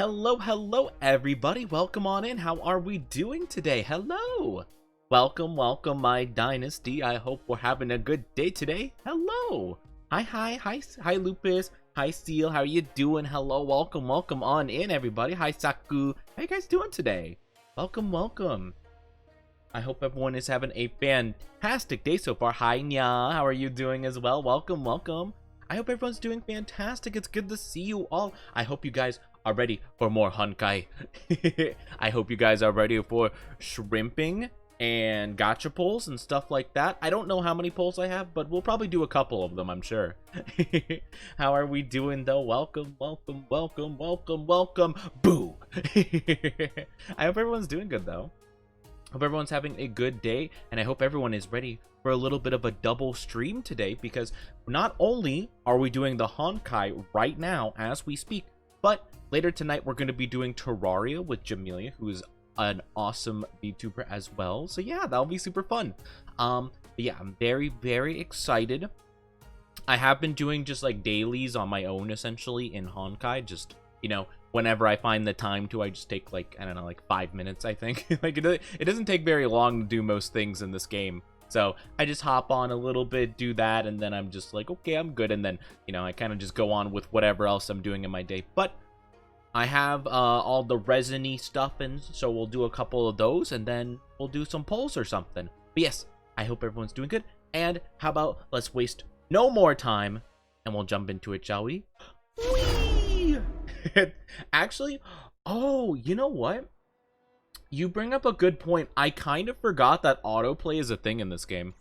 Hello, everybody. Welcome on in. How are we doing today? Hello. Welcome, my dynasty. I hope we're having a good day today. Hello. Hi, Lupus. Hi, Steel. How are you doing? Hello, welcome on in, everybody. Hi, Saku. How you guys doing today? Welcome. I hope everyone is having a fantastic day so far. Hi, Nya. How are you doing as well? Welcome. I hope everyone's doing fantastic. It's good to see you all. I hope you guys are ready for more Honkai. I hope you guys are ready for shrimping and gacha pulls and stuff like that. I don't know how many pulls I have, but we'll probably do a couple of them, I'm sure. How are we doing though? Welcome. Boo! I hope everyone's doing good though. Hope everyone's having a good day, and I hope everyone is ready for a little bit of a double stream today, because not only are we doing the Honkai right now as we speak, but later tonight we're going to be doing Terraria with Jamelia, who is an awesome vtuber as well. So yeah, that'll be super fun. But yeah, I'm very excited. I have been doing just like dailies on my own essentially in Honkai, just, you know, whenever I find the time to. I just take like, I don't know, like 5 minutes, I think. Like it doesn't take very long to do most things in this game. So I just hop on a little bit, do that, and then I'm just like, okay, I'm good. And then, you know, I kind of just go on with whatever else I'm doing in my day. But I have all the resin-y stuff, and so we'll do a couple of those, and then we'll do some polls or something. But yes, I hope everyone's doing good. And how about let's waste no more time, and we'll jump into it, shall we? Whee! Actually, oh, you know what? You bring up a good point. I kind of forgot that autoplay is a thing in this game.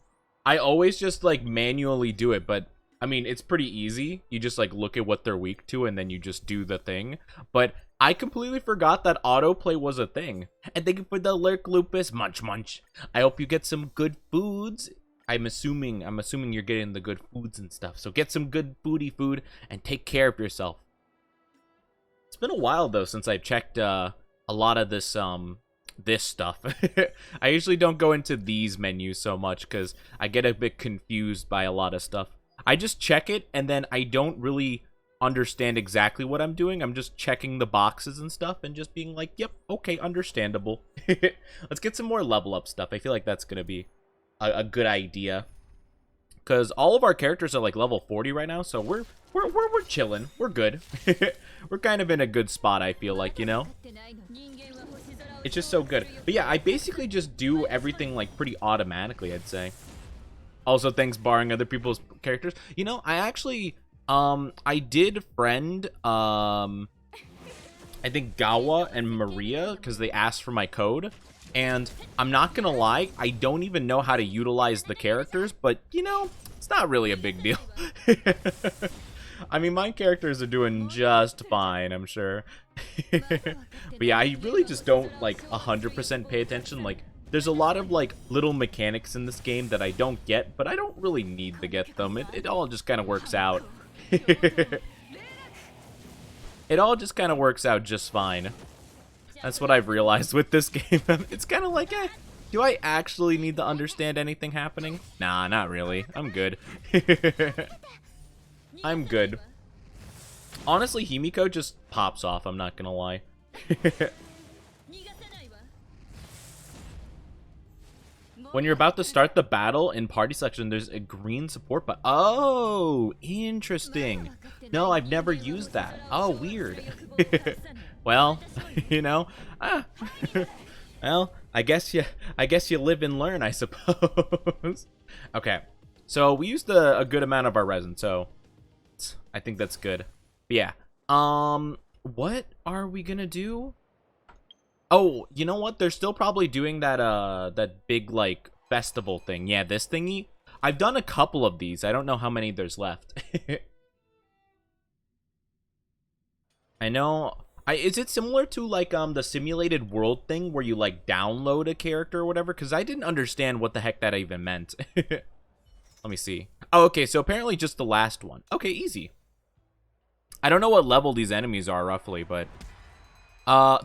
I always just like manually do it, but I mean, it's pretty easy. You just like look at what they're weak to and then you just do the thing. But I completely forgot that autoplay was a thing. And thank you for the lurk, Lupus. Munch. I hope you get some good foods. I'm assuming you're getting the good foods and stuff. So get some good booty food and take care of yourself. It's been a while though since I've checked a lot of this stuff. I usually don't go into these menus so much because I get a bit confused by a lot of stuff. I just check it and then I don't really understand exactly what I'm doing. I'm just checking the boxes and stuff and just being like, yep, okay, understandable. Let's get some more level up stuff. I feel like that's gonna be a good idea, because all of our characters are like level 40 right now, so we're chilling. We're good. We're kind of in a good spot, I feel like, you know? It's just so good. But yeah, I basically just do everything like pretty automatically, I'd say. Also, thanks barring other people's characters. You know, I actually I did friend I think Gawa and Maria because they asked for my code. And I'm not gonna lie, I don't even know how to utilize the characters, but you know, it's not really a big deal. I mean, my characters are doing just fine, I'm sure. But yeah, I really just don't like 100% pay attention. Like, there's a lot of like little mechanics in this game that I don't get, but I don't really need to get them. It all just kind of works out. It all just kind of works out just fine. That's what I've realized with this game. It's kind of like, do I actually need to understand anything happening? Nah, not really. I'm good. I'm good. Honestly, Himiko just pops off, I'm not gonna lie. When you're about to start the battle in party section, there's a green support button. Oh, interesting. No, I've never used that. Oh, weird. Well, you know, well, I guess you live and learn, I suppose. Okay, so we used a good amount of our resin, so I think that's good. But yeah, what are we gonna do? Oh, you know what? They're still probably doing that that big like festival thing. Yeah, this thingy. I've done a couple of these. I don't know how many there's left. I know. Is it similar to like the simulated world thing where you like download a character or whatever? Because I didn't understand what the heck that even meant. Let me see. Oh, okay. So apparently just the last one. Okay, easy. I don't know what level these enemies are roughly, but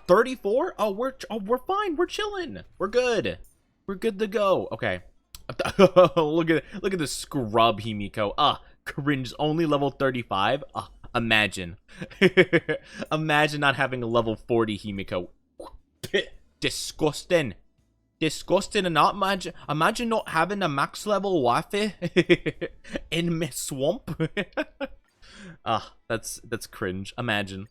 34. Oh, we're fine. We're chilling. We're good. We're good to go. Okay. Look at this scrub Himiko. Cringe. Only level 35. Imagine. Imagine not having a level 40 Himiko. Disgusting. Disgusting, and not imagine not having a max level waifu in my swamp. Ah, that's cringe. Imagine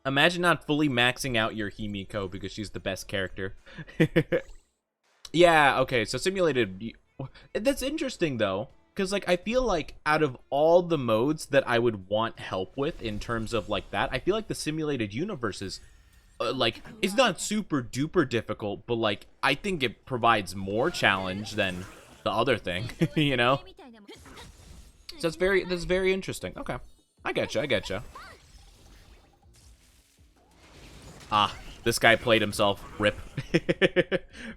not fully maxing out your Himiko because she's the best character. Yeah, okay, so simulated, that's interesting though, because like I feel like out of all the modes that I would want help with in terms of like that, I feel like the simulated universe is like, it's not super duper difficult, but like I think it provides more challenge than the other thing. You know, so that's very interesting. Okay, I getcha. Ah, this guy played himself. Rip.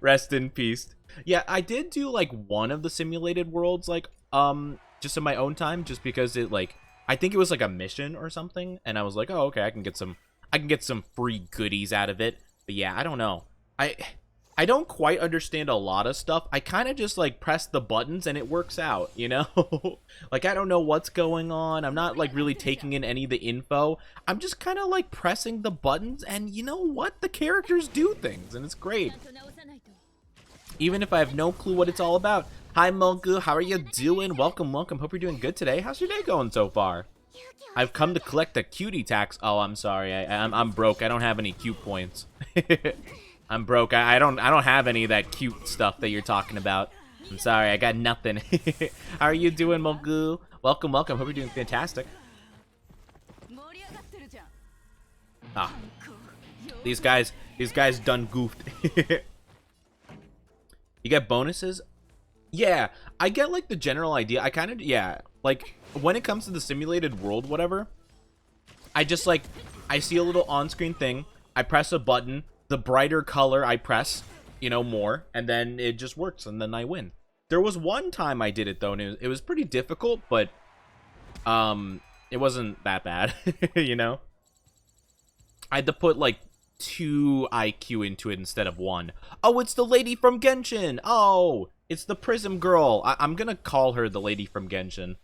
Rest in peace. Yeah, I did do like one of the simulated worlds, like just in my own time, just because it like, I think it was like a mission or something, and I was like, oh, okay, I can get some free goodies out of it. But yeah, I don't know. I don't quite understand a lot of stuff. I kind of just like press the buttons and it works out, you know? Like I don't know what's going on. I'm not like really taking in any of the info. I'm just kind of like pressing the buttons, and you know what? The characters do things and it's great. Even if I have no clue what it's all about. Hi Monku, how are you doing? Welcome. Hope you're doing good today. How's your day going so far? I've come to collect the cutie tax. Oh, I'm sorry. I'm broke. I don't have any cute points. I'm broke. I don't have any of that cute stuff that you're talking about. I'm sorry. I got nothing. How are you doing, Mogu? Welcome. Hope you're doing fantastic. Ah, these guys done goofed. You get bonuses? Yeah, I get like the general idea. I kind of, yeah, like when it comes to the simulated world, whatever, I just like, I see a little on-screen thing, I press a button, the brighter color I press, you know, more, and then it just works, and then I win. There was one time I did it though, and it was pretty difficult, but it wasn't that bad. You know, I had to put like 2 IQ into it instead of 1. Oh, it's the lady from Genshin. Oh, it's the Prism girl. I'm gonna call her the lady from Genshin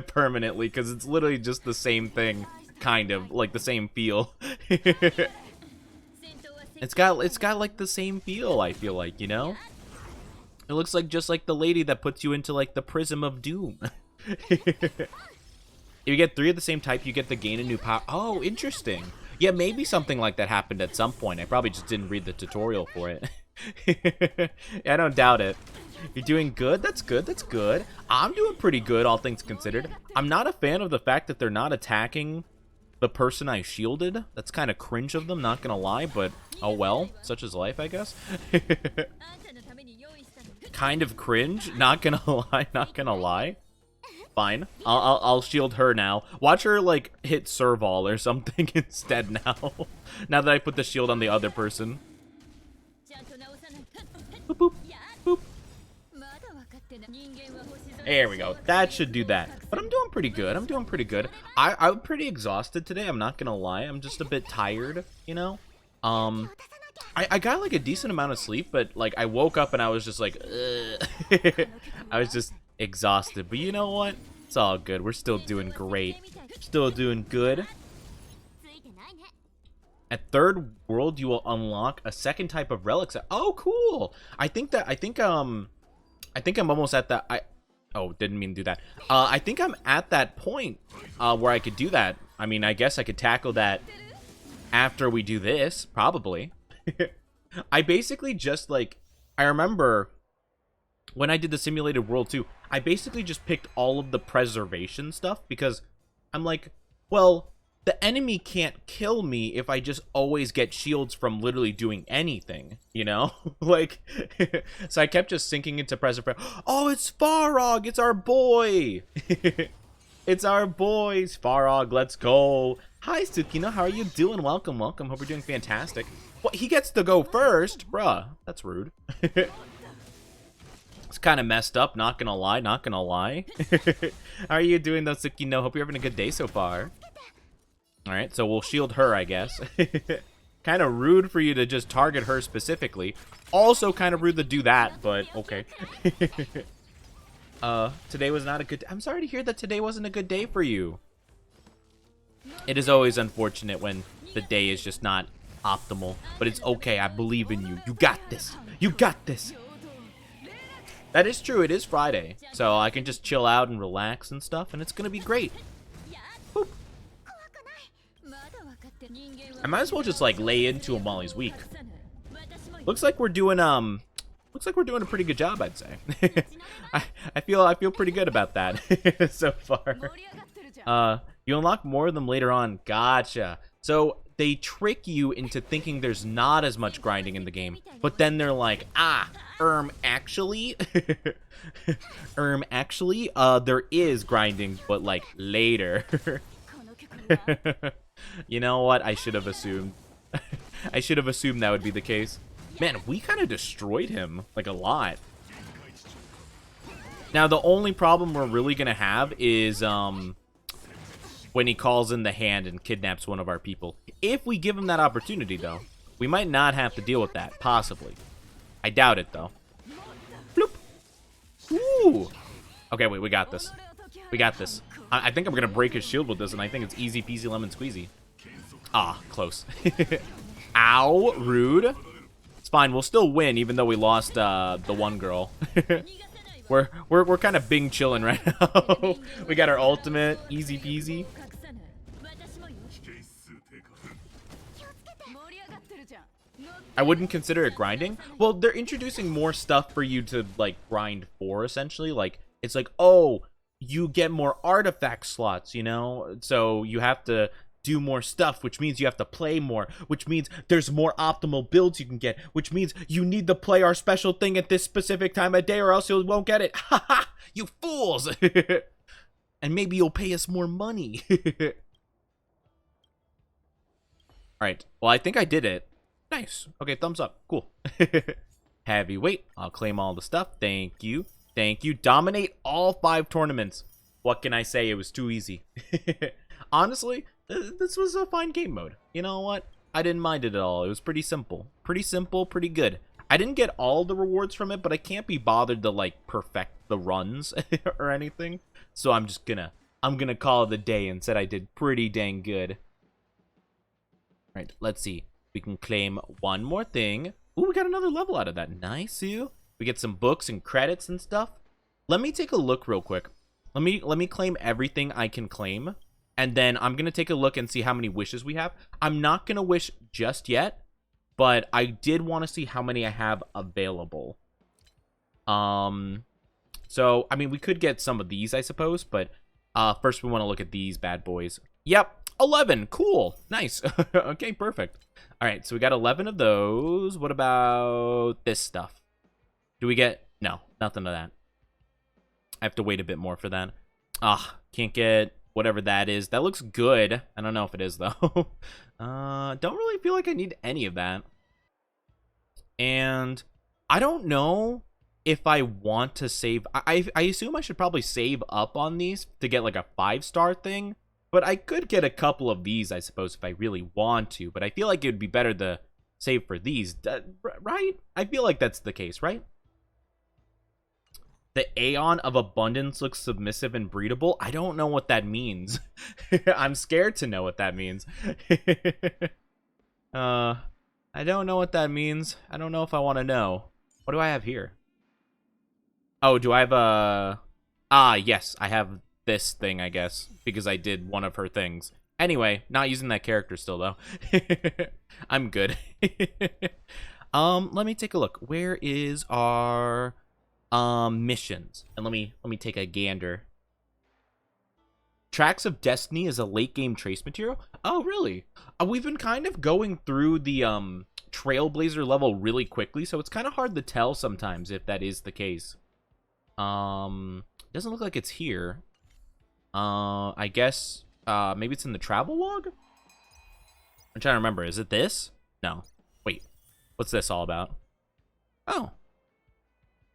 permanently, because it's literally just the same thing, kind of like the same feel. It's got like the same feel, I feel like, you know? It looks like just like the lady that puts you into like the Prism of Doom. If you get 3 of the same type, you get to gain a new power. Oh, interesting. Yeah, maybe something like that happened at some point. I probably just didn't read the tutorial for it. I don't doubt it. You're doing good? That's good. That's good. I'm doing pretty good, all things considered. I'm not a fan of the fact that they're not attacking the person I shielded. That's kind of cringe of them, not gonna lie, but oh well. Such is life, I guess. Kind of cringe, not gonna lie. Fine. I'll shield her now. Watch her like hit Serval or something instead now. Now that I put the shield on the other person. Boop, boop, boop. There we go. That should do that. But I'm doing pretty good. I'm pretty exhausted today. I'm not gonna lie. I'm just a bit tired, you know? I got like a decent amount of sleep, but like I woke up and I was just like, ugh. I was just exhausted. But you know what? It's all good. We're still doing great. Still doing good. At third world, you will unlock a second type of relics. Oh, cool. I think I'm almost at that. Oh, didn't mean to do that. I think I'm at that point where I could do that. I mean, I guess I could tackle that after we do this, probably. I basically just like, I remember when I did the simulated world too, I basically just picked all of the preservation stuff because I'm like, well, the enemy can't kill me if I just always get shields from literally doing anything, you know? Like, so I kept just sinking into preservation. Oh, it's Farog! It's our boy! It's our boys, Farog, let's go! Hi, Tsukino, how are you doing? Welcome. Hope you're doing fantastic. Well, he gets to go first? Bruh, that's rude. It's kind of messed up, not gonna lie. How are you doing though, Tsukino? Hope you're having a good day so far. Alright, so we'll shield her, I guess. Kind of rude for you to just target her specifically. Also kind of rude to do that, but okay. Today was not a good day. I'm sorry to hear that today wasn't a good day for you. It is always unfortunate when the day is just not optimal, but it's okay. I believe in you. You got this. You got this. That is true. It is Friday, so I can just chill out and relax and stuff, and it's gonna be great. Boop. I might as well just like lay into him while he's weak. Looks like we're doing a pretty good job, I'd say. I feel pretty good about that so far. You unlock more of them later on. Gotcha. So they trick you into thinking there's not as much grinding in the game, but then they're like, actually, there is grinding, but like later. You know what? I should have assumed. I should have assumed that would be the case. Man, we kind of destroyed him, like, a lot. Now, the only problem we're really gonna have is, when he calls in the hand and kidnaps one of our people. If we give him that opportunity, though, we might not have to deal with that, possibly. I doubt it, though. Bloop. Ooh. Okay, wait, we got this. We got this. I think I'm gonna break his shield with this, and I think it's easy peasy lemon squeezy. Ah, close. Ow, rude. It's fine, we'll still win, even though we lost the one girl. We're kind of bing chilling right now. We got our ultimate, easy peasy. I wouldn't consider it grinding. Well, they're introducing more stuff for you to like grind for, essentially. Like, it's like, oh, you get more artifact slots, you know? So you have to do more stuff, which means you have to play more, which means there's more optimal builds you can get, which means you need to play our special thing at this specific time of day or else you won't get it. Ha ha! You fools! And maybe you'll pay us more money. Alright, well, I think I did it. Nice. Okay, thumbs up. Cool. Heavyweight. I'll claim all the stuff. Thank you. Thank you. Dominate all 5 tournaments. What can I say? It was too easy. Honestly, this was a fine game mode. You know what? I didn't mind it at all. It was pretty simple. Pretty simple, pretty good. I didn't get all the rewards from it, but I can't be bothered to, like, perfect the runs or anything. So I'm gonna call it a day and said I did pretty dang good. All right, let's see. We can claim one more thing. Ooh, we got another level out of that. Nice, you. We get some books and credits and stuff. Let me take a look real quick. Let me claim everything I can claim. And then I'm going to take a look and see how many wishes we have. I'm not going to wish just yet, but I did want to see how many I have available. So, I mean, we could get some of these, I suppose, but first we want to look at these bad boys. Yep, 11. Cool. Nice. Okay, perfect. All right, so we got 11 of those. What about this stuff? Do we get... No, nothing of that. I have to wait a bit more for that. Can't get... whatever that is. That looks good. I don't know if it is, though. Don't really feel like I need any of that. And I don't know if I want to save... I assume I should probably save up on these to get, like, a 5-star thing. But I could get a couple of these, I suppose, if I really want to. But I feel like it would be better to save for these. Right? I feel like that's the case, right? The Aeon of Abundance looks submissive and breedable. I don't know what that means. I'm scared to know what that means. I don't know what that means. I don't know if I want to know. What do I have here? Oh, do I have a... yes. I have this thing, I guess. Because I did one of her things. Anyway, not using that character still, though. I'm good. Let me take a look. Where is our... missions, and let me take a gander. Tracks of Destiny is a late game trace material. Oh, really? We've been kind of going through the Trailblazer level really quickly, so it's kind of hard to tell sometimes if that is the case. Doesn't look like it's here. I guess maybe it's in the travel log. I'm trying to remember. Is it this? No. Wait. What's this all about? Oh.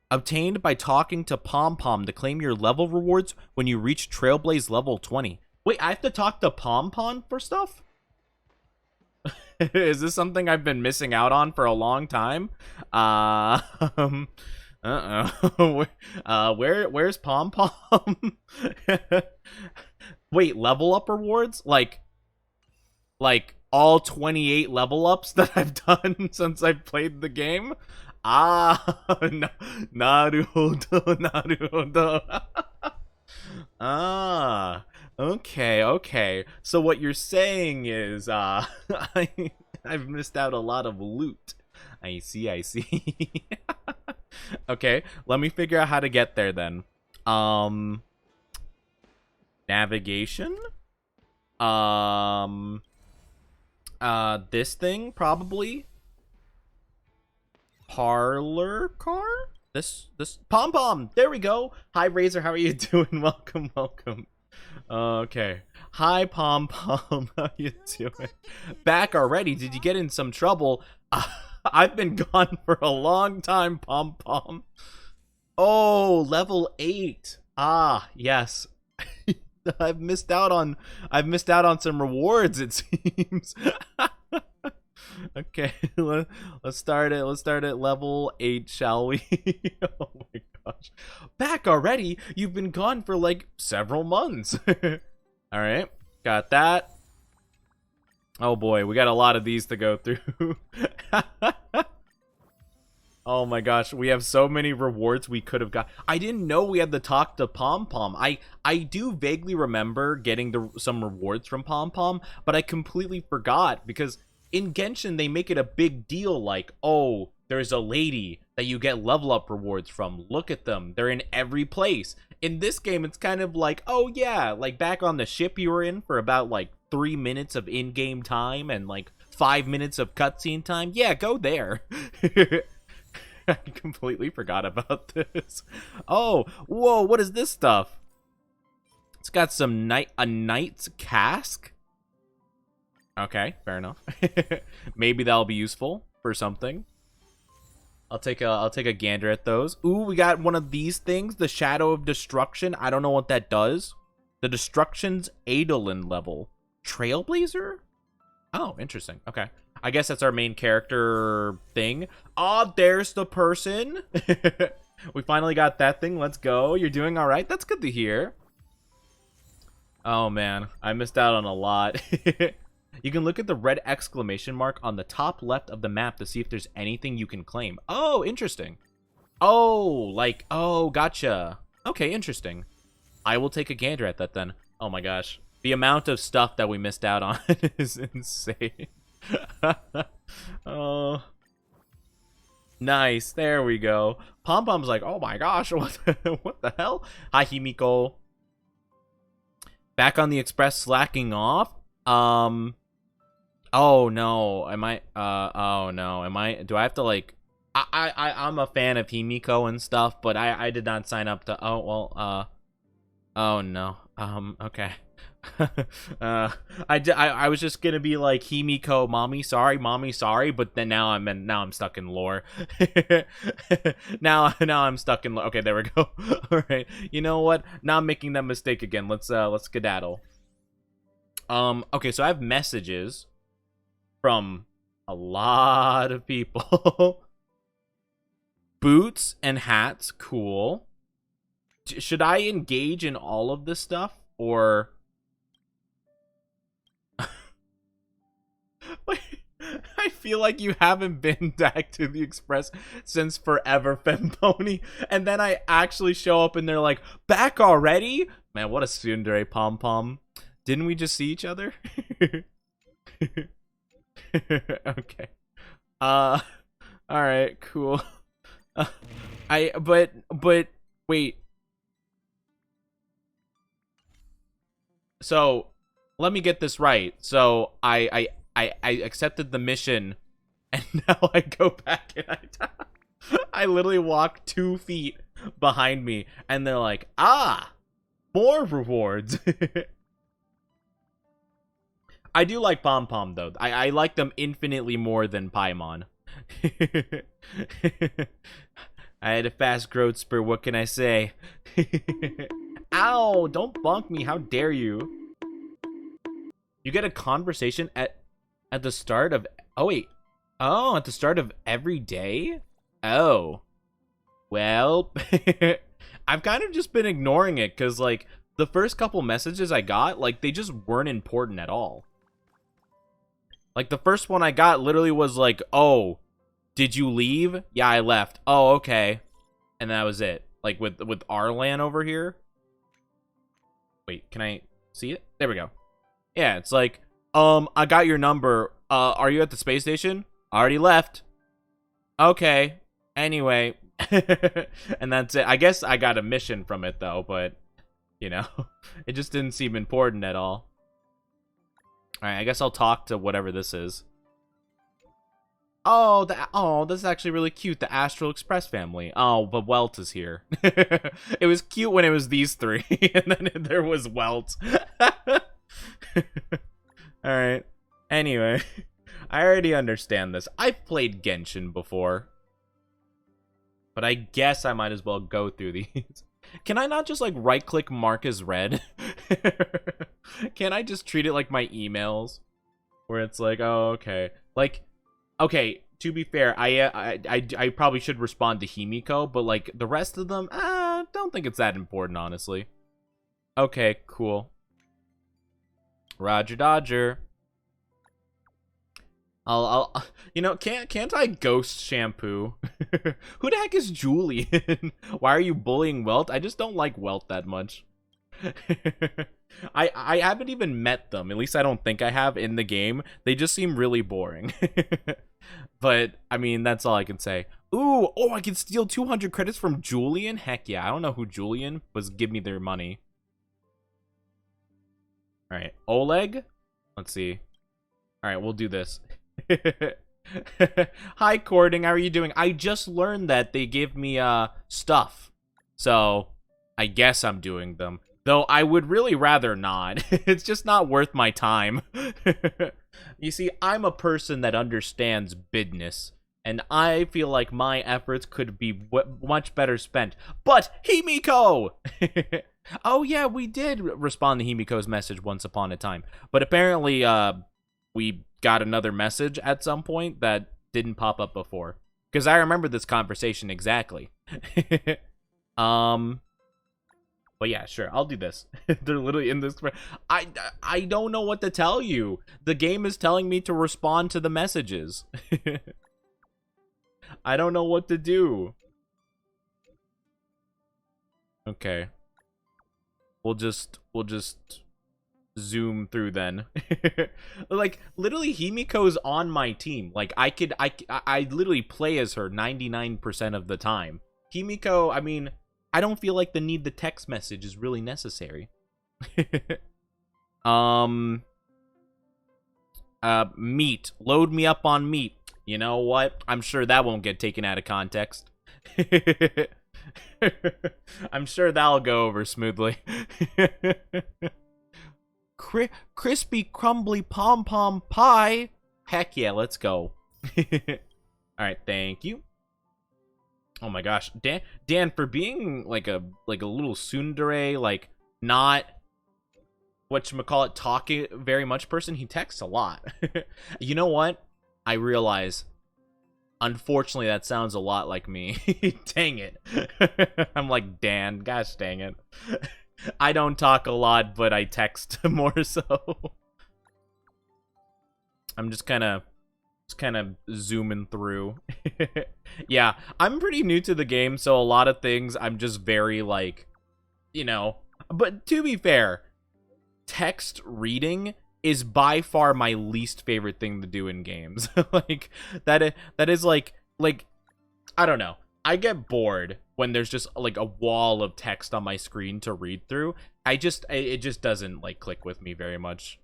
Obtained by talking to Pom Pom to claim your level rewards when you reach Trailblaze level 20. Wait, I have to talk to Pom Pom for stuff? Is this something I've been missing out on for a long time? Where's Pom Pom? Wait, level up rewards? Like, Like all 28 level ups that I've done since I've played the game. Ah, naruhodo, naruhodo. Ah, okay, okay. So what you're saying is, I've missed out a lot of loot. I see, I see. Okay, let me figure out how to get there then. Navigation? This thing, probably? Parlor car? This pom-pom, there we go. Hi Razor, how are you doing? Welcome, welcome. Okay, hi pom-pom, how you doing? Back already? Did you get in some trouble? I've been gone for a long time, pom-pom. Oh, level 8. Ah, yes. I've missed out on some rewards, it seems. Okay, let's start at level 8, shall we? Oh my gosh. Back already? You've been gone for like several months. All right, got that. Oh boy, we got a lot of these to go through. Oh my gosh, we have so many rewards we could have got. I didn't know we had to talk to Pom Pom. I do vaguely remember getting some rewards from Pom Pom, but I completely forgot because in Genshin they make it a big deal like, oh, there's a lady that you get level up rewards from. Look at them. They're in every place. In this game, it's kind of like, oh yeah, like back on the ship you were in for about like 3 minutes of in-game time and like 5 minutes of cutscene time. Yeah, go there. I completely forgot about this. Oh, whoa, what is this stuff? It's got some a knight's cask. Okay, fair enough. Maybe that'll be useful for something. I'll take a gander at those. Ooh, we got one of these things, the Shadow of Destruction. I don't know what that does. The Destruction's Adolin level. Trailblazer? Oh, interesting. Okay. I guess that's our main character thing. Oh, there's the person. We finally got that thing. Let's go. You're doing all right. That's good to hear. Oh, man. I missed out on a lot. You can look at the red exclamation mark on the top left of the map to see if there's anything you can claim. Oh, interesting. Oh, like, oh, gotcha. Okay, interesting. I will take a gander at that then. Oh, my gosh. The amount of stuff that we missed out on is insane. Oh, nice. There we go. Pom Pom's like, oh my gosh, what the hell? Hi, Himiko. Back on the express, slacking off. Oh no, am I? Oh no, am I? Do I have to like? I'm a fan of Himiko and stuff, but I did not sign up to. Oh well. Oh no. Okay. I was just gonna be like Himiko, mommy sorry, but then now I'm stuck in lore. now I'm stuck in lore. Okay, there we go. All right, you know what? Now I'm making that mistake again. Let's skedaddle. Okay, so I have messages from a lot of people. Boots and hats, cool. Should I engage in all of this stuff or? I feel like you haven't been back to the express since forever, Femponi. And then I actually show up and they're like, back already? Man, what a tsundere pom pom. Didn't we just see each other? Okay. Alright, cool. But wait. So let me get this right. So I accepted the mission, and now I go back and I literally walk 2 feet behind me, and they're like, ah, more rewards. I do like Pom Pom though. I like them infinitely more than Paimon. I had a fast growth spurt. What can I say? Ow! Don't bonk me. How dare you? You get a conversation at the start of... Oh, wait. Oh, at the start of every day? Oh. Well, I've kind of just been ignoring it because, like, the first couple messages I got, like, they just weren't important at all. Like, the first one I got literally was like, oh, did you leave? Yeah, I left. Oh, okay. And that was it. Like, with Arlan over here. Wait, can I see it? There we go. Yeah, it's like, I got your number. Are you at the space station? Already left. Okay. Anyway. And that's it. I guess I got a mission from it, though, but, you know, it just didn't seem important at all. Alright, I guess I'll talk to whatever this is. Oh, this is actually really cute. The Astral Express family. Oh, but Welt is here. It was cute when it was these three, and then there was Welt. Alright. Anyway, I already understand this. I've played Genshin before. But I guess I might as well go through these. Can I not just, like, right-click mark as read? Can I just treat it like my emails? Where it's like, oh, okay. Like, okay, to be fair, I probably should respond to Himiko, but, like, the rest of them, don't think it's that important, honestly. Okay, cool. Roger Dodger. I'll you know, can't I ghost shampoo? Who the heck is Julian? Why are you bullying Welt? I just don't like Welt that much. I haven't even met them. At least I don't think I have in the game. They just seem really boring. But I mean, that's all I can say. Ooh, oh, I can steal 200 credits from Julian? Heck yeah, I don't know who Julian was. Give me their money. All right, Oleg. Let's see. All right, we'll do this. Hi, Courting. How are you doing? I just learned that they give me stuff, so I guess I'm doing them. Though I would really rather not. It's just not worth my time. You see, I'm a person that understands business, and I feel like my efforts could be much better spent. But Himiko! Oh yeah, we did respond to Himiko's message once upon a time, but apparently we got another message at some point that didn't pop up before, because I remember this conversation exactly. But yeah, sure, I'll do this. They're literally in this. I don't know what to tell you. The game is telling me to respond to the messages. I don't know what to do. Okay. We'll just zoom through then. Like, literally Himiko's on my team. Like, I literally play as her 99% of the time. Himiko, I mean, I don't feel like the text message is really necessary. Meat. Load me up on meat. You know what? I'm sure that won't get taken out of context. I'm sure that'll go over smoothly. Crispy, crumbly pom-pom pie. Heck yeah, let's go. Alright, thank you. Oh my gosh, Dan, for being like a little tsundere, like not whatchamacallit talking very much person, he texts a lot. You know what? I realize, unfortunately, that sounds a lot like me. Dang it. I'm like, Dan, gosh dang it. I don't talk a lot, but I text more so. I'm just kind of zooming through. Yeah, I'm pretty new to the game, so a lot of things I'm just very, like, you know. But to be fair, text reading is by far my least favorite thing to do in games. Like, that is like, I don't know. I get bored when there's just, like, a wall of text on my screen to read through. It just doesn't, like, click with me very much.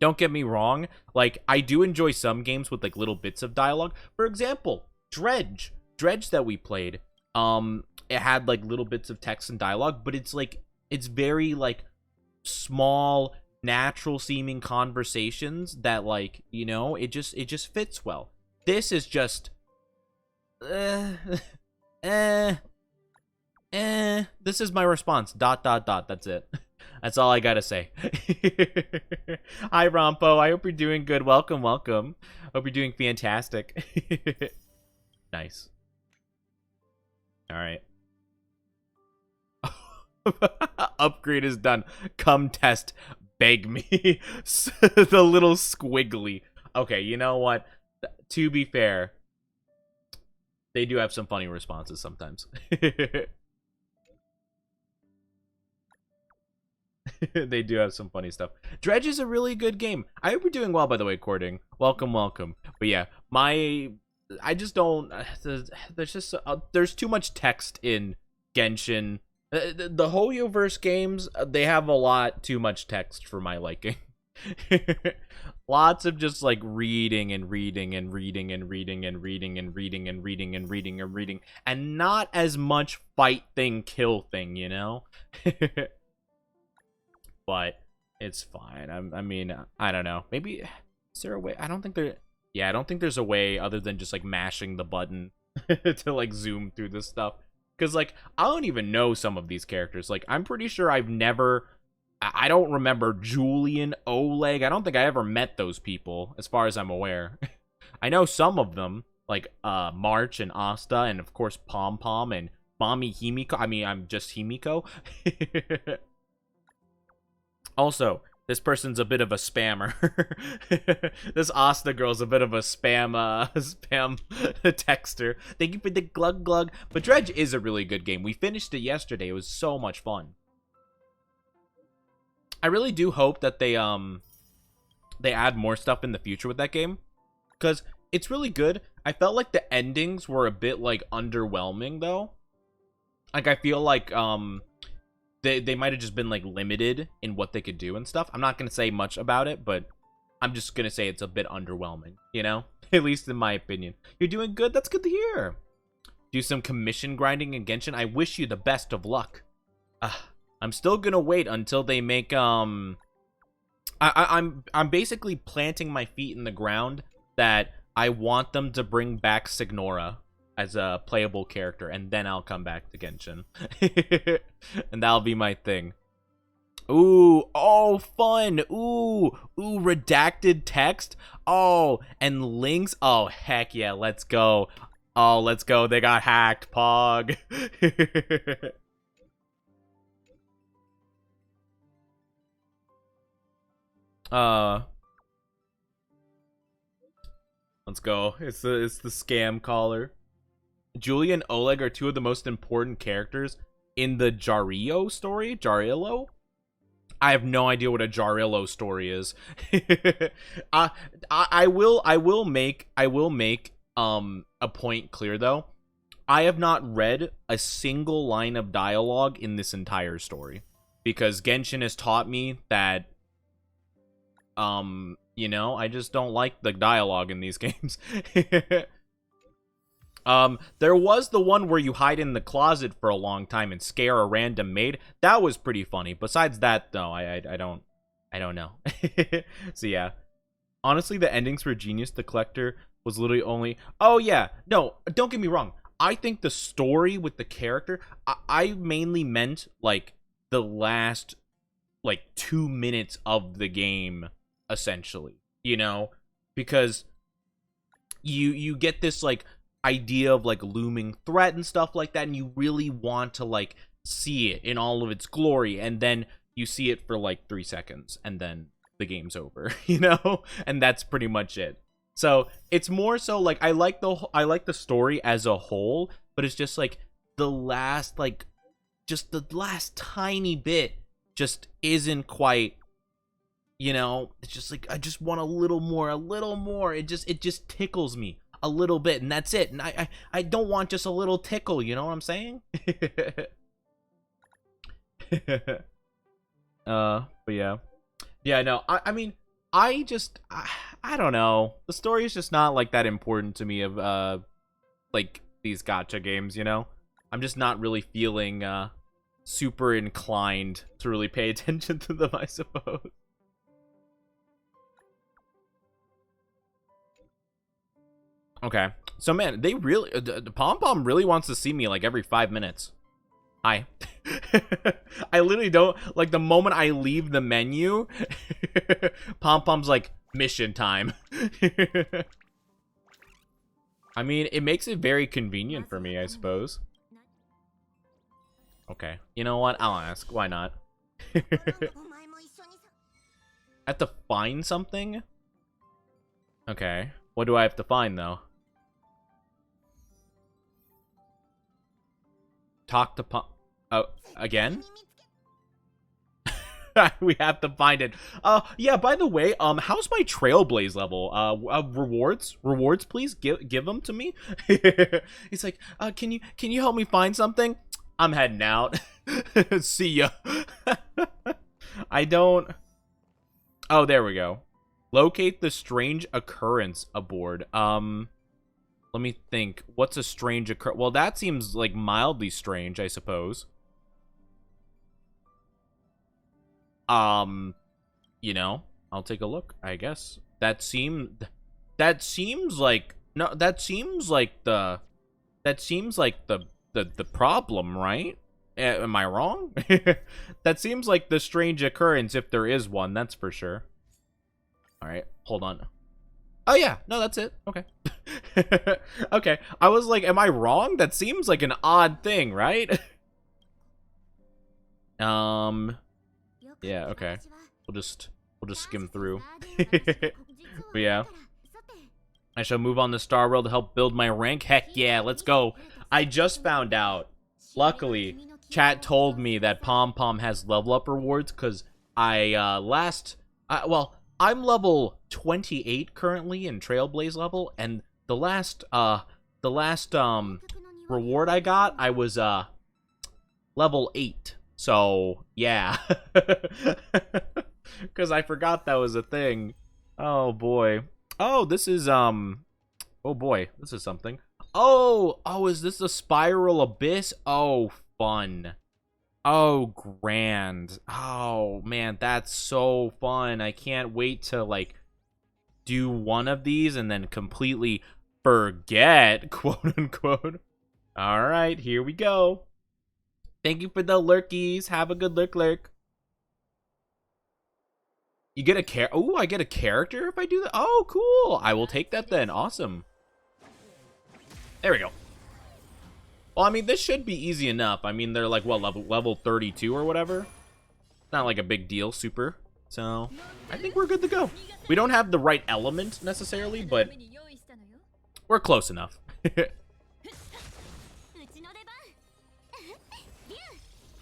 Don't get me wrong, like, I do enjoy some games with, like, little bits of dialogue. For example, Dredge that we played, it had, like, little bits of text and dialogue, but it's, like, it's very, like, small, natural-seeming conversations that, like, you know, it just fits well. This is just, this is my response, ... that's it. That's all I gotta say. Hi, Rompo. I hope you're doing good. Welcome. Hope you're doing fantastic. Nice. All right. Upgrade is done. Come test. Beg me. The little squiggly. Okay, you know what? To be fair, they do have some funny responses sometimes. They do have some funny stuff. Dredge is a really good game. I hope you're doing well, by the way, Courting. Welcome, welcome. But yeah, I just don't. There's just there's too much text in Genshin. The Hoyoverse games, they have a lot too much text for my liking. Lots of just like reading and reading and reading and reading and reading and reading and reading and reading and reading, and not as much fight thing, kill thing, you know. But it's fine. I mean, I don't know. Maybe is there a way? I don't think there. Yeah, I don't think there's a way other than just like mashing the button to like zoom through this stuff. Because like I don't even know some of these characters. Like I'm pretty sure I've never. I don't remember Julian, Oleg. I don't think I ever met those people, as far as I'm aware. I know some of them, like March and Asta, and of course Pom Pom and Mommy Himiko. I mean, I'm just Himiko. Also, this person's a bit of a spammer. This Asta girl's a bit of a spam texter. Thank you for the glug glug. But Dredge is a really good game. We finished it yesterday. It was so much fun. I really do hope that they add more stuff in the future with that game, because it's really good. I felt like the endings were a bit like underwhelming though. Like I feel like they might have just been like limited in what they could do and stuff. I'm not gonna say much about it, but I'm just gonna say it's a bit underwhelming, you know? At least in my opinion. You're doing good, that's good to hear. Do some commission grinding in Genshin. I wish you the best of luck. I'm still gonna wait until they make I'm basically planting my feet in the ground that I want them to bring back Signora as a playable character, and then I'll come back to Genshin. And that'll be my thing. Ooh, oh, fun. Ooh, redacted text. Oh, and links. Oh, heck yeah, let's go. Oh, let's go. They got hacked, Pog. Let's go. It's the scam caller. Julia and Oleg are two of the most important characters in the Jarillo story. Jarillo? I have no idea what a Jarillo story is. I will make a point clear though. I have not read a single line of dialogue in this entire story, because Genshin has taught me that you know, I just don't like the dialogue in these games. There was the one where you hide in the closet for a long time and scare a random maid. That was pretty funny. Besides that, no, I don't know. So yeah, honestly, the endings for Genius the Collector was literally only. Oh yeah, no, don't get me wrong. I think the story with the character, I mainly meant like the last like 2 minutes of the game, essentially. You know, because you get this like idea of like looming threat and stuff like that, and you really want to like see it in all of its glory, and then you see it for like 3 seconds and then the game's over. You know, and that's pretty much it. So it's more so like I like the story as a whole, but it's just like the last tiny bit just isn't quite, you know. It's just like I just want a little more. It just tickles me a little bit, and that's it. And I don't want just a little tickle, you know what I'm saying? But yeah, no, I mean, I don't know, the story is just not like that important to me of like these gacha games, you know. I'm just not really feeling super inclined to really pay attention to them, I suppose. Okay, so man, they really, the Pom Pom really wants to see me like every 5 minutes. Hi. I literally don't, like, the moment I leave the menu, Pom Pom's like, mission time. I mean, it makes it very convenient for me, I suppose. Okay, you know what? I'll ask. Why not? I have to find something? Okay. What do I have to find, though? Talk to Pom... Oh, again? We have to find it. Yeah, by the way, how's my Trailblaze level? Rewards, please. Give them to me. He's like, can you help me find something? I'm heading out. See ya. I don't... Oh, there we go. Locate the strange occurrence aboard. Let me think. What's a strange occurrence? Well, that seems like mildly strange, I suppose. You know, I'll take a look, I guess. That seems like the problem, right? Am I wrong? That seems like the strange occurrence, if there is one, that's for sure. All right, hold on. Oh yeah, no, that's it. Okay. Okay, I was like, am I wrong? That seems like an odd thing, right? Yeah, okay. We'll just skim through. But yeah. I shall move on to Star World to help build my rank. Heck yeah, let's go. I just found out. Luckily, chat told me that Pom Pom has level up rewards because well, I'm level 28 currently in Trailblaze level, and the last reward I got, I was level 8. So, yeah. Because I forgot that was a thing. Oh, boy. Oh, this is, oh, boy. This is something. Oh, is this the Spiral Abyss? Oh, fun. Oh, grand. Oh, man, that's so fun. I can't wait to, like, do one of these and then completely forget, quote-unquote. All right, here we go. Thank you for the lurkies. Have a good lurk. You get a Oh, I get a character if I do that? Oh, cool. I will take that then. Awesome. There we go. Well, I mean, this should be easy enough. I mean, they're like, what, level 32 or whatever? Not like a big deal, super. So, I think we're good to go. We don't have the right element necessarily, but we're close enough.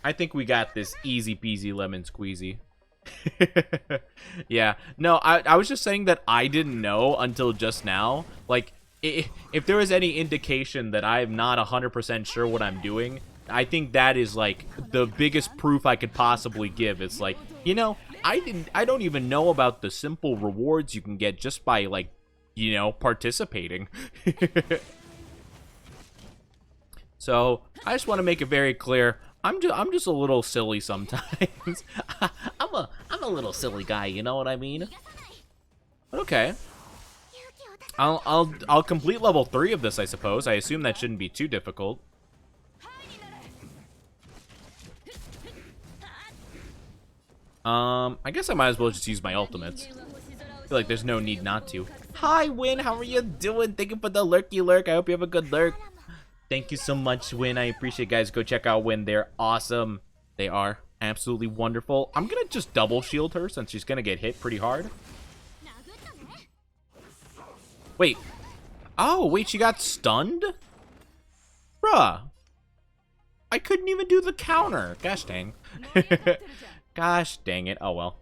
I think we got this easy peasy lemon squeezy. Yeah. No, I was just saying that I didn't know until just now. Like, if there was any indication that I'm not 100% sure what I'm doing, I think that is, like, the biggest proof I could possibly give. It's like, you know, I don't even know about the simple rewards you can get just by, like, you know, participating. So, I just want to make it very clear. I'm just a little silly sometimes. I'm a little silly guy, you know what I mean? But okay. I'll complete level 3 of this, I suppose. I assume that shouldn't be too difficult. I guess I might as well just use my ultimates. I feel like there's no need not to. Hi, Win. How are you doing? Thank you for the lurky lurk. I hope you have a good lurk. Thank you so much, Win. I appreciate it, guys. Go check out Win. They're awesome. They are absolutely wonderful. I'm going to just double shield her since she's going to get hit pretty hard. Wait. Oh, wait, she got stunned? Bruh. I couldn't even do the counter. Gosh dang. Gosh dang it. Oh, well.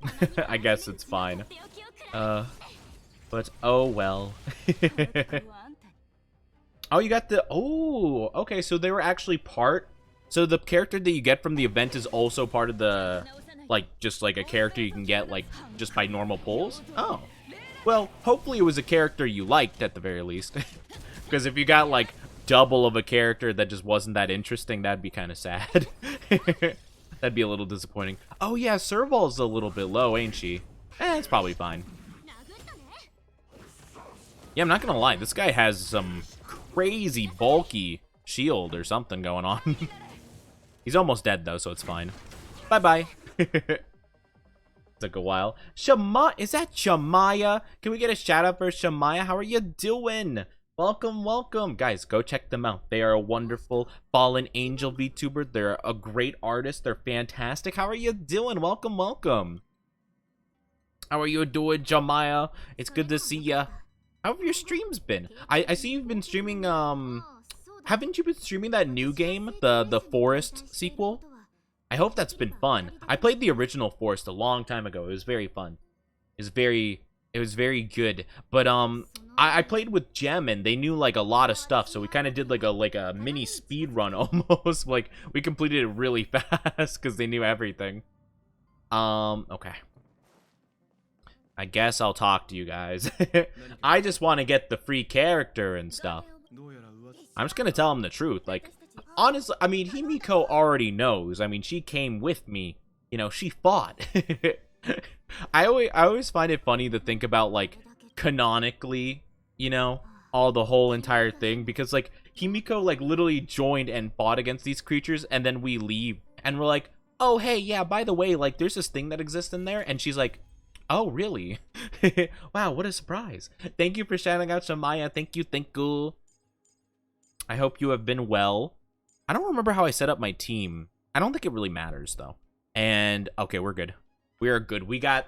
I guess it's fine. But, oh, well. Oh, you got the... Oh, okay, so they were actually part... So the character that you get from the event is also part of the... Like, just like a character you can get, like, just by normal pulls? Oh. Well, hopefully it was a character you liked, at the very least. Because if you got, like, double of a character that just wasn't that interesting, that'd be kind of sad. That'd be a little disappointing. Oh, yeah, Serval's a little bit low, ain't she? It's probably fine. Yeah, I'm not gonna lie. This guy has some crazy bulky shield or something going on. He's almost dead, though, so it's fine. Bye-bye. Took a while. Is that Shamaya? Can we get a shout-out for Shamaya? How are you doing? Welcome, welcome. Guys, go check them out. They are a wonderful fallen angel VTuber. They're a great artist. They're fantastic. How are you doing? Welcome, welcome. How are you doing, Shamaya? It's good to see ya. How have your streams been? I see you've been streaming, haven't you been streaming that new game, the Forest sequel? I hope that's been fun. I played the original Forest a long time ago. It was very fun. It was very good. But I played with Gem and they knew like a lot of stuff, so we kind of did like a mini speed run almost. Like we completed it really fast because they knew everything. Okay. I guess I'll talk to you guys. I just want to get the free character and stuff. I'm just gonna tell him the truth. Like, honestly, I mean, Himiko already knows. I mean, she came with me. You know, she fought. I always find it funny to think about, like, canonically, you know, all the whole entire thing. Because, like, Himiko, like, literally joined and fought against these creatures. And then we leave. And we're like, oh, hey, yeah, by the way, like, there's this thing that exists in there. And she's like, oh, really? Wow, what a surprise. Thank you for shouting out to Maya. Thank you, thank you. I hope you have been well. I don't remember how I set up my team. I don't think it really matters, though. And, okay, we're good. We are good. We got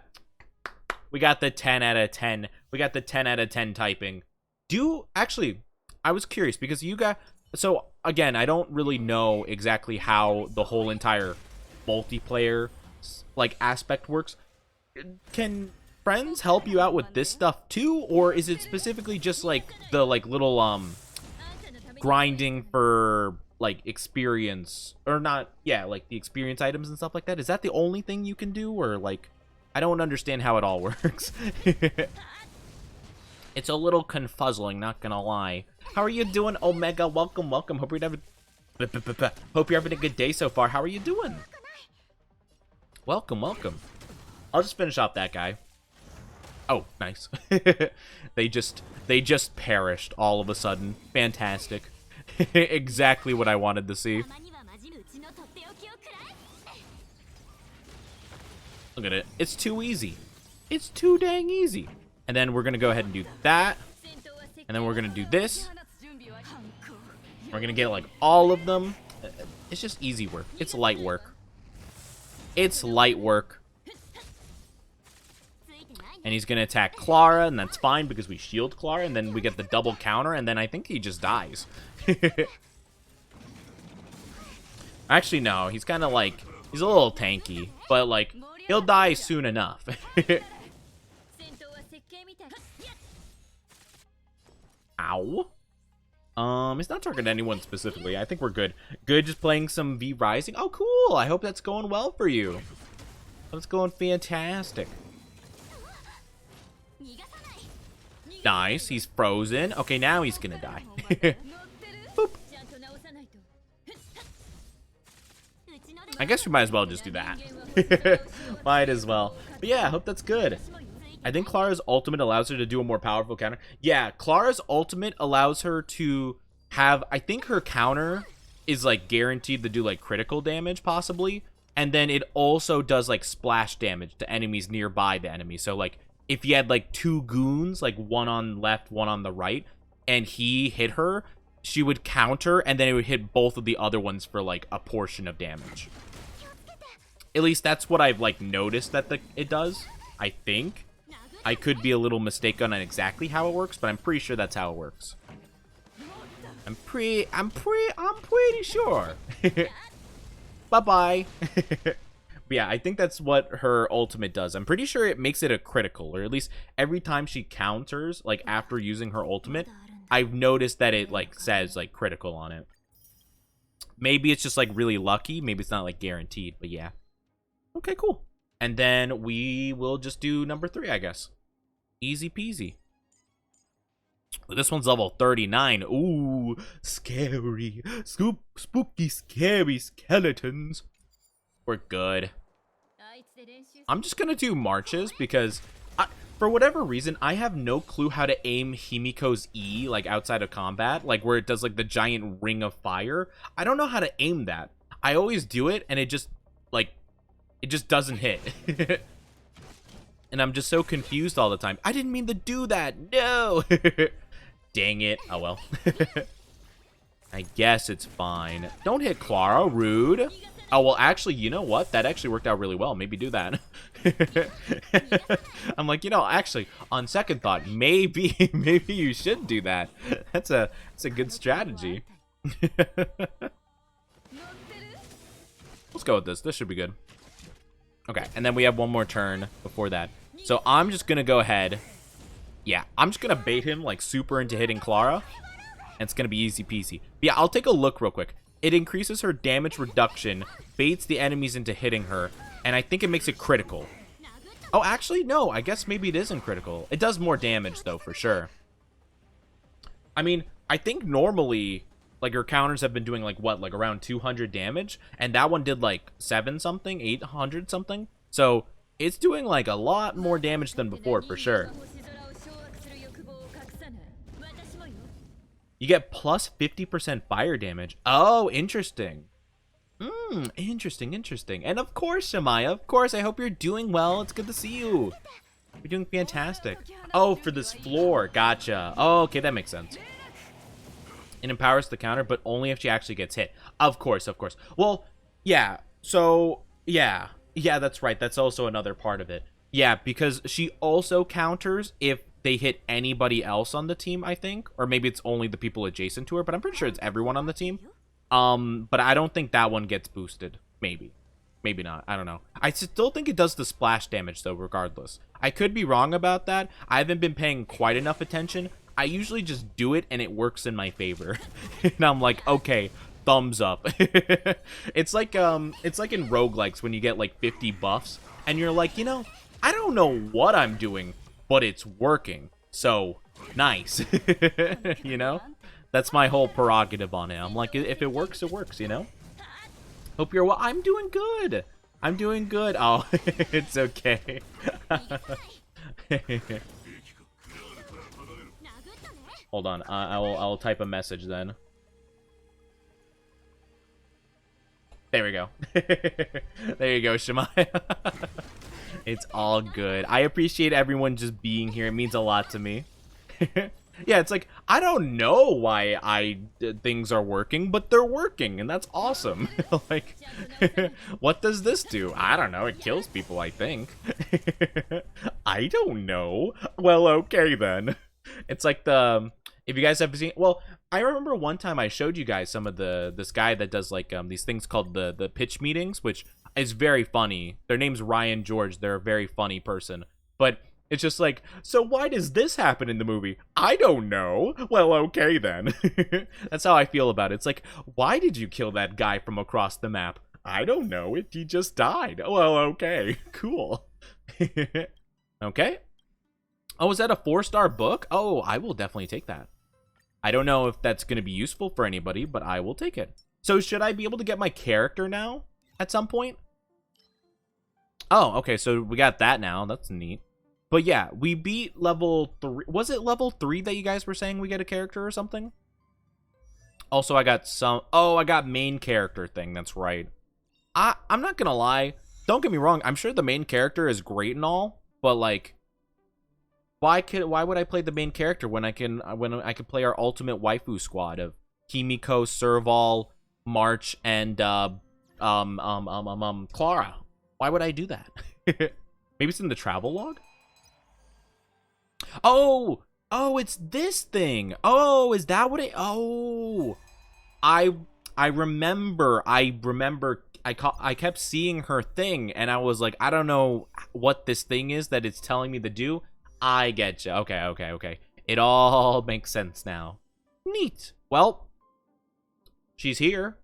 the 10 out of 10. We got the 10 out of 10 typing. Actually, I was curious because you got... So, again, I don't really know exactly how the whole entire multiplayer, like, aspect works. Can friends help you out with this stuff too, or is it specifically just like the little grinding for like experience, or not, yeah, like the experience items and stuff like that? Is that the only thing you can do, or like I don't understand how it all works? It's a little confuzzling, not gonna lie. How are you doing, Omega? Welcome. Hope you're having a good day so far. How are you doing? Welcome. I'll just finish off that guy. Oh, nice. They just perished all of a sudden. Fantastic. Exactly what I wanted to see. Look at it. It's too easy. It's too dang easy. And then we're gonna go ahead and do that. And then we're gonna do this. We're gonna get like all of them. It's just easy work. It's light work. It's light work. And he's going to attack Clara, and that's fine because we shield Clara, and then we get the double counter, and then I think he just dies. Actually, no, he's kind of like, he's a little tanky, but like, he'll die soon enough. Ow. It's not targeting anyone specifically. I think we're good. Good, just playing some V Rising. Oh, cool. I hope that's going well for you. That's going fantastic. Nice, he's frozen. Okay, now he's gonna die. Boop. I guess we might as well just do that. Might as well. But yeah, I hope that's good. I think Clara's ultimate allows her to do a more powerful counter. Yeah, Clara's ultimate allows her to have... I think her counter is, like, guaranteed to do, like, critical damage, possibly. And then it also does, like, splash damage to enemies nearby the enemy. So, like... If you had, like, two goons, like, one on left, one on the right, and he hit her, she would counter, and then it would hit both of the other ones for, like, a portion of damage. At least that's what I've, like, noticed that it does, I think. I could be a little mistaken on exactly how it works, but I'm pretty sure that's how it works. I'm pretty sure. Bye-bye. But yeah, I think that's what her ultimate does. I'm pretty sure it makes it a critical, or at least every time she counters, like, after using her ultimate, I've noticed that it, like, says, like, critical on it. Maybe it's just, like, really lucky. Maybe it's not, like, guaranteed, but yeah. Okay, cool. And then we will just do number 3, I guess. Easy peasy. This one's level 39. Ooh, scary. Spooky, scary skeletons. We're good. I'm just gonna do marches because for whatever reason I have no clue how to aim Himiko's E, like, outside of combat, like where it does like the giant ring of fire. I don't know how to aim that. I always do it and it just doesn't hit. And I'm just so confused all the time. I didn't mean to do that. No. Dang it. Oh well. I guess it's fine. Don't hit Clara, rude. Oh, well, actually, you know what? That actually worked out really well. Maybe do that. I'm like, actually, on second thought, maybe maybe you should do that. That's a good strategy. Let's go with this. This should be good. Okay, and then we have one more turn before that. So I'm just gonna go ahead. Yeah, I'm just gonna bait him like super into hitting Clara. And it's gonna be easy peasy. But yeah, I'll take a look real quick. It increases her damage reduction, baits the enemies into hitting her, and I think it makes it critical. Oh, actually, no. I guess maybe it isn't critical. It does more damage, though, for sure. I mean, I think normally, like, her counters have been doing, like, what? Like, around 200 damage? And that one did, like, 7-something? 800-something? So, it's doing, like, a lot more damage than before, for sure. You get plus 50% fire damage. Oh, interesting. Interesting. And of course, Shamaya, of course, I hope you're doing well. It's good to see you. You're doing fantastic. Oh, for this floor. Gotcha. Oh, okay, that makes sense. It empowers the counter, but only if she actually gets hit. Of course. Well, yeah. So, yeah. Yeah, that's right. That's also another part of it. Yeah, because she also counters if they hit anybody else on the team, I think. Or maybe it's only the people adjacent to her, but I'm pretty sure it's everyone on the team. But I don't think that one gets boosted. Maybe not. I don't know. I still think it does the splash damage, though, regardless. I could be wrong about that. I haven't been paying quite enough attention. I usually just do it, and it works in my favor. And I'm like, okay, thumbs up. It's like in roguelikes when you get, like, 50 buffs, and you're like, I don't know what I'm doing, but it's working. So, nice. That's my whole prerogative on it. I'm like, if it works, it works, Hope you're well. I'm doing good. Oh, it's okay. Hold on. I'll type a message then. There we go. There you go, Shemaya. It's all good. I appreciate everyone just being here. It means a lot to me. Yeah, it's like, I don't know why things are working, but they're working, and that's awesome. Like, what does this do? I don't know. It kills people, I think. I don't know. Well, okay, then. It's like if you guys have seen, well, I remember one time I showed you guys some of this guy that does, like, these things called the pitch meetings, which is very funny. Their name's Ryan George. They're a very funny person. But it's just like, so why does this happen in the movie? I don't know. Well, okay, then. That's how I feel about it. It's like, why did you kill that guy from across the map? I don't know. He just died. Well, okay. Cool. Okay. Oh, is that a 4-star book? Oh, I will definitely take that. I don't know if that's going to be useful for anybody, but I will take it. So should I be able to get my character now at some point? Oh, okay. So we got that now. That's neat. But yeah, we beat level 3. Was it level 3 that you guys were saying we get a character or something? Also, I got I got main character thing. That's right. I'm not gonna lie. Don't get me wrong. I'm sure the main character is great and all, but like, why would I play the main character when I can play our ultimate waifu squad of Kimiko, Serval, March, and Clara? Why would I do that? Maybe it's in the travel log. Oh, it's this thing. Oh, is that what it? Oh, I remember. I kept seeing her thing, and I was like, I don't know what this thing is that it's telling me to do. I get you. Okay. It all makes sense now. Neat. Well, she's here.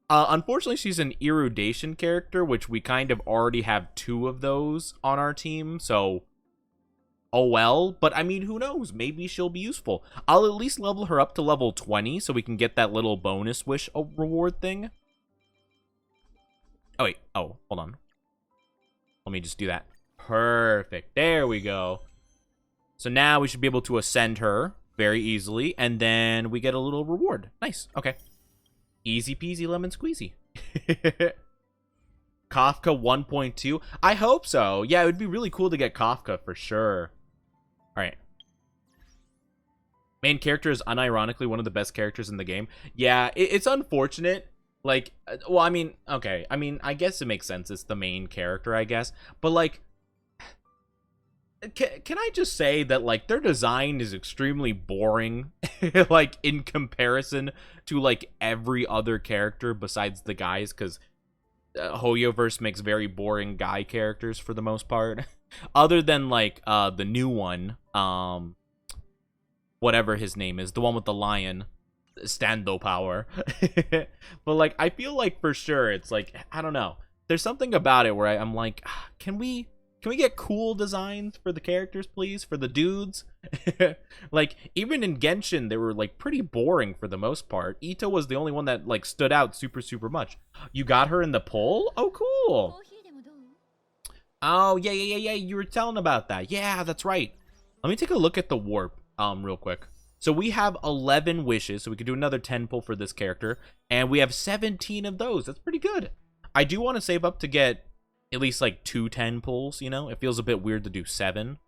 Unfortunately, she's an erudition character, which we kind of already have 2 of those on our team, so oh well. But I mean, who knows? Maybe she'll be useful. I'll at least level her up to level 20 so we can get that little bonus wish reward thing. Oh, wait. Oh, hold on. Let me just do that. Perfect. There we go. So now we should be able to ascend her very easily, and then we get a little reward. Nice. Okay. Easy peasy lemon squeezy. Kafka 1.2. I hope so. Yeah, it would be really cool to get Kafka for sure. All right. Main character is unironically one of the best characters in the game. Yeah, it's unfortunate. Like, well, I mean, okay. I mean, I guess it makes sense. It's the main character, I guess. But, like, can I just say that, like, their design is extremely boring, like, in comparison to, like, every other character besides the guys, because Hoyoverse makes very boring guy characters for the most part. Other than, like, the new one, whatever his name is, the one with the lion. Stando power. But like I feel like for sure it's like I don't know, there's something about it where I'm like, can we get cool designs for the characters, please, for the dudes? Like even in Genshin they were like pretty boring for the most part. Ito was the only one that like stood out super much. You got her in the poll? Oh cool. Oh yeah, you were telling about that. Yeah, that's right. Let me take a look at the warp real quick. So we have 11 wishes, so we could do another 10 pull for this character, and we have 17 of those. That's pretty good. I do want to save up to get at least like 2 10 pulls, you know? It feels a bit weird to do 7.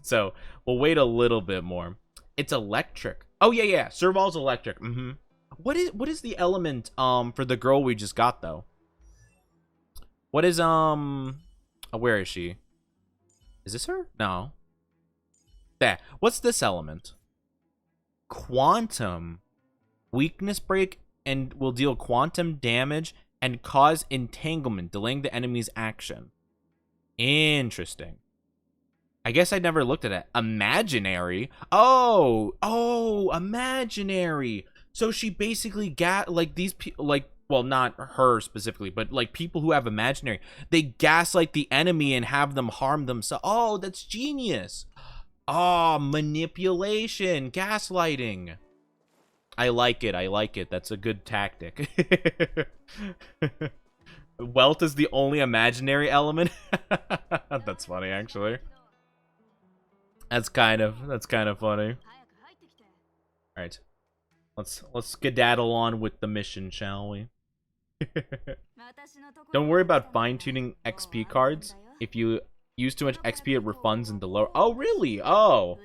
So we'll wait a little bit more. It's electric. Oh yeah, Serval's electric. What is the element for the girl we just got though? What is where is she? Is this her? No. There. What's this element? Quantum. Weakness break and will deal quantum damage and cause entanglement, delaying the enemy's action. Interesting. I guess I never looked at it. Imaginary. Oh, imaginary. So she basically got like these people, like, well, not her specifically, but like people who have imaginary, they gaslight the enemy and have them harm themselves. Oh, that's genius. Oh, manipulation, gaslighting. I like it. That's a good tactic. Wealth is the only imaginary element. That's funny, actually. That's kind of funny. All right, let's skedaddle on with the mission, shall we? Don't worry about fine-tuning XP cards. If you use too much XP, it refunds into lower. Oh, really? Oh,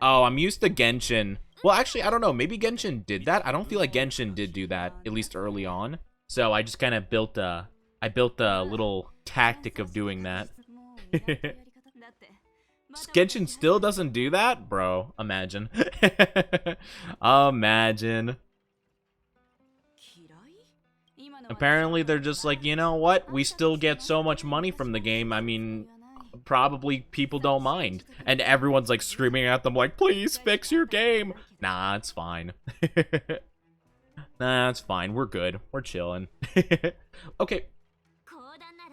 I'm used to Genshin. Well, actually, I don't know. Maybe Genshin did that. I don't feel like Genshin did do that, at least early on. So I just kind of built a little tactic of doing that. Genshin still doesn't do that? Bro, imagine. Imagine. Apparently, they're just like, you know what? We still get so much money from the game. I mean, probably people don't mind. And everyone's like screaming at them like, please fix your game. Nah, it's fine. Nah, it's fine. We're good. We're chilling. Okay.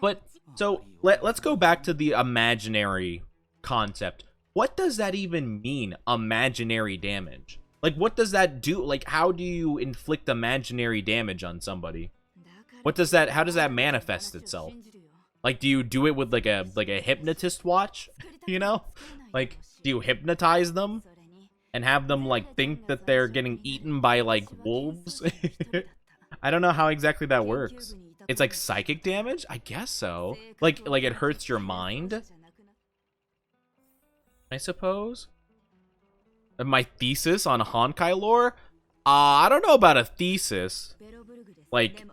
But, so, let's go back to the imaginary concept. What does that even mean, imaginary damage? Like, what does that do? Like, how do you inflict imaginary damage on somebody? How does that manifest itself? Like, do you do it with like a hypnotist watch? You know? Like, do you hypnotize them and have them like think that they're getting eaten by like wolves? I don't know how exactly that works. It's like psychic damage? I guess so. Like it hurts your mind, I suppose. My thesis on Honkai lore? I don't know about a thesis. Like,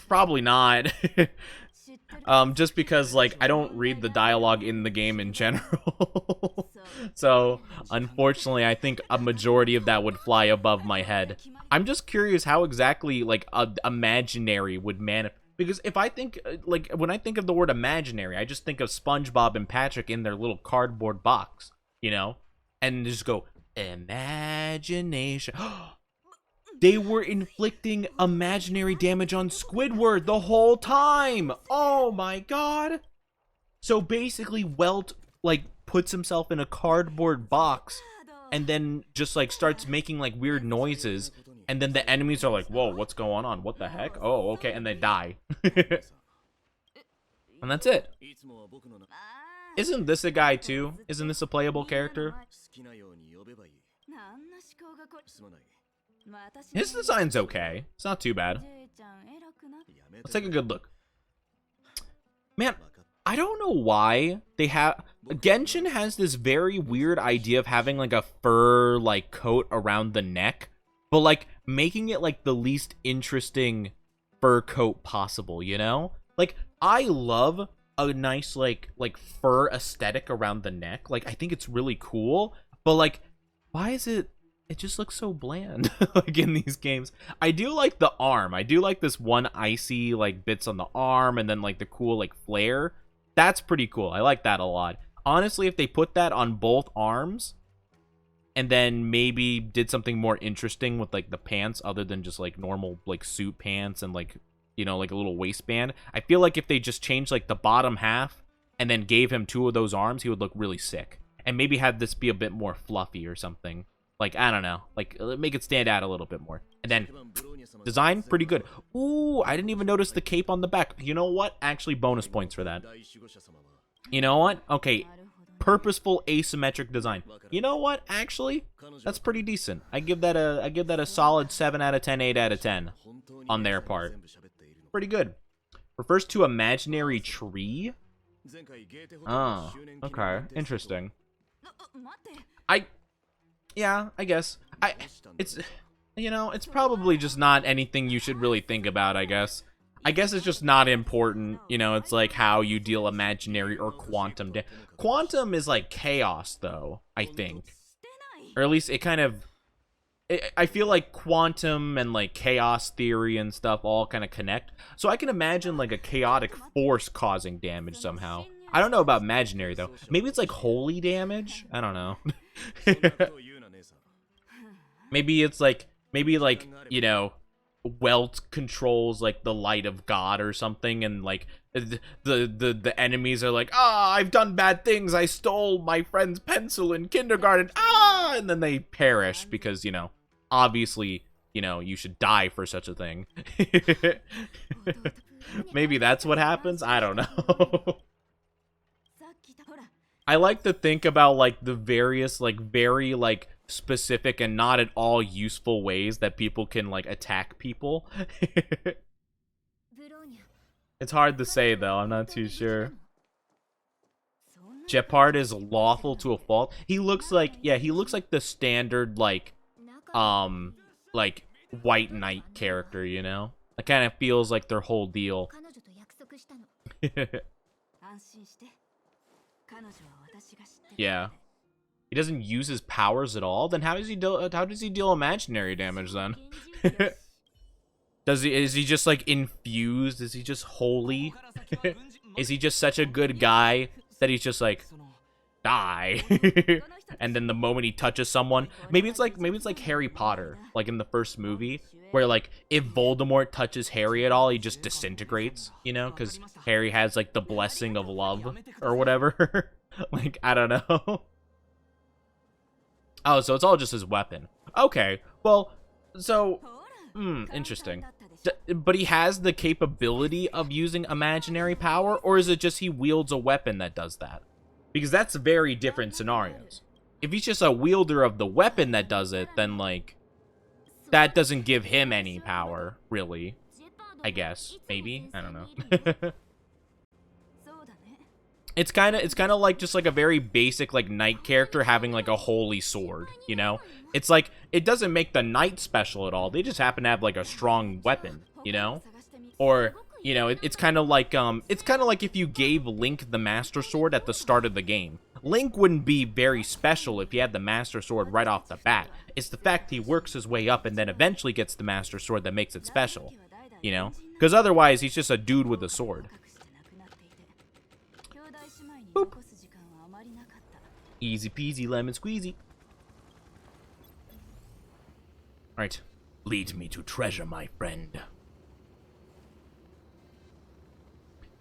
probably not. Just because, like, I don't read the dialogue in the game in general. So, unfortunately, I think a majority of that would fly above my head. I'm just curious how exactly, like, imaginary would manifest. Because if I think, like, when I think of the word imaginary, I just think of SpongeBob and Patrick in their little cardboard box, you know? And just go, imagination. They were inflicting imaginary damage on Squidward the whole time. Oh my god. So basically, Welt, like, puts himself in a cardboard box and then just, like, starts making, like, weird noises. And then the enemies are like, whoa, what's going on? What the heck? Oh, okay. And they die. And that's it. Isn't this a guy, too? Isn't this a playable character? His design's okay. It's not too bad. Let's take a good look. Man, I don't know why they have... Genshin has this very weird idea of having, like, a fur, like, coat around the neck. but like making it like the least interesting fur coat possible, you know? Like I love a nice like fur aesthetic around the neck. Like I think it's really cool, but like why is it just looks so bland like in these games. I do like the arm. I do like this one icy like bits on the arm and then like the cool like flare. That's pretty cool. I like that a lot. Honestly, if they put that on both arms and then maybe did something more interesting with like the pants other than just like normal like suit pants and like, you know, like a little waistband. I feel like if they just changed like the bottom half and then gave him 2 of those arms, he would look really sick. And maybe have this be a bit more fluffy or something. Like, I don't know. Like, make it stand out a little bit more. And then, design, pretty good. Ooh, I didn't even notice the cape on the back. You know what? Actually, bonus points for that. You know what? Okay, purposeful asymmetric design. You know what? Actually, that's pretty decent. I give that a solid 7 out of 10, 8 out of 10 on their part. Pretty good. Refers to imaginary tree. Oh, okay, interesting. Yeah, I guess. It's, you know, it's probably just not anything you should really think about, I guess. I guess it's just not important, you know, it's like how you deal imaginary or quantum. Quantum is like chaos, though, I think. Or at least it kind of... I feel like quantum and like chaos theory and stuff all kind of connect. So I can imagine like a chaotic force causing damage somehow. I don't know about imaginary, though. Maybe it's like holy damage? I don't know. Maybe it's like, you know, Welt controls like the light of God or something, and like the enemies are like, I've done bad things, I stole my friend's pencil in kindergarten, and then they perish because, you know, obviously, you know, you should die for such a thing. Maybe that's what happens, I don't know. I like to think about like the various like very like specific and not at all useful ways that people can like attack people. It's hard to say though, I'm not too sure. Gepard is lawful to a fault. He looks like, yeah, he looks like the standard like white knight character, you know? It kind of feels like their whole deal. Yeah. He doesn't use his powers at all? Then how does he deal imaginary damage then? Is he just like infused? Is he just holy? Is he just such a good guy that he's just like die? And then the moment he touches someone, maybe it's like Harry Potter, like in the first movie, where like if Voldemort touches Harry at all, he just disintegrates, you know, because Harry has like the blessing of love or whatever. Like, I don't know. Oh, so it's all just his weapon. Okay, well, so, interesting. But he has the capability of using imaginary power, or is it just he wields a weapon that does that? Because that's very different scenarios. If he's just a wielder of the weapon that does it, then, like, that doesn't give him any power, really. I guess. Maybe? I don't know. It's kind of like just like a very basic like knight character having like a holy sword, you know? It's like it doesn't make the knight special at all. They just happen to have like a strong weapon, you know? Or, you know, it's kind of like if you gave Link the Master Sword at the start of the game. Link wouldn't be very special if he had the Master Sword right off the bat. It's the fact he works his way up and then eventually gets the Master Sword that makes it special, you know? Because otherwise he's just a dude with a sword. Boop. Easy peasy lemon squeezy. Alright. Lead me to treasure, my friend.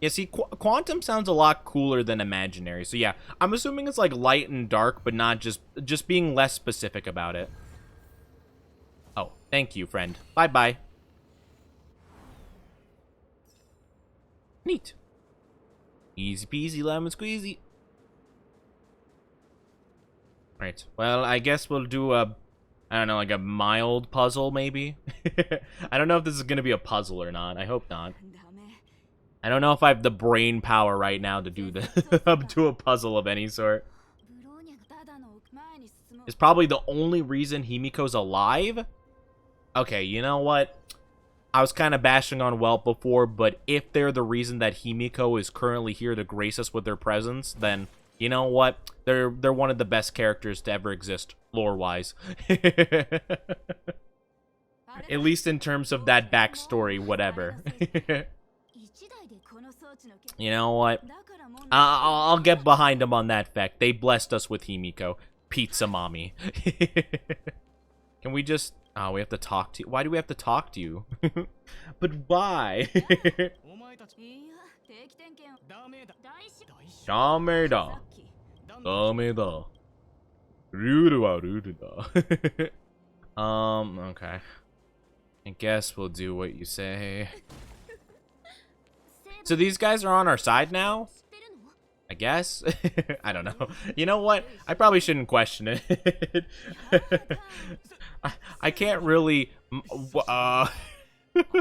Yeah, see, Quantum sounds a lot cooler than Imaginary. So yeah, I'm assuming it's like light and dark, but not just being less specific about it. Oh, thank you, friend. Bye-bye. Neat. Easy peasy lemon squeezy. Right. Well, I guess we'll do a, I don't know, like a mild puzzle, maybe? I don't know if this is going to be a puzzle or not. I hope not. I don't know if I have the brain power right now to do this, do a puzzle of any sort. It's probably the only reason Himiko's alive. Okay, you know what? I was kind of bashing on Welt before, but if they're the reason that Himiko is currently here to grace us with their presence, then you know what? They're one of the best characters to ever exist, lore-wise. At least in terms of that backstory, whatever. You know what? I'll get behind them on that fact. They blessed us with Himiko. Pizza mommy. Can we just... Oh, we have to talk to you. Why do we have to talk to you? But why? Dameda. Dameda. Rude wa rude da. Okay. I guess we'll do what you say. So these guys are on our side now? I guess? I don't know. You know what? I probably shouldn't question it. I can't really...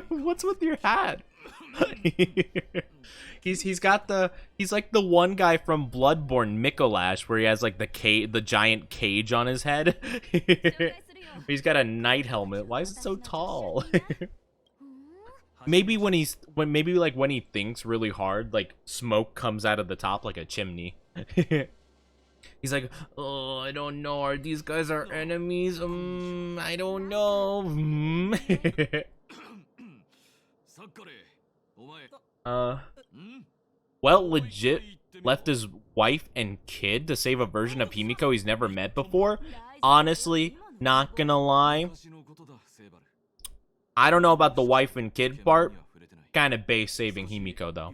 What's with your hat? He's got the... He's like the one guy from Bloodborne, Mikolash, where he has like the giant cage on his head. He's got a knight helmet. Why is it so tall? Maybe when he thinks really hard, like smoke comes out of the top like a chimney. He's like, oh, I don't know. Are these guys our enemies? I don't know. Well, legit left his wife and kid to save a version of Himiko he's never met before. Honestly, not gonna lie. I don't know about the wife and kid part. Kind of base saving Himiko, though.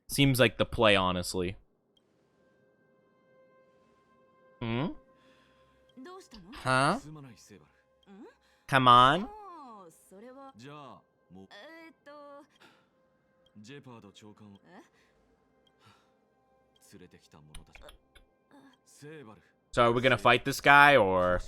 Seems like the play, honestly. Hmm? Huh? Come on? So are we gonna fight this guy, or...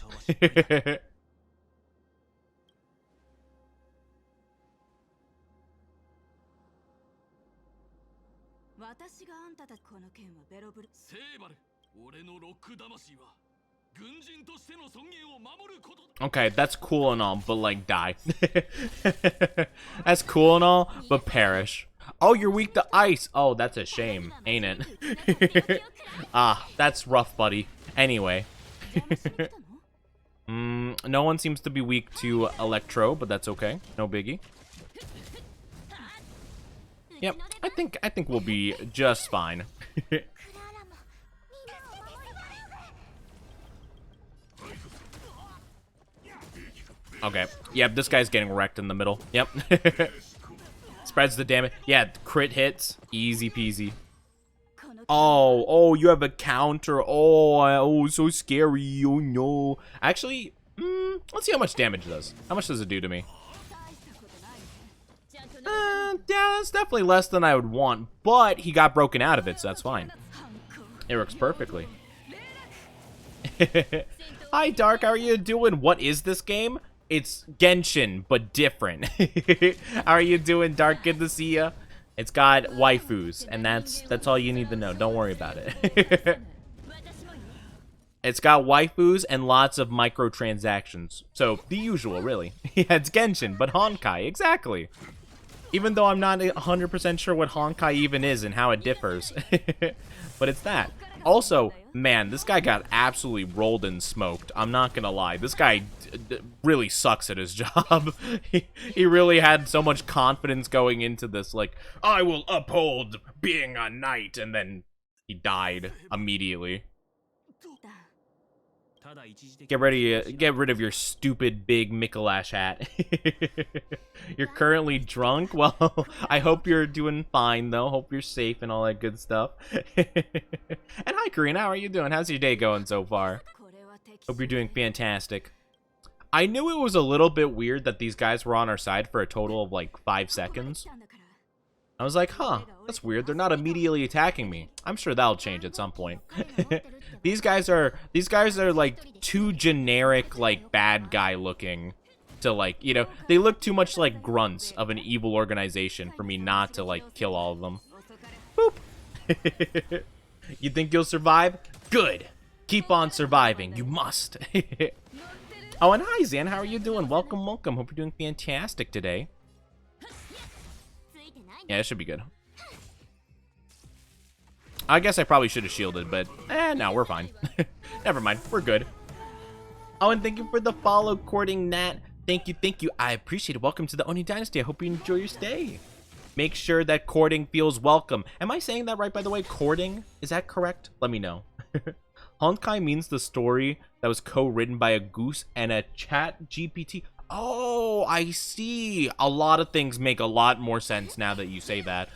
Okay, that's cool and all, but like die. That's cool and all, but perish. Oh, you're weak to ice. Oh, that's a shame, ain't it? Ah, that's rough, buddy. Anyway. No one seems to be weak to electro, but that's okay. No biggie. Yep, I think we'll be just fine. Okay. Yep, this guy's getting wrecked in the middle. Yep. Spreads the damage. Yeah, crit hits. Easy peasy. Oh, you have a counter. Oh, so scary. Oh, no. Actually, let's see how much damage it does. How much does it do to me? Yeah, that's definitely less than I would want, but he got broken out of it, so that's fine. It works perfectly. Hi, Dark. How are you doing? What is this game? It's Genshin, but different. How are you doing, Dark? Good to see ya. It's got waifus, and that's all you need to know. Don't worry about it. It's got waifus and lots of microtransactions. So, the usual, really. Yeah, it's Genshin, but Honkai, exactly. Even though I'm not 100% sure what Honkai even is and how it differs. But it's that. Also, man, this guy got absolutely rolled and smoked. I'm not gonna lie. This guy really sucks at his job. He really had so much confidence going into this. Like, I will uphold being a knight. And then he died immediately. Get rid of your stupid big Mikolash hat. You're currently drunk? Well, I hope you're doing fine, though. Hope you're safe and all that good stuff. And hi, Karina. How are you doing? How's your day going so far? Hope you're doing fantastic. I knew it was a little bit weird that these guys were on our side for a total of, like, 5 seconds. I was like, huh, that's weird. They're not immediately attacking me. I'm sure that'll change at some point. These guys are like too generic, like bad guy looking to like, you know, they look too much like grunts of an evil organization for me not to like kill all of them. Boop. You think you'll survive? Good. Keep on surviving. You must. Oh, and hi, Zan. How are you doing? Welcome, welcome. Hope you're doing fantastic today. Yeah, it should be good. I guess I probably should have shielded, but no, we're fine. Never mind, we're good. Oh, and thank you for the follow, Courting Nat. Thank you, thank you. I appreciate it. Welcome to the Oni Dynasty. I hope you enjoy your stay. Make sure that courting feels welcome. Am I saying that right, by the way? Courting? Is that correct? Let me know. Honkai means the story that was co-written by a goose and a chat GPT. Oh, I see. A lot of things make a lot more sense now that you say that.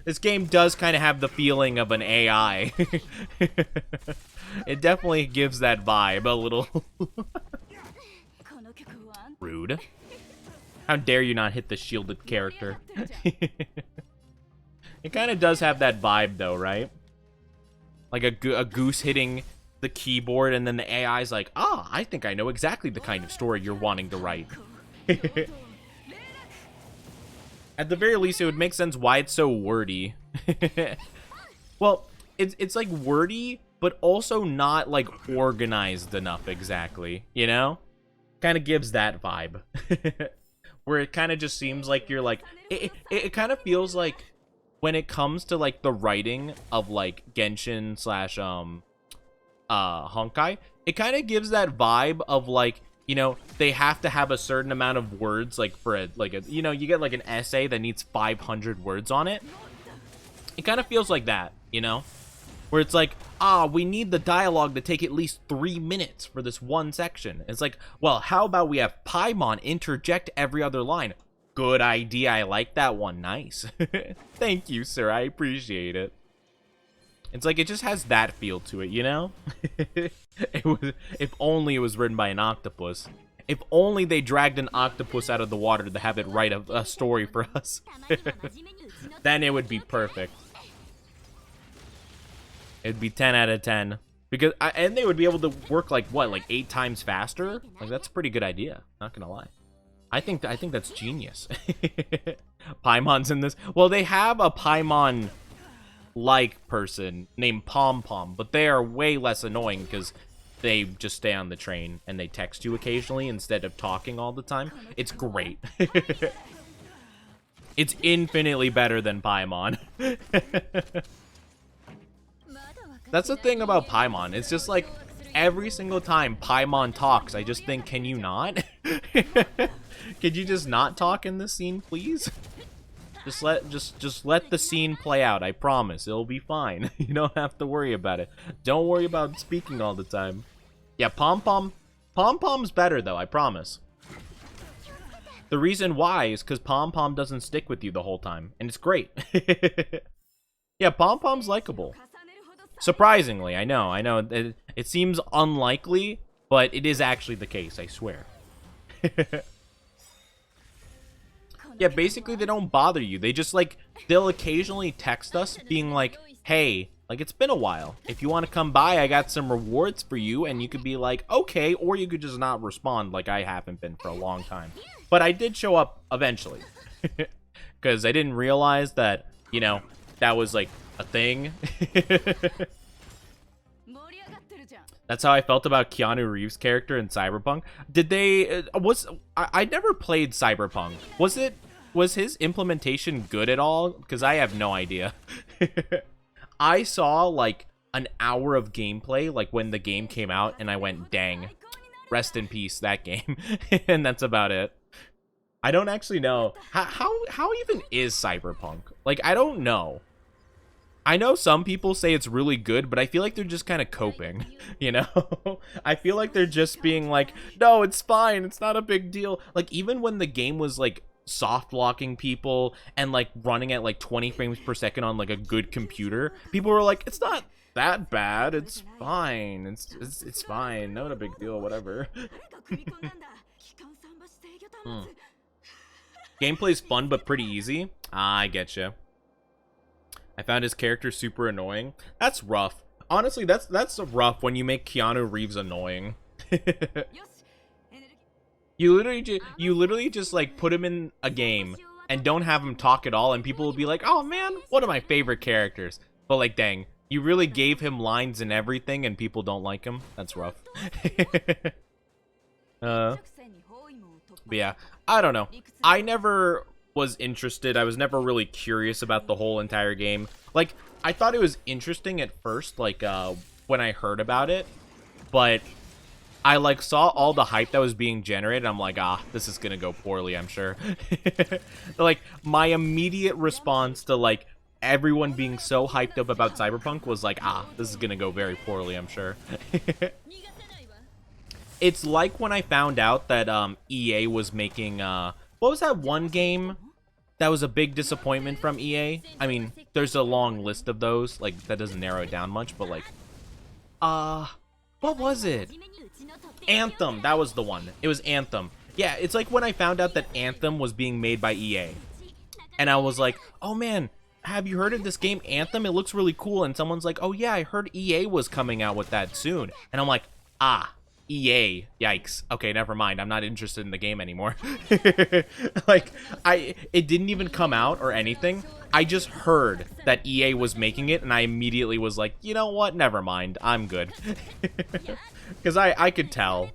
This game does kind of have the feeling of an AI. It definitely gives that vibe a little. Rude. How dare you not hit the shielded character? It kind of does have that vibe though, right? Like a goose hitting the keyboard, and then the AI's like, ah, I think I know exactly the kind of story you're wanting to write. At the very least, it would make sense why it's so wordy. Well, it's like wordy, but also not like organized enough exactly, you know? Kind of gives that vibe. Where it kind of just seems like you're like, it kind of feels like when it comes to like the writing of like Genshin slash Honkai, it kind of gives that vibe of like, you know, they have to have a certain amount of words, like for a, you know, you get like an essay that needs 500 words on it. It kind of feels like that, you know, where it's like, we need the dialogue to take at least 3 minutes for this one section. It's like, well, how about we have Paimon interject every other line? Good idea. I like that one. Nice. Thank you, sir. I appreciate it. It's like it just has that feel to it, you know? If only it was written by an octopus. If only they dragged an octopus out of the water to have it write a story for us. Then it would be perfect. It'd be 10 out of 10. Because and they would be able to work like what, like 8 times faster? Like that's a pretty good idea, not gonna lie. I think that's genius. Paimon's in this. Well, they have a Paimon like person named Pom Pom, but they are way less annoying because they just stay on the train and they text you occasionally instead of talking all the time. It's great. It's infinitely better than Paimon. That's the thing about Paimon. It's just like every single time Paimon talks, I just think, can you not? Could you just not talk in this scene, please? Just let the scene play out. I promise it'll be fine. You don't have to worry about it. Don't worry about speaking all the time. Yeah, Pom Pom's better though. I promise. The reason why is because Pom Pom doesn't stick with you the whole time, and it's great. Yeah, Pom Pom's likable. Surprisingly, I know. It seems unlikely, but it is actually the case. I swear. Yeah, basically they don't bother you. They just like, they'll occasionally text us being like, hey, like it's been a while. If you want to come by, I got some rewards for you. And you could be like, okay, or you could just not respond like I haven't been for a long time. But I did show up eventually. Because I didn't realize that, you know, that was like a thing. That's how I felt about Keanu Reeves' character in Cyberpunk. Did they I never played Cyberpunk. Was his implementation good at all? Because I have no idea. I saw like an hour of gameplay like when the game came out, and I went, dang, rest in peace that game. And that's about it. I don't actually know how even is Cyberpunk. Like, I don't know. I know some people say it's really good, but I feel like they're just kind of coping, you know? I feel like they're just being like, no, it's fine, it's not a big deal. Like, even when the game was, like, soft locking people and, like, running at, like, 20 frames per second on, like, a good computer, people were like, it's not that bad, it's fine, it's fine, not a big deal, whatever. Gameplay's fun, but pretty easy. I get you. I found his character super annoying. That's rough. Honestly, that's rough when you make Keanu Reeves annoying. You literally just like put him in a game and don't have him talk at all, and people will be like, "Oh man, one of my favorite characters." But like, dang, you really gave him lines and everything, and people don't like him. That's rough. But yeah, I don't know. I never was interested. I was never really curious about the whole entire game. Like, I thought it was interesting at first, like, when I heard about it. But I, like, saw all the hype that was being generated. I'm like, this is gonna go poorly, I'm sure. Like, my immediate response to, like, everyone being so hyped up about Cyberpunk was like, this is gonna go very poorly, I'm sure. It's like when I found out that EA was making what was that one game that was a big disappointment from EA? I mean, there's a long list of those, like that doesn't narrow it down much, but like what was it? Anthem, that was the one. It was Anthem. Yeah, it's like when I found out that Anthem was being made by EA. And I was like, "Oh man, have you heard of this game Anthem? It looks really cool." And someone's like, "Oh yeah, I heard EA was coming out with that soon." And I'm like, EA, yikes. Okay, never mind. I'm not interested in the game anymore. Like, it didn't even come out or anything. I just heard that EA was making it, and I immediately was like, you know what? Never mind. I'm good. Because I could tell.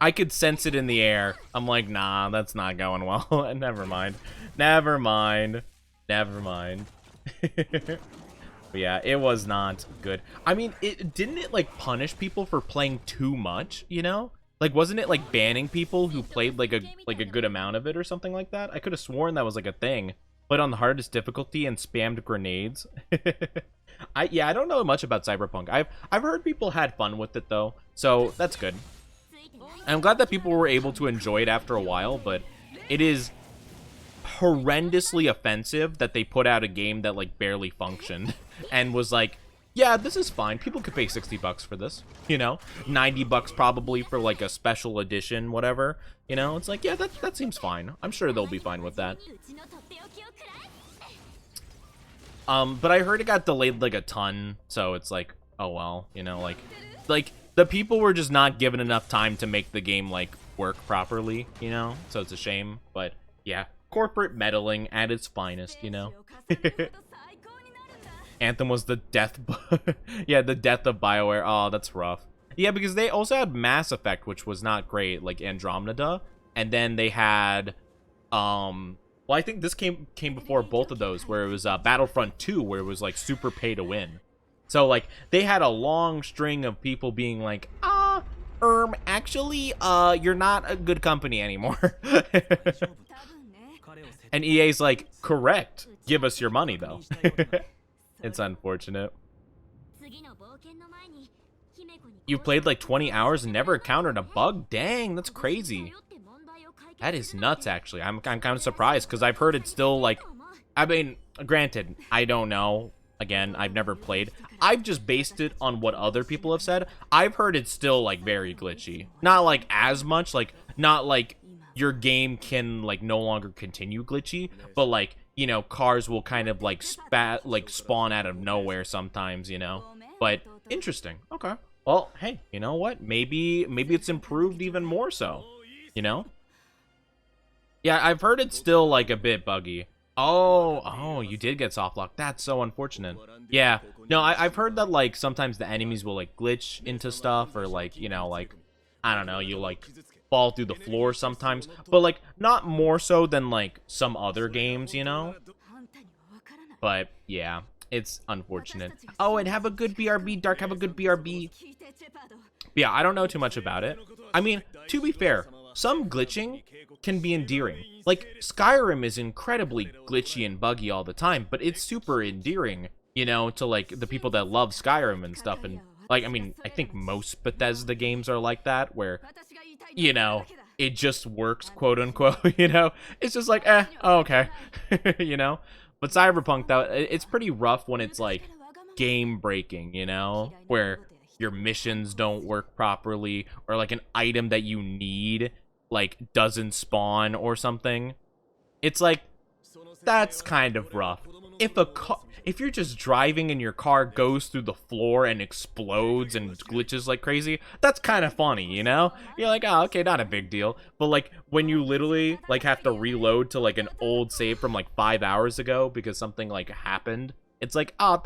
I could sense it in the air. I'm like, nah, that's not going well. Never mind. Never mind. Never mind. But yeah, it was not good. I mean, didn't it like punish people for playing too much, you know? Like, wasn't it like banning people who played like a good amount of it or something like that? I could have sworn that was like a thing. Played on the hardest difficulty and spammed grenades. I don't know much about Cyberpunk. I've heard people had fun with it though, so that's good. I'm glad that people were able to enjoy it after a while, but it is horrendously offensive that they put out a game that like barely functioned and was like, yeah, this is fine, people could pay $60 for this, you know, $90 probably for like a special edition, whatever, you know. It's like, yeah, that seems fine. I'm sure they'll be fine with that. But I heard it got delayed like a ton, so it's like, oh well, you know, like the people were just not given enough time to make the game like work properly, you know, so it's a shame. But yeah, corporate meddling at its finest, you know. Anthem was the death yeah, the death of BioWare. Oh, that's rough. Yeah, because they also had Mass Effect, which was not great, like Andromeda, and then they had well, I think this came before both of those, where it was Battlefront 2, where it was like super pay to win. So like they had a long string of people being like, actually, you're not a good company anymore. And EA's like, correct, give us your money though. It's unfortunate. You played like 20 hours and never encountered a bug? Dang, that's crazy. That is nuts, actually. I'm kind of surprised, because I've heard it's still like, I mean, granted, I don't know. Again, I've never played. I've just based it on what other people have said. I've heard it's still like very glitchy. Not like as much, like not like your game can like no longer continue glitchy, but like, you know, cars will kind of like spawn out of nowhere sometimes, you know. But interesting. Okay. Well, hey, you know what? Maybe it's improved even more so, you know? Yeah, I've heard it's still like a bit buggy. Oh, you did get soft lock. That's so unfortunate. Yeah. No, I've heard that like sometimes the enemies will like glitch into stuff, or like, you know, like, I don't know, you like fall through the floor sometimes, but like not more so than like some other games, you know. But yeah, it's unfortunate. Oh, and have a good BRB, Dark. Have a good BRB. Yeah, I don't know too much about it. I mean, to be fair, some glitching can be endearing. Like, Skyrim is incredibly glitchy and buggy all the time, but it's super endearing, you know, to, like, the people that love Skyrim and stuff. And, like, I mean, I think most Bethesda games are like that, where, you know, it just works, quote-unquote, you know? It's just like, oh, okay, you know? But Cyberpunk, though, it's pretty rough when it's, like, game-breaking, you know? Where your missions don't work properly, or like an item that you need like doesn't spawn or something. It's like, that's kind of rough. If you're just driving and your car goes through the floor and explodes and glitches like crazy, that's kind of funny, you know? You're like, oh, okay, not a big deal. But like when you literally like have to reload to like an old save from like 5 hours ago because something like happened, it's like, oh,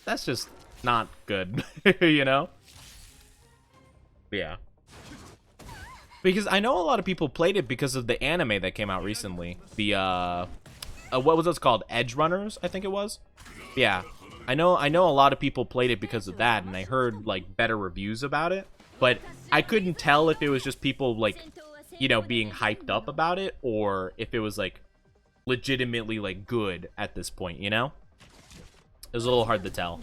that's just not good. You know? Yeah. Because I know a lot of people played it because of the anime that came out recently. The what was it called? Edge Runners, I think it was. Yeah, I know a lot of people played it because of that, and I heard like better reviews about it. But I couldn't tell if it was just people like, you know, being hyped up about it, or if it was like legitimately like good at this point. You know, it was a little hard to tell.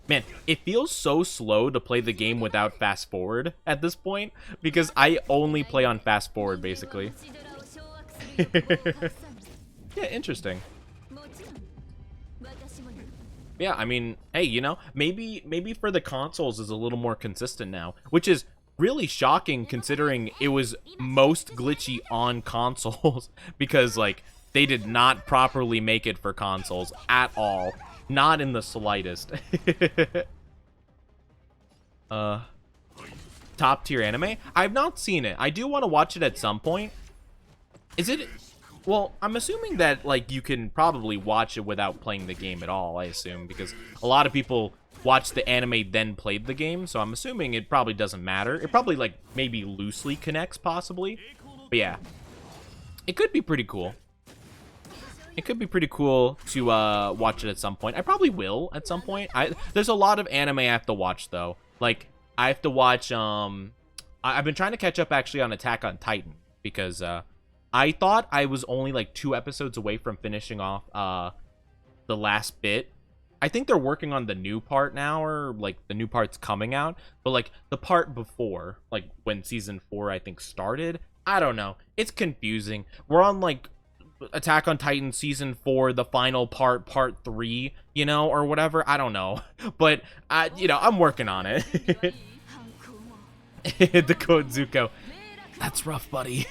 Man, it feels so slow to play the game without fast forward at this point, because I only play on fast forward basically. Yeah, interesting. Yeah, I mean, hey, you know, maybe for the consoles is a little more consistent now, which is really shocking considering it was most glitchy on consoles because like they did not properly make it for consoles at all. Not in the slightest. Top tier anime? I've not seen it. I do want to watch it at some point. Is it... Well, I'm assuming that, like, you can probably watch it without playing the game at all, I assume, because a lot of people watched the anime then played the game, so I'm assuming it probably doesn't matter. It probably, like, maybe loosely connects, possibly. But yeah. It could be pretty cool. It could be pretty cool to watch it at some point. I probably will at some point. There's a lot of anime I have to watch, though. Like, I have to watch, I've been trying to catch up, actually, on Attack on Titan, because, I thought I was only, like, 2 episodes away from finishing off, the last bit. I think they're working on the new part now, or, like, the new part's coming out. But, like, the part before, like, when Season 4, I think, started, I don't know. It's confusing. We're on, like, Attack on Titan Season 4, the final part, Part 3, you know, or whatever. I don't know. But, you know, I'm working on it. The code Zuko. That's rough, buddy.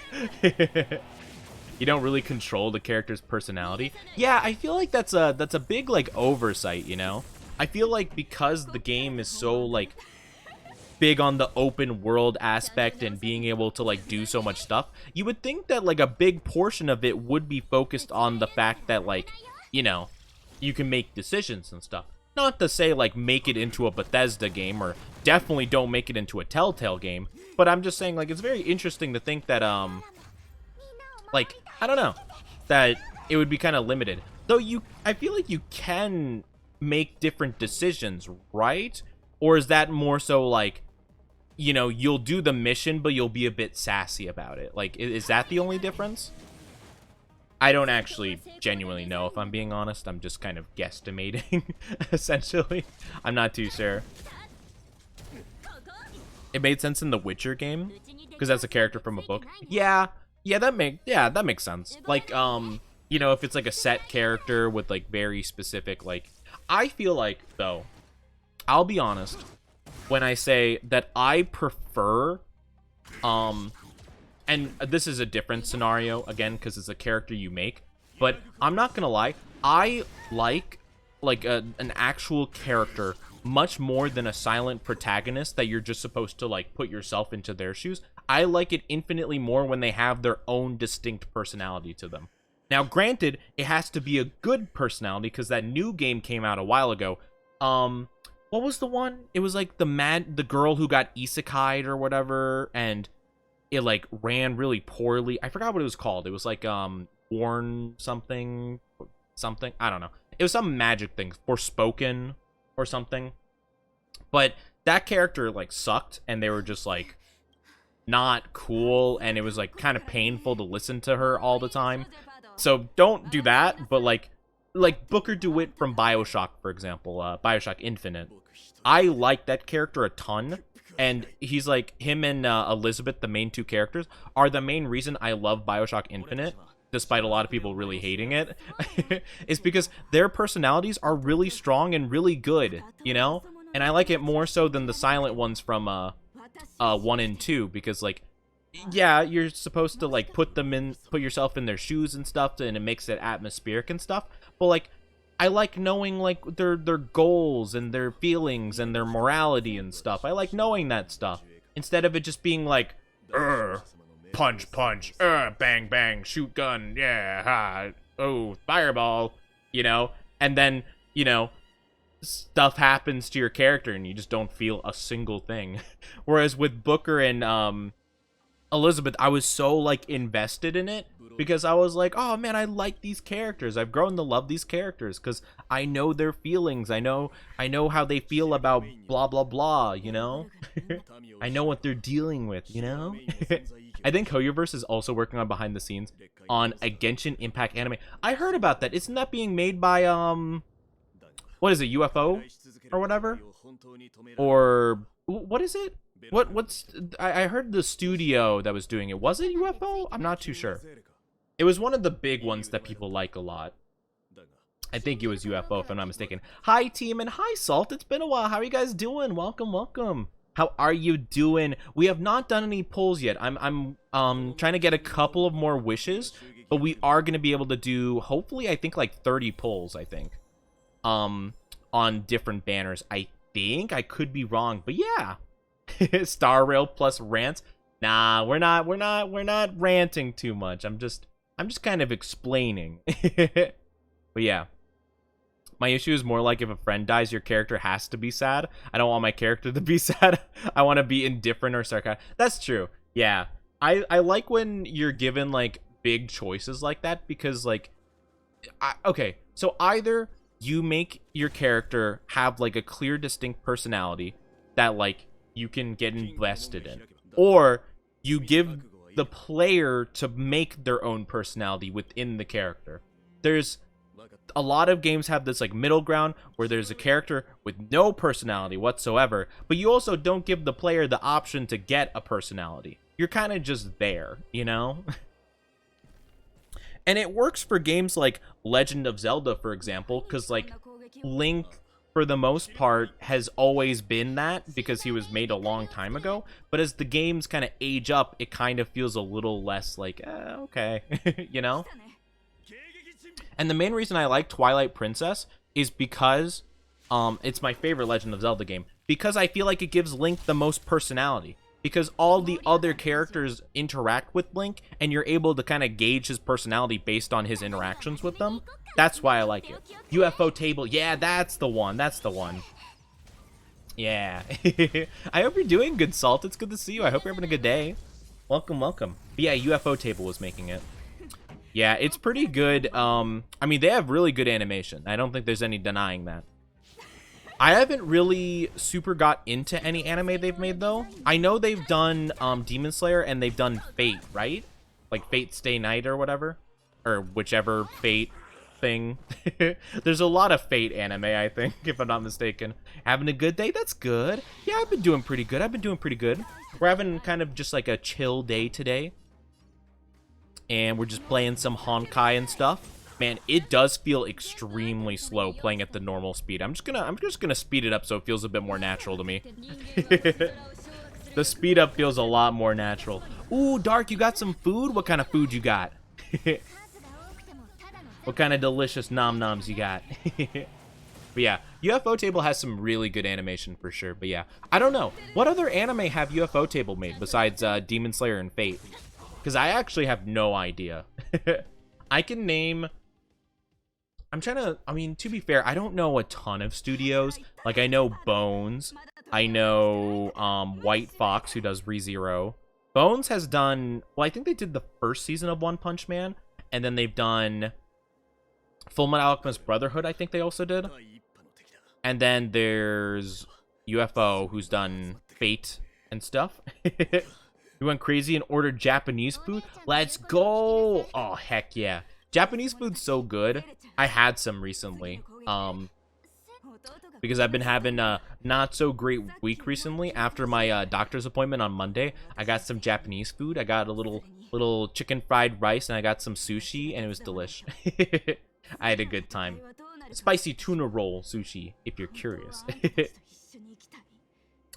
You don't really control the character's personality. Yeah, I feel like that's a big, like, oversight, you know? I feel like because the game is so, like, big on the open world aspect and being able to, like, do so much stuff, you would think that, like, a big portion of it would be focused on the fact that, like, you know, you can make decisions and stuff. Not to say, like, make it into a Bethesda game, or definitely don't make it into a Telltale game, but I'm just saying, like, it's very interesting to think that, like, I don't know, that it would be kind of limited. Though I feel like you can make different decisions, right? Or is that more so, like, you know, you'll do the mission, but you'll be a bit sassy about it? Like, is that the only difference? I don't actually genuinely know, if I'm being honest. I'm just kind of guesstimating, essentially. I'm not too sure. It made sense in the Witcher game, because that's a character from a book. Yeah, that makes sense. Like, you know, if it's like a set character with like very specific, like, I feel like, though, I'll be honest when I say that I prefer, and this is a different scenario, again, because it's a character you make, but I'm not gonna lie, I like an actual character much more than a silent protagonist that you're just supposed to, like, put yourself into their shoes. I like it infinitely more when they have their own distinct personality to them. Now, granted, it has to be a good personality, because that new game came out a while ago. What was the one? It was like the girl who got isekai'd or whatever, and it, like, ran really poorly. I forgot what it was called. It was like, Warn something. I don't know. It was some magic thing. Forspoken or something. But that character, like, sucked, and they were just, like, not cool, and it was, like, kind of painful to listen to her all the time. So don't do that, but, like Booker DeWitt from BioShock, for example, BioShock Infinite. I like that character a ton, and he's, like, him and Elizabeth, the main 2 characters, are the main reason I love BioShock Infinite, despite a lot of people really hating it, is because their personalities are really strong and really good, you know? And I like it more so than the silent ones from 1 and 2, because, like, yeah, you're supposed to, like, put yourself in their shoes and stuff, and it makes it atmospheric and stuff, but, like, I like knowing, like, their goals and their feelings and their morality and stuff. I like knowing that stuff, instead of it just being like, punch, bang, bang, shoot gun, yeah, ha, oh, fireball, you know? And then, you know, stuff happens to your character and you just don't feel a single thing. Whereas with Booker and Elizabeth, I was so like invested in it because I was like, oh man, I like these characters. I've grown to love these characters because I know their feelings. I know how they feel about blah blah blah, you know? I know what they're dealing with, you know? I think Hoyoverse is also working on behind the scenes on a Genshin Impact anime. I heard about that. Isn't that being made by what is it, UFO or whatever? Or what is it? What's I heard the studio that was doing it. Was it UFO? I'm not too sure. It was one of the big ones that people like a lot. I think it was UFO if I'm not mistaken. Hi team and hi Salt. It's been a while. How are you guys doing? Welcome, welcome. How are you doing? We have not done any polls yet. I'm trying to get a couple of more wishes, but we are going to be able to do hopefully I think like 30 polls, I think. On different banners. I think I could be wrong, but yeah. Star Rail plus rants. Nah, we're not ranting too much. I'm just kind of explaining. But yeah. My issue is more like if a friend dies, your character has to be sad. I don't want my character to be sad. I want to be indifferent or sarcastic. That's true. Yeah. I like when you're given like big choices like that because like okay, so either you make your character have like a clear distinct personality that like you can get invested in, or you give the player to make their own personality within the character. There's a lot of games have this like middle ground where there's a character with no personality whatsoever, but you also don't give the player the option to get a personality. You're kind of just there, you know? And it works for games like Legend of Zelda, for example, because like Link for the most part has always been that because he was made a long time ago, but as the games kind of age up, it kind of feels a little less like okay. You know. And the main reason I like Twilight Princess is because it's my favorite Legend of Zelda game, because I feel like it gives Link the most personality, because all the other characters interact with Link and you're able to kind of gauge his personality based on his interactions with them. That's why I like it. UFO table. Yeah, that's the one. That's the one. Yeah. I hope you're doing good, Salt. It's good to see you. I hope you're having a good day. Welcome, welcome. But yeah, UFO table was making it. Yeah, it's pretty good. I mean, they have really good animation. I don't think there's any denying that. I haven't really super got into any anime they've made, though. I know they've done Demon Slayer and they've done Fate, right? Like Fate Stay Night or whatever. Or whichever Fate thing. There's a lot of Fate anime, I think, if I'm not mistaken. Having a good day? That's good. Yeah, I've been doing pretty good. We're having kind of just like a chill day today. And we're just playing some Honkai and stuff. Man, it does feel extremely slow playing at the normal speed. I'm just gonna speed it up so it feels a bit more natural to me. The speed up feels a lot more natural. Ooh, Dark, you got some food? What kind of food you got? What kind of delicious nom-noms you got? But yeah, UFO Table has some really good animation for sure. But yeah, I don't know. What other anime have UFO Table made besides Demon Slayer and Fate? Because I actually have no idea. I can name... I mean, to be fair, I don't know a ton of studios. Like, I know Bones. I know White Fox, who does ReZero. Bones has done... Well, I think they did the first season of One Punch Man. And then they've done Fullmetal Alchemist Brotherhood, I think they also did. And then there's UFO, who's done Fate and stuff. We went crazy and ordered Japanese food. Let's go! Oh, heck yeah. Japanese food's so good. I had some recently. Because I've been having a not so great week recently. After my doctor's appointment on Monday, I got some Japanese food. I got a little chicken fried rice and I got some sushi and it was delish. I had a good time. Spicy tuna roll sushi, if you're curious.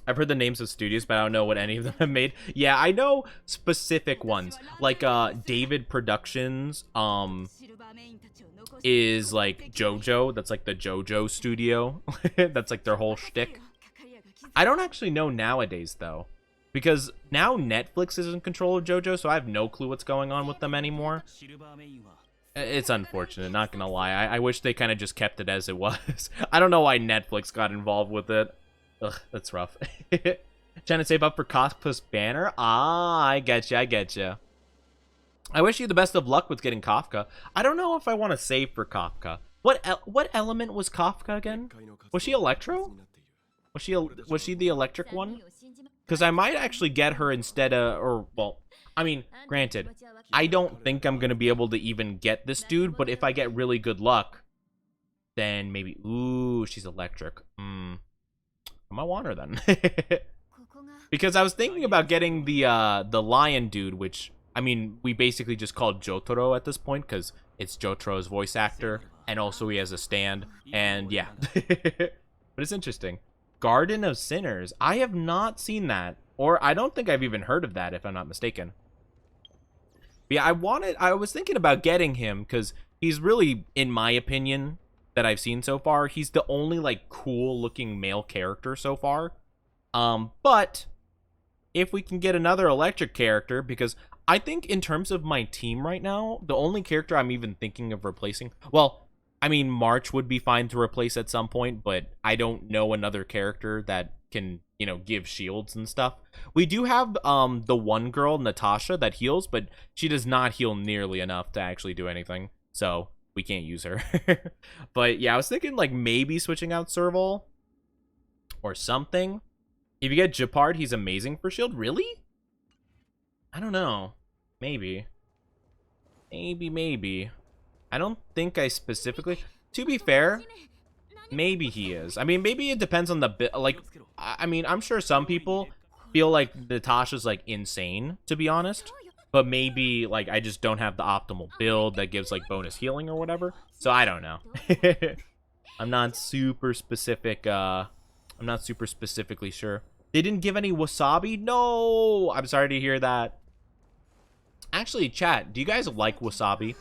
I've heard the names of studios, but I don't know what any of them have made. Yeah, I know specific ones. Like, David Productions, is, like, JoJo. That's, like, the JoJo studio. That's, like, their whole shtick. I don't actually know nowadays, though. Because now Netflix is in control of JoJo, so I have no clue what's going on with them anymore. It's unfortunate, not gonna lie. I wish they kind of just kept it as it was. I don't know why Netflix got involved with it. Ugh, that's rough. Trying to save up for Kafka's banner? Ah, I get you, I get you. I wish you the best of luck with getting Kafka. I don't know if I want to save for Kafka. What element was Kafka again? Was she Electro? Was she the electric one? Because I might actually get her instead of, or, well, I mean, granted, I don't think I'm going to be able to even get this dude, but if I get really good luck, then maybe, ooh, she's electric. I might want her then. Because I was thinking about getting the lion dude, which, I mean, we basically just called Jotaro at this point, because it's Jotaro's voice actor, and also he has a stand, and yeah. But it's interesting. Garden of Sinners. I have not seen that, or I don't think I've even heard of that, if I'm not mistaken. But yeah, I was thinking about getting him, because he's really, in my opinion, that I've seen so far, he's the only, like, cool-looking male character so far. But if we can get another electric character, because I think in terms of my team right now, the only character I'm even thinking of replacing, well, I mean, March would be fine to replace at some point, but I don't know another character that can, you know, give shields and stuff. We do have the one girl, Natasha, that heals, but she does not heal nearly enough to actually do anything, so we can't use her. But yeah, I was thinking like maybe switching out Serval or something. If you get Japard, he's amazing for shield. Really? I don't know. Maybe. Maybe. I don't think I specifically... To be fair, maybe he is. I mean, maybe it depends on the bit. Like, I mean, I'm sure some people feel like Natasha's, like, insane, to be honest. But maybe, like, I just don't have the optimal build that gives, like, bonus healing or whatever. So, I don't know. I'm not super specific, I'm not super specifically sure. They didn't give any wasabi? No! I'm sorry to hear that. Actually, chat, do you guys like wasabi?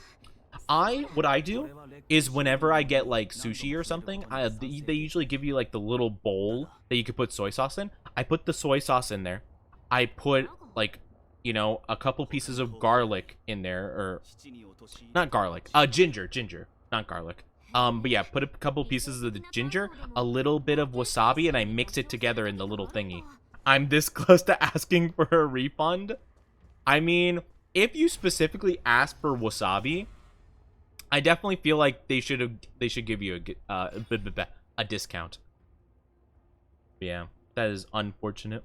What I do is whenever I get like sushi or something, they usually give you like the little bowl that you could put soy sauce in. I put the soy sauce in there. I put like, you know, a couple pieces of garlic in there, or not garlic, ginger, not garlic. But yeah, put a couple pieces of the ginger, a little bit of wasabi, and I mix it together in the little thingy. I'm this close to asking for a refund. I mean, if you specifically ask for wasabi, I definitely feel like they should give you a discount. Yeah, that is unfortunate.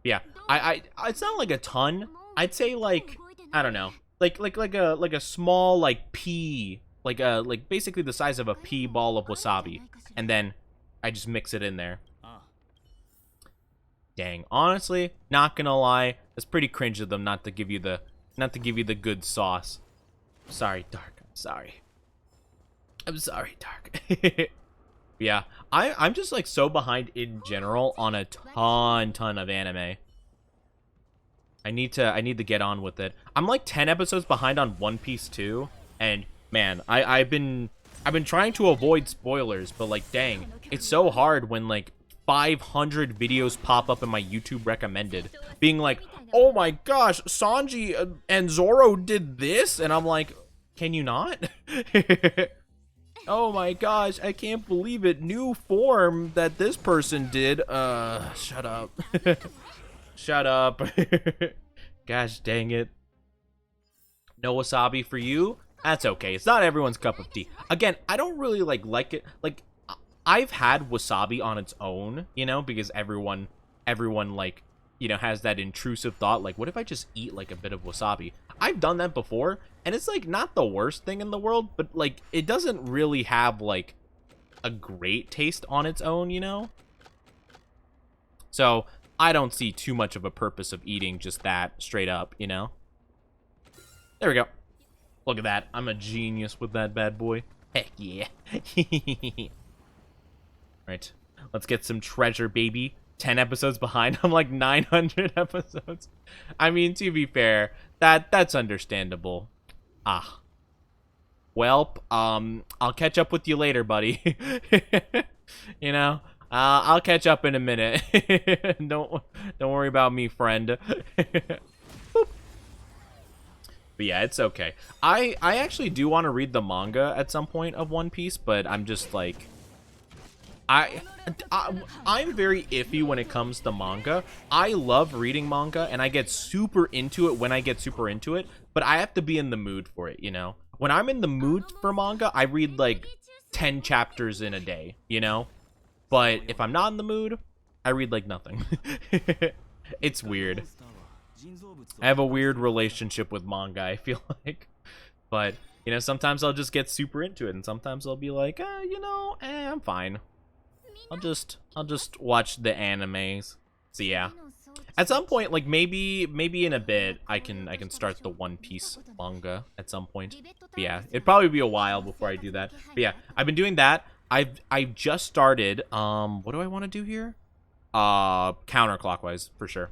Yeah, I it's not like a ton. I'd say like, I don't know, like a small like pea, like basically the size of a pea ball of wasabi, and then I just mix it in there. Dang, honestly, not gonna lie, it's pretty cringe of them not to give you the good sauce. Sorry, Dark. I'm sorry, Dark. Yeah, I'm just like so behind in general on a ton of anime. I need to get on with it. I'm like 10 episodes behind on One Piece too, and man, I've been trying to avoid spoilers, but like dang, it's so hard when like 500 videos pop up in my YouTube recommended being like, "Oh my gosh, Sanji and Zoro did this?" And I'm like, "Can you not?" Oh my gosh, I can't believe it. New form that this person did. Shut up. Shut up. Gosh dang it. No wasabi for you? That's okay. It's not everyone's cup of tea. Again, I don't really like it. Like, I've had wasabi on its own, you know, because everyone like, you know, has that intrusive thought, like, what if I just eat like a bit of wasabi? I've done that before, and it's like not the worst thing in the world, but like it doesn't really have like a great taste on its own, you know? So I don't see too much of a purpose of eating just that straight up, you know? There we go. Look at that. I'm a genius with that bad boy. Heck yeah. Right. Let's get some treasure, baby. 10 episodes behind. I'm like 900 episodes. I mean, to be fair, that's understandable. Ah. Welp, I'll catch up with you later, buddy. You know, I'll catch up in a minute. Don't worry about me, friend. Boop. But yeah, it's okay. I actually do want to read the manga at some point of One Piece, but I'm just like, I, I'm very iffy when it comes to manga. I love reading manga, and I get super into it when I get super into it, but I have to be in the mood for it, you know? When I'm in the mood for manga, I read, like, 10 chapters in a day, you know? But if I'm not in the mood, I read, like, nothing. It's weird. I have a weird relationship with manga, I feel like. But, you know, sometimes I'll just get super into it, and sometimes I'll be like, you know, I'm fine. I'll just watch the animes. So yeah, at some point, like maybe in a bit, I can start the One Piece manga at some point. But yeah, it'd probably be a while before I do that. But yeah, I've been doing that. I've just started. What do I want to do here? Counterclockwise for sure.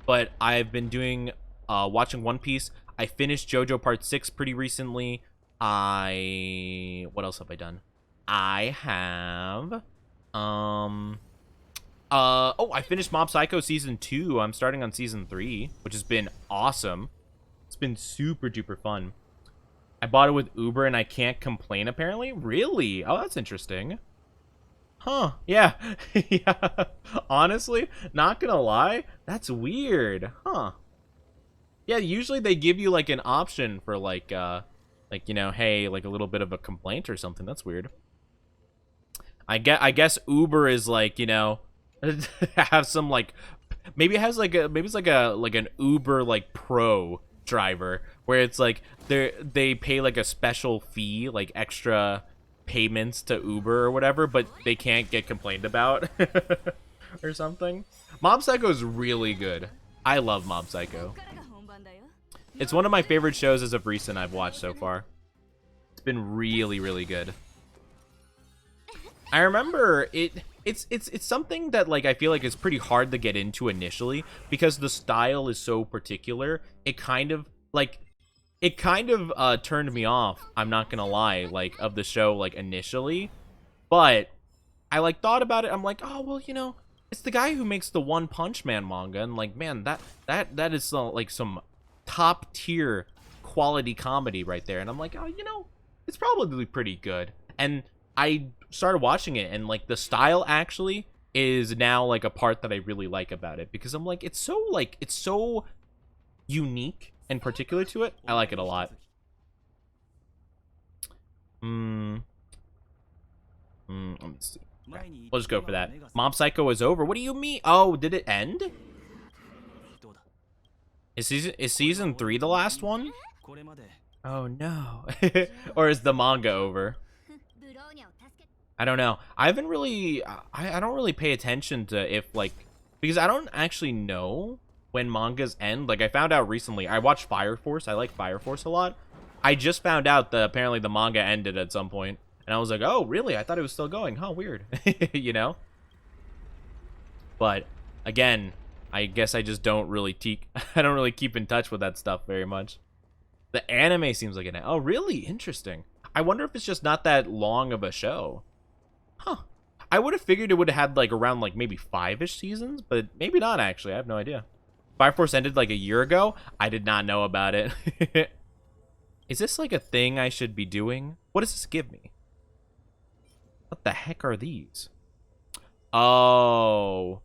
But I've been doing watching One Piece. I finished JoJo Part 6 pretty recently. What else have I done? I have I finished Mob Psycho Season 2. I'm starting on Season 3, which has been awesome. It's been super duper fun. I bought it with Uber and I can't complain apparently. Really? Oh, that's interesting. Huh. Yeah. Yeah. Honestly, not gonna lie, that's weird. Huh. Yeah, usually they give you like an option for like you know, hey, like a little bit of a complaint or something. That's weird. I guess Uber is like, you know, have some like maybe it has like maybe it's like an Uber like pro driver where it's like they pay like a special fee, like extra payments to Uber or whatever, but they can't get complained about or something. Mob Psycho is really good. I love Mob Psycho. It's one of my favorite shows as of recent I've watched so far. It's been really, really good. I remember it's something that like I feel like is pretty hard to get into initially because the style is so particular. It kind of turned me off, I'm not gonna lie, like of the show like initially. But I like thought about it, I'm like, oh well, you know, it's the guy who makes the One Punch Man manga, and like, man, that is like some top tier quality comedy right there. And I'm like, oh, you know, it's probably pretty good. And I started watching it, and like the style actually is now like a part that I really like about it, because I'm like, it's so unique and particular to it. I like it a lot. Let me see. Okay, we'll just go for that. Mob Psycho is over. What do you mean? Oh, did it end? Is season 3 the last one? Oh no. Or is the manga over? I don't know. I haven't really I don't really pay attention to if like, because I don't actually know when mangas end. Like I found out recently. I watched Fire Force. I like Fire Force a lot. I just found out that apparently the manga ended at some point. And I was like, "Oh, really? I thought it was still going. Huh, weird." You know? But again, I guess I just don't really I don't really keep in touch with that stuff very much. The anime seems like oh, really? Interesting. I wonder if it's just not that long of a show. Huh. I would have figured it would have had like around like maybe 5-ish seasons, but maybe not actually. I have no idea. Fire Force ended like a year ago. I did not know about it. Is this like a thing I should be doing? What does this give me? What the heck are these? Oh.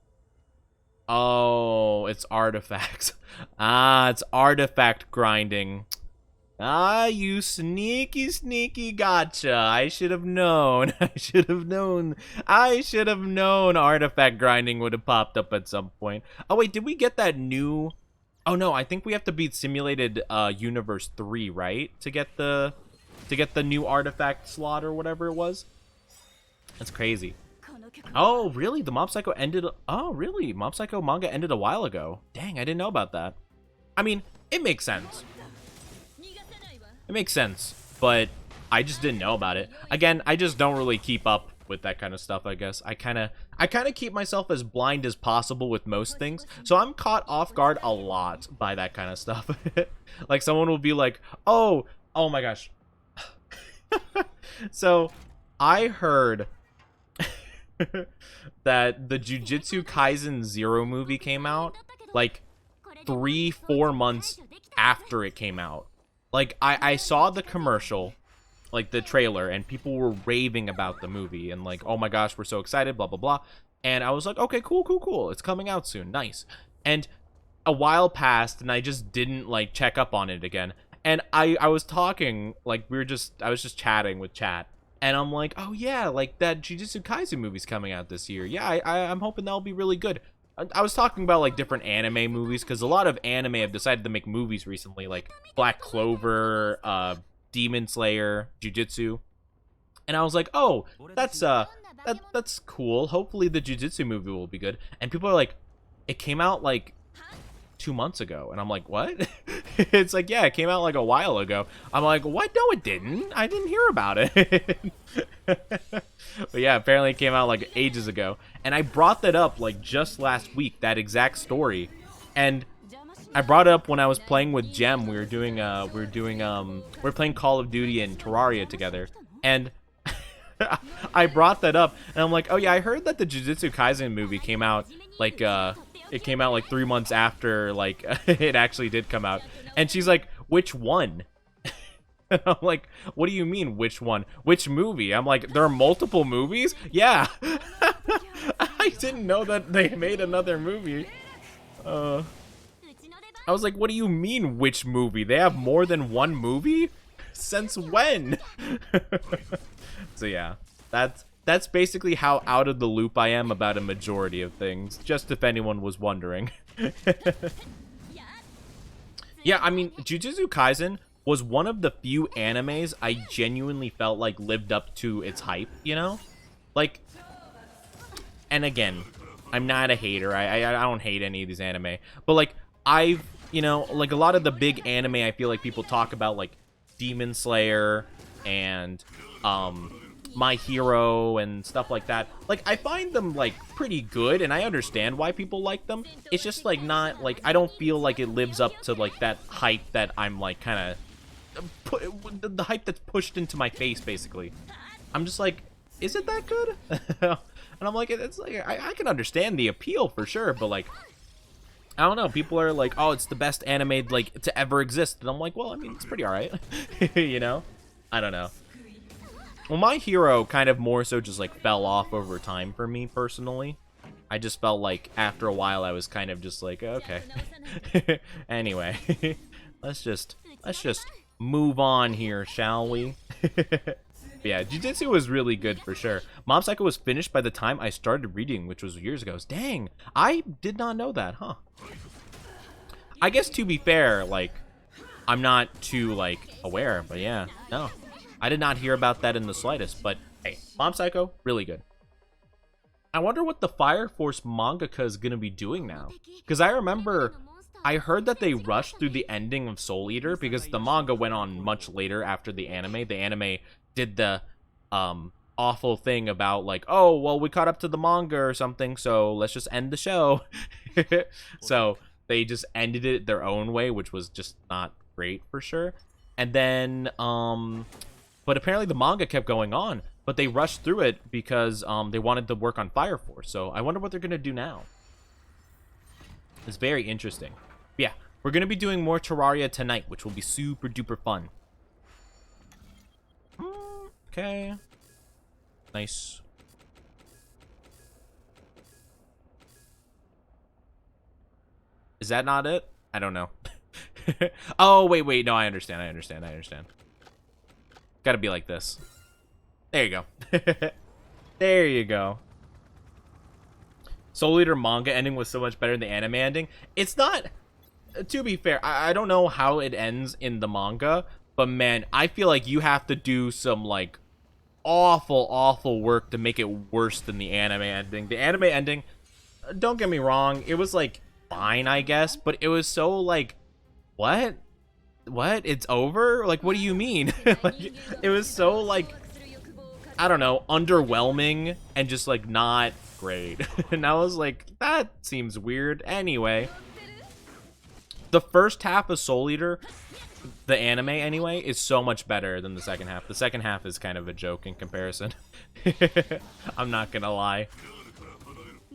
Oh, it's artifacts. Ah, it's artifact grinding. Ah, you sneaky gotcha. I should have known. I should have known artifact grinding would have popped up at some point. Oh, wait, did we get that new... Oh, no, I think we have to beat Simulated Universe 3, right? To get the new artifact slot or whatever it was? That's crazy. Oh, really? The Mob Psycho ended... Oh, really? Mob Psycho manga ended a while ago. Dang, I didn't know about that. I mean, it makes sense. It makes sense, but I just didn't know about it. Again, I just don't really keep up with that kind of stuff, I guess. I kind of keep myself as blind as possible with most things, so I'm caught off guard a lot by that kind of stuff. Like, someone will be like, oh my gosh. So, I heard that the Jujutsu Kaisen Zero movie came out, like, 3-4 months after it came out. Like, I saw the commercial, like the trailer, and people were raving about the movie and like, oh my gosh, we're so excited, blah blah blah. And I was like, okay, cool, it's coming out soon, nice. And a while passed, and I just didn't like check up on it again. And I was talking, like I was just chatting with chat, and I'm like, oh yeah, like that Jujutsu Kaisen movie's coming out this year. Yeah, I'm hoping that'll be really good. I was talking about like different anime movies, because a lot of anime have decided to make movies recently, like Black Clover, Demon Slayer, Jujutsu. And I was like, oh, that's cool. Hopefully the Jujutsu movie will be good. And people are like, it came out like 2 months ago. And I'm like, what? It's like, yeah, it came out like a while ago. I'm like, what? No, it didn't. I didn't hear about it. But yeah, apparently it came out like ages ago. And I brought that up like just last week, that exact story. And I brought it up when I was playing with Jem. We were playing Call of Duty and Terraria together. And I brought that up, and I'm like, oh yeah, I heard that the Jujutsu Kaisen movie came out like it came out like 3 months after like it actually did come out. And she's like, which one? And I'm like, what do you mean which one? Which movie? I'm like, there are multiple movies? Yeah. I didn't know that they made another movie. I was like, what do you mean which movie? They have more than one movie? Since when? So yeah, that's basically how out of the loop I am about a majority of things, just if anyone was wondering. Yeah, I mean, Jujutsu Kaisen was one of the few animes I genuinely felt like lived up to its hype, you know? Like, and again, I'm not a hater. I don't hate any of these anime, but like you know, like a lot of the big anime I feel like people talk about, like Demon Slayer and My Hero and stuff like that. Like, I find them like pretty good, and I understand why people like them. It's just like not like, I don't feel like it lives up to like that hype that I'm like kind of the hype that's pushed into my face. Basically, I'm just like, is it that good? And I'm like, it's like I can understand the appeal for sure, but like, I don't know. People are like, oh, it's the best anime like to ever exist, and I'm like, well, I mean, it's pretty alright. You know, I don't know. Well, My Hero kind of more so just like fell off over time for me personally. I just felt like after a while I was kind of just like, okay. Anyway, let's just move on here, shall we? Yeah, Jujutsu was really good for sure. Mob Psycho was finished by the time I started reading, which was years ago. Dang, I did not know that, huh? I guess to be fair, like, I'm not too like aware, but yeah, no. I did not hear about that in the slightest, but hey, Mob Psycho, really good. I wonder what the Fire Force mangaka is going to be doing now. Because I remember, I heard that they rushed through the ending of Soul Eater because the manga went on much later after the anime. The anime did the awful thing about like, oh, well, we caught up to the manga or something, so let's just end the show. So they just ended it their own way, which was just not great for sure. And then, but apparently the manga kept going on, but they rushed through it because they wanted to work on Fire Force. So I wonder what they're going to do now. It's very interesting. But yeah, we're going to be doing more Terraria tonight, which will be super duper fun. Okay. Nice. Is that not it? I don't know. Oh, wait. No, I understand. Gotta be like this. There you go. There you go. Soul Eater manga ending was so much better than the anime ending. It's not, to be fair, I don't know how it ends in the manga, but man, I feel like you have to do some like awful work to make it worse than the anime ending. The anime ending, don't get me wrong, it was like fine, I guess, but it was so like, what? It's over? Like, what do you mean? Like, it was so like, I don't know, underwhelming and just like not great. And I was like, that seems weird. Anyway, the first half of Soul Eater, the anime anyway, is so much better than the second half. The second half is kind of a joke in comparison. I'm not gonna lie.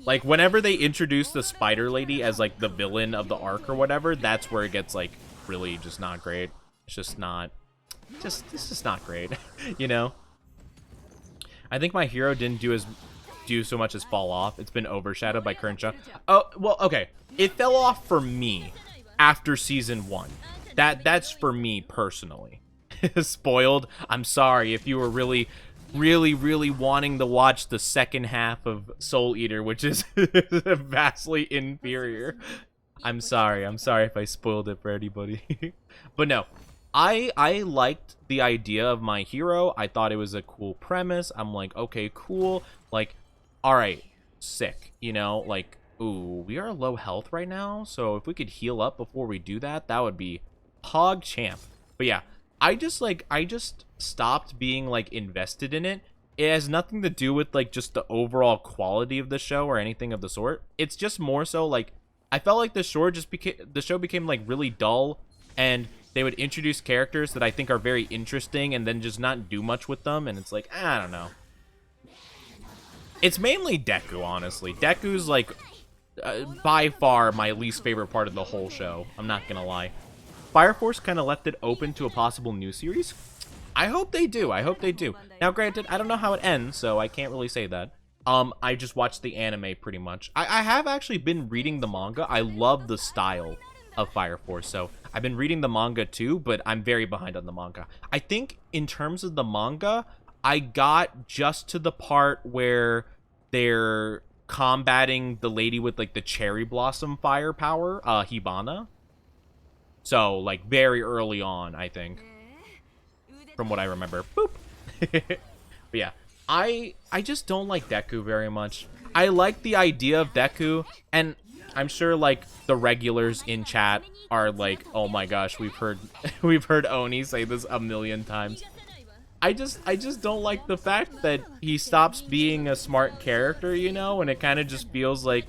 Like, whenever they introduce the Spider Lady as like the villain of the arc or whatever, that's where it gets like really just not great. It's just not it's just not great, you know. I think my hero didn't do so much as fall off. It's been overshadowed by current show. Oh, well, okay. It fell off for me after season 1. That's for me personally. Spoiled. I'm sorry if you were really wanting to watch the second half of Soul Eater, which is vastly inferior. I'm sorry if I spoiled it for anybody. But no, I liked the idea of my hero. I thought it was a cool premise. I'm like, okay, cool. Like, all right, sick, you know, like, ooh, we are low health right now, so if we could heal up before we do that, that would be hog champ. But yeah, I just stopped being like invested in it. It has nothing to do with like just the overall quality of the show or anything of the sort. It's just more so like I felt like the show became like really dull, and they would introduce characters that I think are very interesting and then just not do much with them, and it's like, I don't know. It's mainly Deku, honestly. Deku's like by far my least favorite part of the whole show. I'm not gonna lie. Fire Force kind of left it open to a possible new series. I hope they do. I hope they do. Now, granted, I don't know how it ends, so I can't really say that. I just watched the anime pretty much. I have actually been reading the manga. I love the style of Fire Force, so I've been reading the manga too, but I'm very behind on the manga. I think in terms of the manga, I got just to the part where they're combating the lady with like the cherry blossom fire power, Hibana. So like very early on, I think, from what I remember. Boop. But yeah, I just don't like Deku very much. I like the idea of Deku, and I'm sure like the regulars in chat are like, oh my gosh, we've heard Oni say this a million times. I just don't like the fact that he stops being a smart character, you know, and it kind of just feels like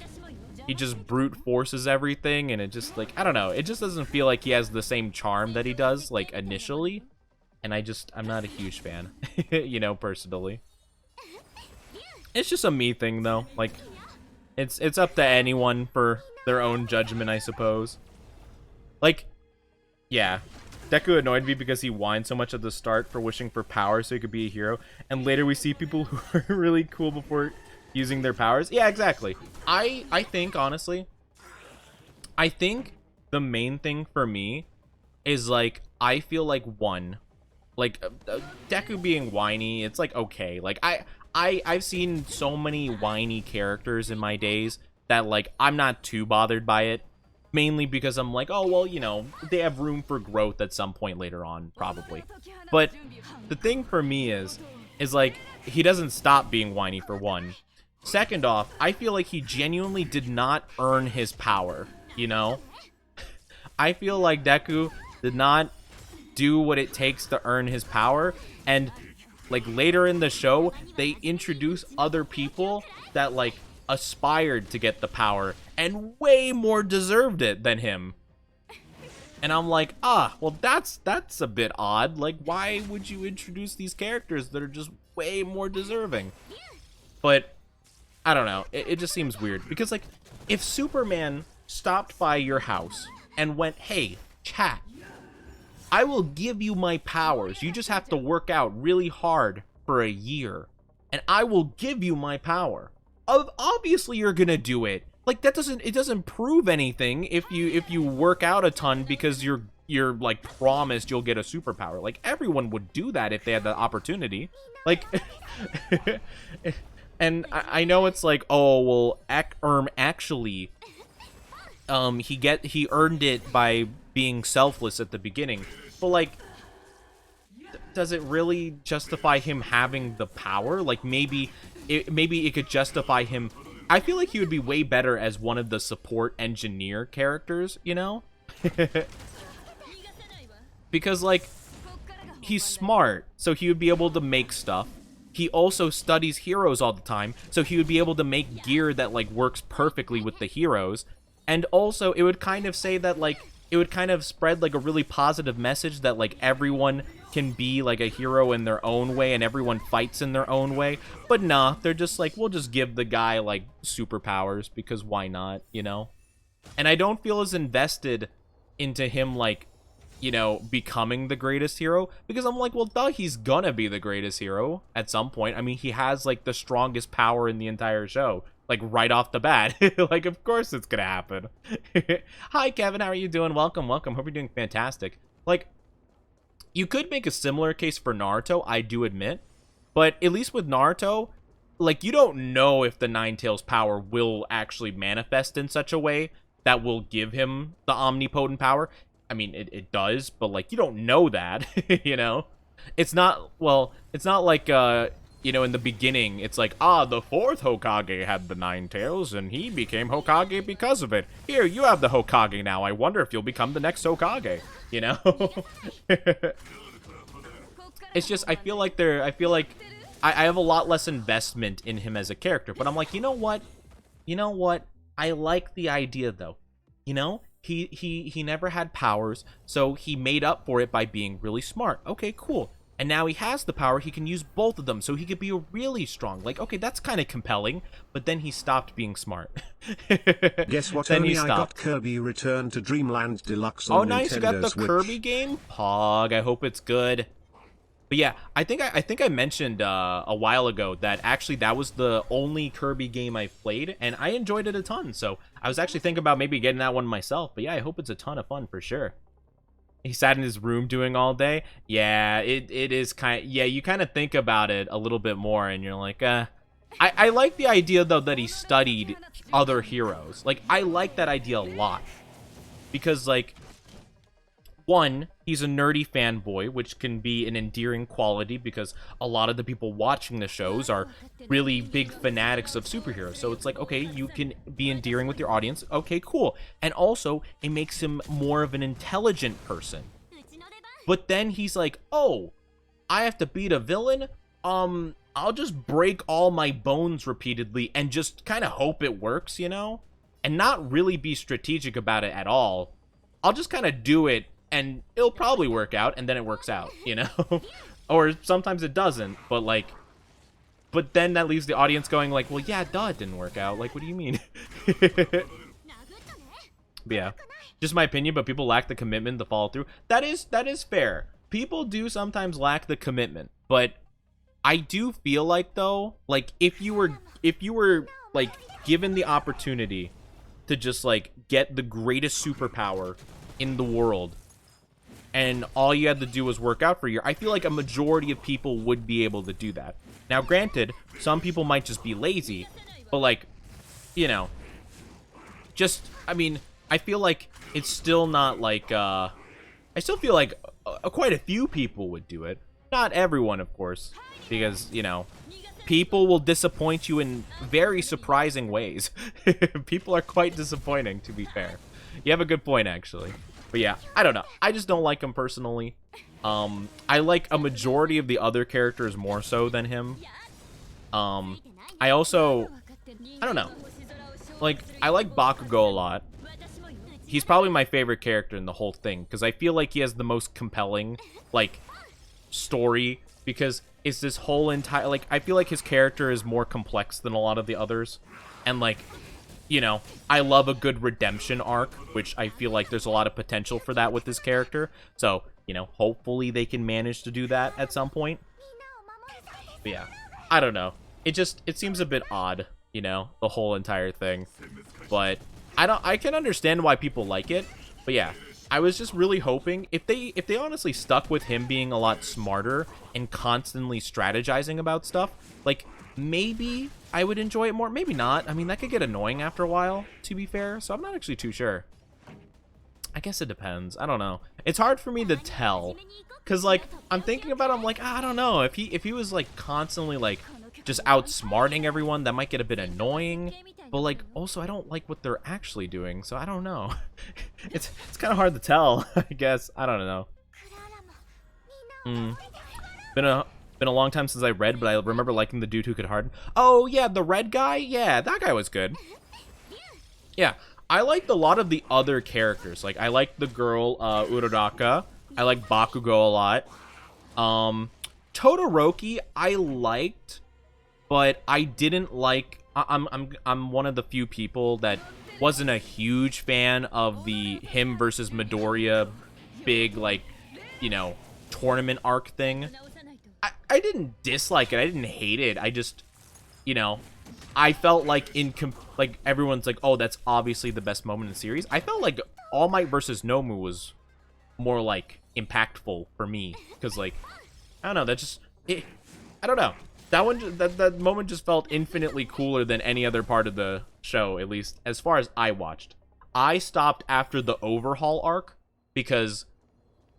he just brute forces everything, and it just like, I don't know, it just doesn't feel like he has the same charm that he does like initially, and I'm not a huge fan, you know, personally. It's just a me thing though, like it's up to anyone for their own judgment, I suppose. Like, yeah, Deku annoyed me because he whined so much at the start for wishing for power so he could be a hero, and later we see people who are really cool before using their powers. Yeah, exactly. I think, honestly, I think the main thing for me is, like, I feel like, one, like, Deku being whiny, it's, like, okay. Like, I've seen so many whiny characters in my days that, like, I'm not too bothered by it. Mainly because I'm like, oh, well, you know, they have room for growth at some point later on, probably. But the thing for me is like, he doesn't stop being whiny, for one. Second off, I feel like he genuinely did not earn his power, you know? I feel like Deku did not do what it takes to earn his power, and, like, later in the show, they introduce other people that, like, aspired to get the power and way more deserved it than him. And I'm like, well, that's a bit odd. Like, why would you introduce these characters that are just way more deserving? But I don't know, it just seems weird, because like, if Superman stopped by your house and went, hey, chat, I will give you my powers, you just have to work out really hard for a year, and I will give you my power, obviously you're gonna do it. Like, it doesn't prove anything if you work out a ton because you're like promised you'll get a superpower. Like, everyone would do that if they had the opportunity. Like, and I know it's like, oh well, actually, he earned it by being selfless at the beginning. But like, does it really justify him having the power? Like, maybe it could justify him. I feel like he would be way better as one of the support engineer characters, you know? Because, like, he's smart, so he would be able to make stuff. He also studies heroes all the time, so he would be able to make gear that, like, works perfectly with the heroes. And also, it would kind of say that, like, it would kind of spread, like, a really positive message that, like, everyone can be, like, a hero in their own way and everyone fights in their own way. But nah, they're just like, we'll just give the guy, like, superpowers because why not, you know? And I don't feel as invested into him, like, you know, becoming the greatest hero, because I'm like, well, duh, he's gonna be the greatest hero at some point. I mean, he has like the strongest power in the entire show, like right off the bat. Like, of course it's gonna happen. Hi, Kevin, how are you doing? Welcome, welcome. Hope you're doing fantastic. Like, you could make a similar case for Naruto, I do admit, but at least with Naruto, like, you don't know if the Nine Tails power will actually manifest in such a way that will give him the omnipotent power. I mean, it does, but, like, you don't know that, you know? It's not, well, it's not like, you know, in the beginning, it's like, the fourth Hokage had the Nine Tails, and he became Hokage because of it. Here, you have the Hokage now. I wonder if you'll become the next Hokage, you know? It's just, I feel like I have a lot less investment in him as a character, but I'm like, you know what? You know what? I like the idea, though. You know? He never had powers, so he made up for it by being really smart. Okay, cool. And now he has the power, he can use both of them, so he could be really strong. Like, okay, that's kind of compelling, but then he stopped being smart. Guess what? Then Only I got Kirby Return to Dreamland Deluxe on Oh, nice, you got the Switch. Kirby game? Pog, I hope it's good. But yeah, I think I mentioned a while ago that actually that was the only Kirby game I've played, and I enjoyed it a ton. So I was actually thinking about maybe getting that one myself. But yeah, I hope it's a ton of fun for sure. He sat in his room doing all day. Yeah, it is kind of, yeah, you kind of think about it a little bit more, and you're like, I like the idea though that he studied other heroes. Like, I like that idea a lot because, like, one, he's a nerdy fanboy, which can be an endearing quality because a lot of the people watching the shows are really big fanatics of superheroes. So it's like, okay, you can be endearing with your audience. Okay, cool. And also, it makes him more of an intelligent person. But then he's like, oh, I have to beat a villain? I'll just break all my bones repeatedly and just kind of hope it works, you know? And not really be strategic about it at all. I'll just kind of do it, and it'll probably work out, and then it works out, you know? Or sometimes it doesn't, but, like, but then that leaves the audience going, like, well, yeah, duh, it didn't work out. Like, what do you mean? Yeah, just my opinion, but people lack the commitment to follow through. That is fair. People do sometimes lack the commitment, but I do feel like, though, like, if you were, like, given the opportunity to just, like, get the greatest superpower in the world, and all you had to do was work out for a year, I feel like a majority of people would be able to do that. Now, granted, some people might just be lazy, but, like, you know, just, I mean, I feel like it's still not like, I still feel like quite a few people would do it. Not everyone, of course, because, you know, people will disappoint you in very surprising ways. People are quite disappointing, to be fair. You have a good point, actually. But yeah, I don't know. I just don't like him personally. I like a majority of the other characters more so than him. I also, I don't know. Like, I like Bakugo a lot. He's probably my favorite character in the whole thing, because I feel like he has the most compelling, like, story, because it's this whole entire, like, I feel like his character is more complex than a lot of the others, and, like, you know, I love a good redemption arc, which I feel like there's a lot of potential for that with this character. So, you know, hopefully they can manage to do that at some point. But yeah, I don't know. It seems a bit odd, you know, the whole entire thing. But I can understand why people like it. But yeah, I was just really hoping if they honestly stuck with him being a lot smarter and constantly strategizing about stuff, like, maybe I would enjoy it more. Maybe not. I mean, that could get annoying after a while, to be fair. So I'm not actually too sure. I guess it depends. I don't know. It's hard for me to tell. Because, like, I'm thinking about it, I'm like, I don't know. If he was, like, constantly, like, just outsmarting everyone, that might get a bit annoying. But, like, also, I don't like what they're actually doing. So I don't know. It's kind of hard to tell, I guess. I don't know. Been a long time since I read, but I remember liking the dude who could harden. Oh, yeah, the red guy? Yeah, that guy was good. Yeah, I liked a lot of the other characters. Like, I liked the girl, Uraraka. I like Bakugo a lot. Todoroki, I liked, but I didn't like... I'm one of the few people that wasn't a huge fan of the him versus Midoriya big, like, you know, tournament arc thing. I didn't dislike it. I didn't hate it. I just, you know, I felt like like everyone's like, oh, that's obviously the best moment in the series. I felt like All Might versus Nomu was more like impactful for me because, like, I don't know, that just I don't know. That one, that moment just felt infinitely cooler than any other part of the show, at least as far as I watched. I stopped after the Overhaul arc because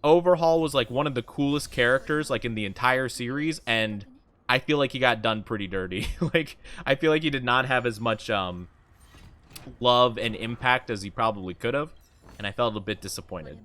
Overhaul was like one of the coolest characters like in the entire series, and I feel like he got done pretty dirty. Like, I feel like he did not have as much love and impact as he probably could have, and I felt a bit disappointed.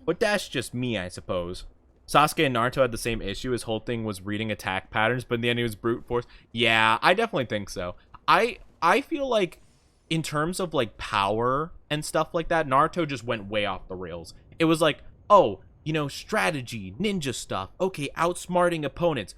But that's just me, I suppose. Sasuke and Naruto had the same issue. His whole thing was reading attack patterns, but in the end he was brute force. Yeah, I definitely think so. I feel like in terms of like power and stuff like that, Naruto just went way off the rails. It was like, oh, you know, strategy, ninja stuff. Okay, outsmarting opponents.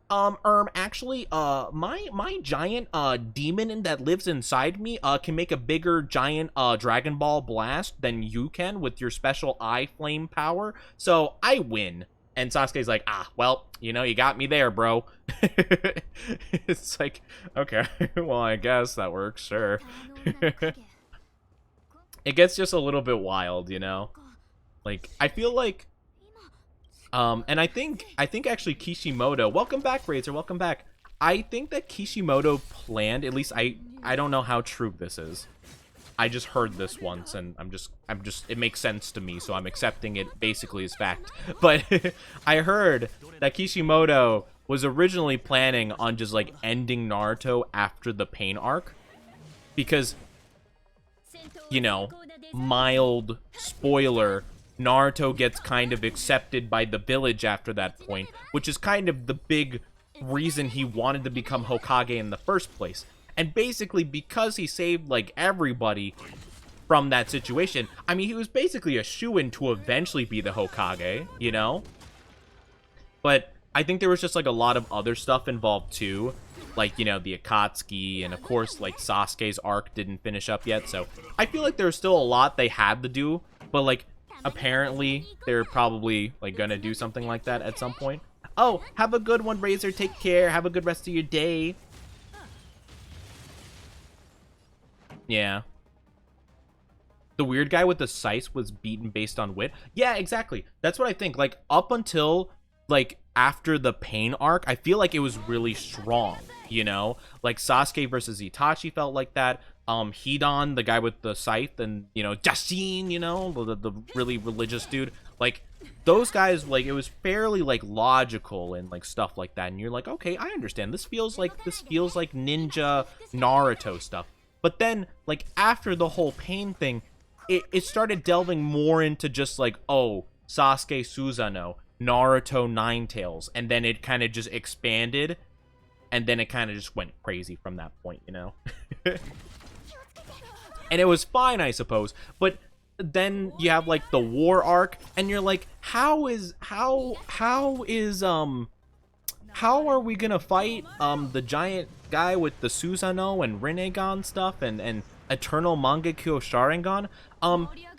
Actually, my giant demon that lives inside me can make a bigger giant Dragon Ball blast than you can with your special eye flame power. So I win. And Sasuke's like, ah, well, you know, you got me there, bro. It's like, okay, well, I guess that works, sure. It gets just a little bit wild, you know? Like, I feel like and I think actually Kishimoto, welcome back, Razor, welcome back. I think that Kishimoto planned, at least I don't know how true this is. I just heard this once, and I'm just it makes sense to me, so I'm accepting it basically as fact. But I heard that Kishimoto was originally planning on just like ending Naruto after the Pain arc, because, you know, mild spoiler, Naruto gets kind of accepted by the village after that point, which is kind of the big reason he wanted to become Hokage in the first place. And basically, because he saved, like, everybody from that situation, I mean, he was basically a shoo-in to eventually be the Hokage, you know? But I think there was just, like, a lot of other stuff involved, too. Like, you know, the Akatsuki, and of course, like, Sasuke's arc didn't finish up yet, so I feel like there's still a lot they had to do, but, like, apparently, they're probably, like, gonna do something like that at some point. Oh, have a good one, Razor. Take care. Have a good rest of your day. Yeah. The weird guy with the scythe was beaten based on wit. Yeah, exactly. That's what I think. Like, up until, like, after the Pain arc, I feel like it was really strong, you know? Like, Sasuke versus Itachi felt like that. Hidan, the guy with the scythe, and, you know, Jashin, you know, the really religious dude. Like, those guys, like, it was fairly, like, logical and, like, stuff like that. And you're like, okay, I understand. This feels like ninja Naruto stuff. But then, like, after the whole Pain thing, it started delving more into just, like, oh, Sasuke Susanoo, Naruto Ninetales. And then it kind of just expanded. And then it kind of just went crazy from that point, you know? And it was fine, I suppose. But then you have, like, the war arc. And you're like, how are we gonna fight the giant guy with the Susanoo and Rinnegan stuff and Eternal Mangekyo Sharingan?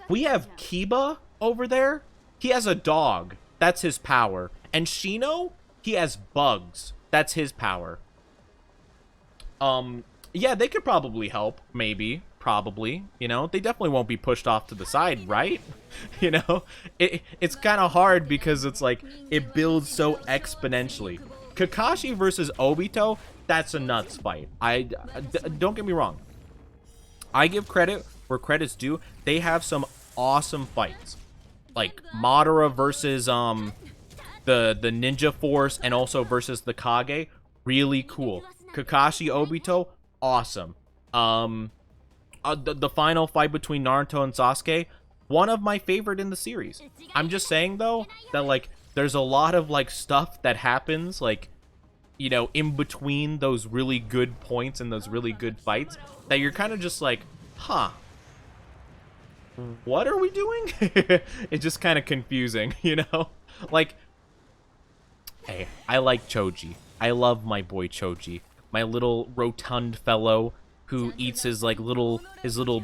We have Kiba over there. He has a dog. That's his power. And Shino, he has bugs. That's his power. Yeah, they could probably help, maybe. Probably, you know, they definitely won't be pushed off to the side, right? You know, it's kind of hard because it's like it builds so exponentially. Kakashi versus Obito, that's a nuts fight. Don't get me wrong. I give credit where credit's due. They have some awesome fights, like Madara versus the Ninja Force, and also versus the Kage. Really cool. Kakashi Obito, awesome. The final fight between Naruto and Sasuke, one of my favorite in the series. I'm just saying, though, that, like, there's a lot of, like, stuff that happens, like, you know, in between those really good points and those really good fights that you're kind of just like, huh, what are we doing? It's just kind of confusing, you know? Like, hey, I like Choji. I love my boy Choji. My little rotund fellow who eats his, like, little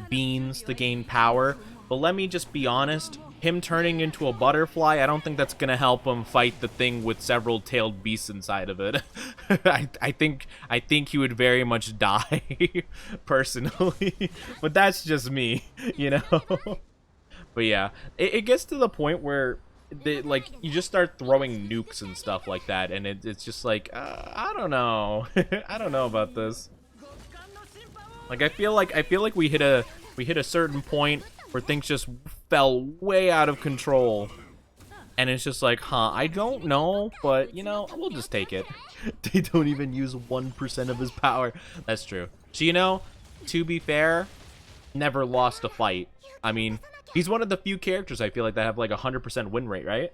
beans to gain power. But let me just be honest, him turning into a butterfly, I don't think that's gonna help him fight the thing with several tailed beasts inside of it. I think he would very much die, personally. But that's just me, you know? But yeah, it gets to the point where like you just start throwing nukes and stuff like that, and it's just like I don't know, I don't know about this. Like I feel like we hit a certain point where things just fell way out of control, and it's just like, I don't know, but you know, we'll just take it. They don't even use 1% of his power. That's true. So you know, to be fair, never lost a fight. I mean, he's one of the few characters I feel like that have like 100% win rate, right?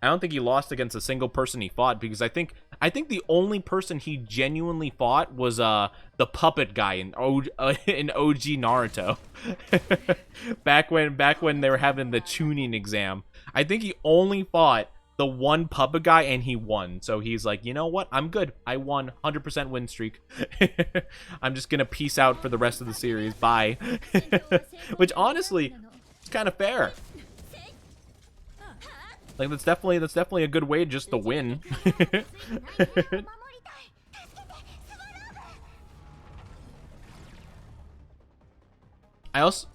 I don't think he lost against a single person he fought, because I think the only person he genuinely fought was the puppet guy in OG Naruto. back when they were having the tuning exam. I think he only fought the one puppet guy and he won. So he's like, you know what? I'm good. I won 100% win streak. I'm just gonna peace out for the rest of the series. Bye. Which honestly, it's kind of fair. Like that's definitely a good way just to win.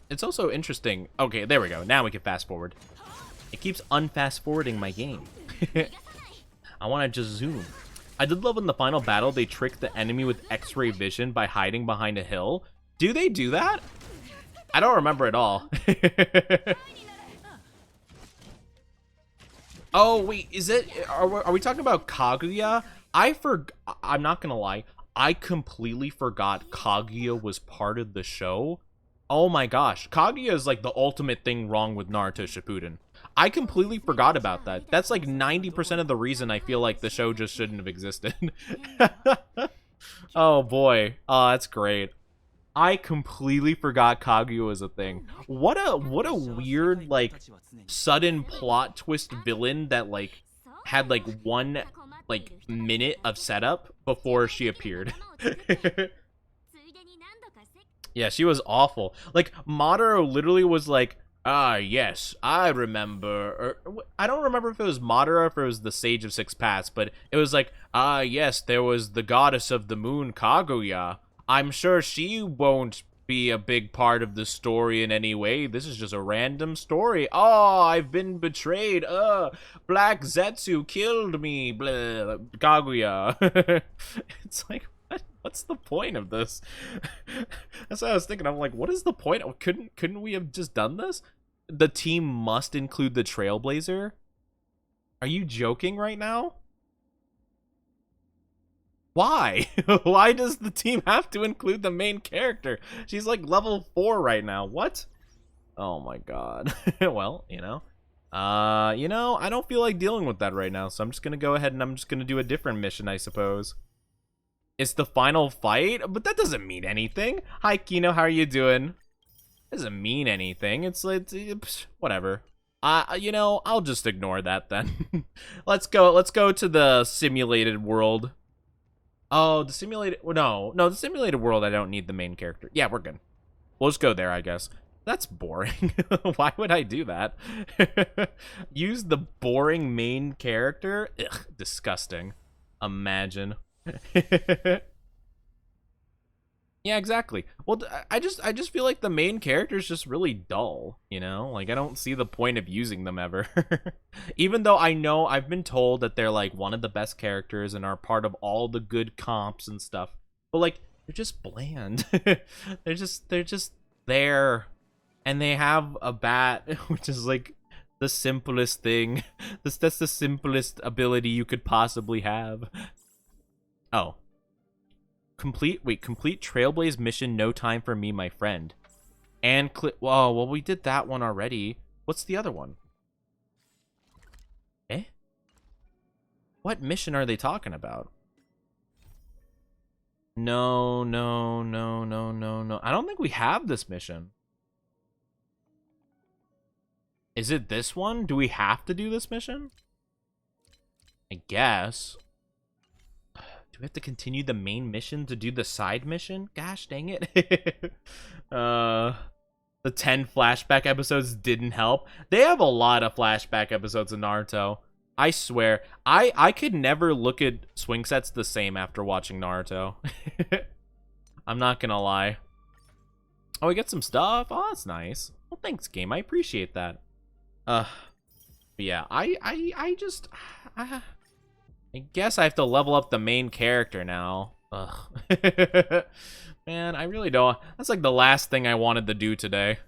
It's also interesting. Okay, there we go. Now we can fast forward. It keeps unfast forwarding my game. I want to just zoom. I did love in the final battle they tricked the enemy with X-ray vision by hiding behind a hill. Do they do that? I don't remember at all. Oh wait, is it? Are we talking about Kaguya? I'm not gonna lie. I completely forgot Kaguya was part of the show. Oh my gosh, Kaguya is like the ultimate thing wrong with Naruto Shippuden. I completely forgot about that. That's like 90% of the reason I feel like the show just shouldn't have existed. Oh boy, oh that's great. I completely forgot Kaguya was a thing. What a weird like sudden plot twist villain that like had like one like minute of setup before she appeared. Yeah, she was awful. Like Madara literally was like, ah yes, I remember. Or I don't remember if it was Madara or if it was the Sage of Six Paths, but it was like, ah yes, there was the goddess of the moon, Kaguya. I'm sure she won't be a big part of the story in any way. This is just a random story. Oh, I've been betrayed. Black Zetsu killed me. Blah, Kaguya. It's like, what's the point of this? That's what I was thinking. I'm like, what is the point? Couldn't we have just done this? The team must include the Trailblazer? Are you joking right now? Why? Why does the team have to include the main character? She's like level 4 right now. What? Oh my god. Well, you know, I don't feel like dealing with that right now, so I'm just gonna go ahead and I'm just gonna do a different mission, I suppose. It's the final fight, but that doesn't mean anything. Hi, Kino, how are you doing? Doesn't mean anything. It's like whatever. You know, I'll just ignore that then. Let's go to the simulated world. Oh, the simulated... No, the simulated world, I don't need the main character. Yeah, we're good. We'll just go there, I guess. That's boring. Why would I do that? Use the boring main character? Ugh, disgusting. Imagine. Yeah, exactly. Well, I just feel like the main character is just really dull, you know? Like, I don't see the point of using them ever. Even though I know I've been told that they're, like, one of the best characters and are part of all the good comps and stuff. But, like, they're just bland. They're just there. And they have a bat, which is, like, the simplest thing. That's the simplest ability you could possibly have. Oh. Complete Trailblaze mission, no time for me, my friend. And whoa, well, we did that one already. What's the other one? Eh? What mission are they talking about? No. I don't think we have this mission. Is it this one? Do we have to do this mission? I guess. Do we have to continue the main mission to do the side mission? Gosh dang it. the 10 flashback episodes didn't help. They have a lot of flashback episodes in Naruto. I swear, I could never look at swing sets the same after watching Naruto. I'm not gonna lie. Oh, we get some stuff. Oh, that's nice. Well, thanks, game. I appreciate that. But yeah, I guess I have to level up the main character now. Ugh. Man, I really don't. That's like the last thing I wanted to do today.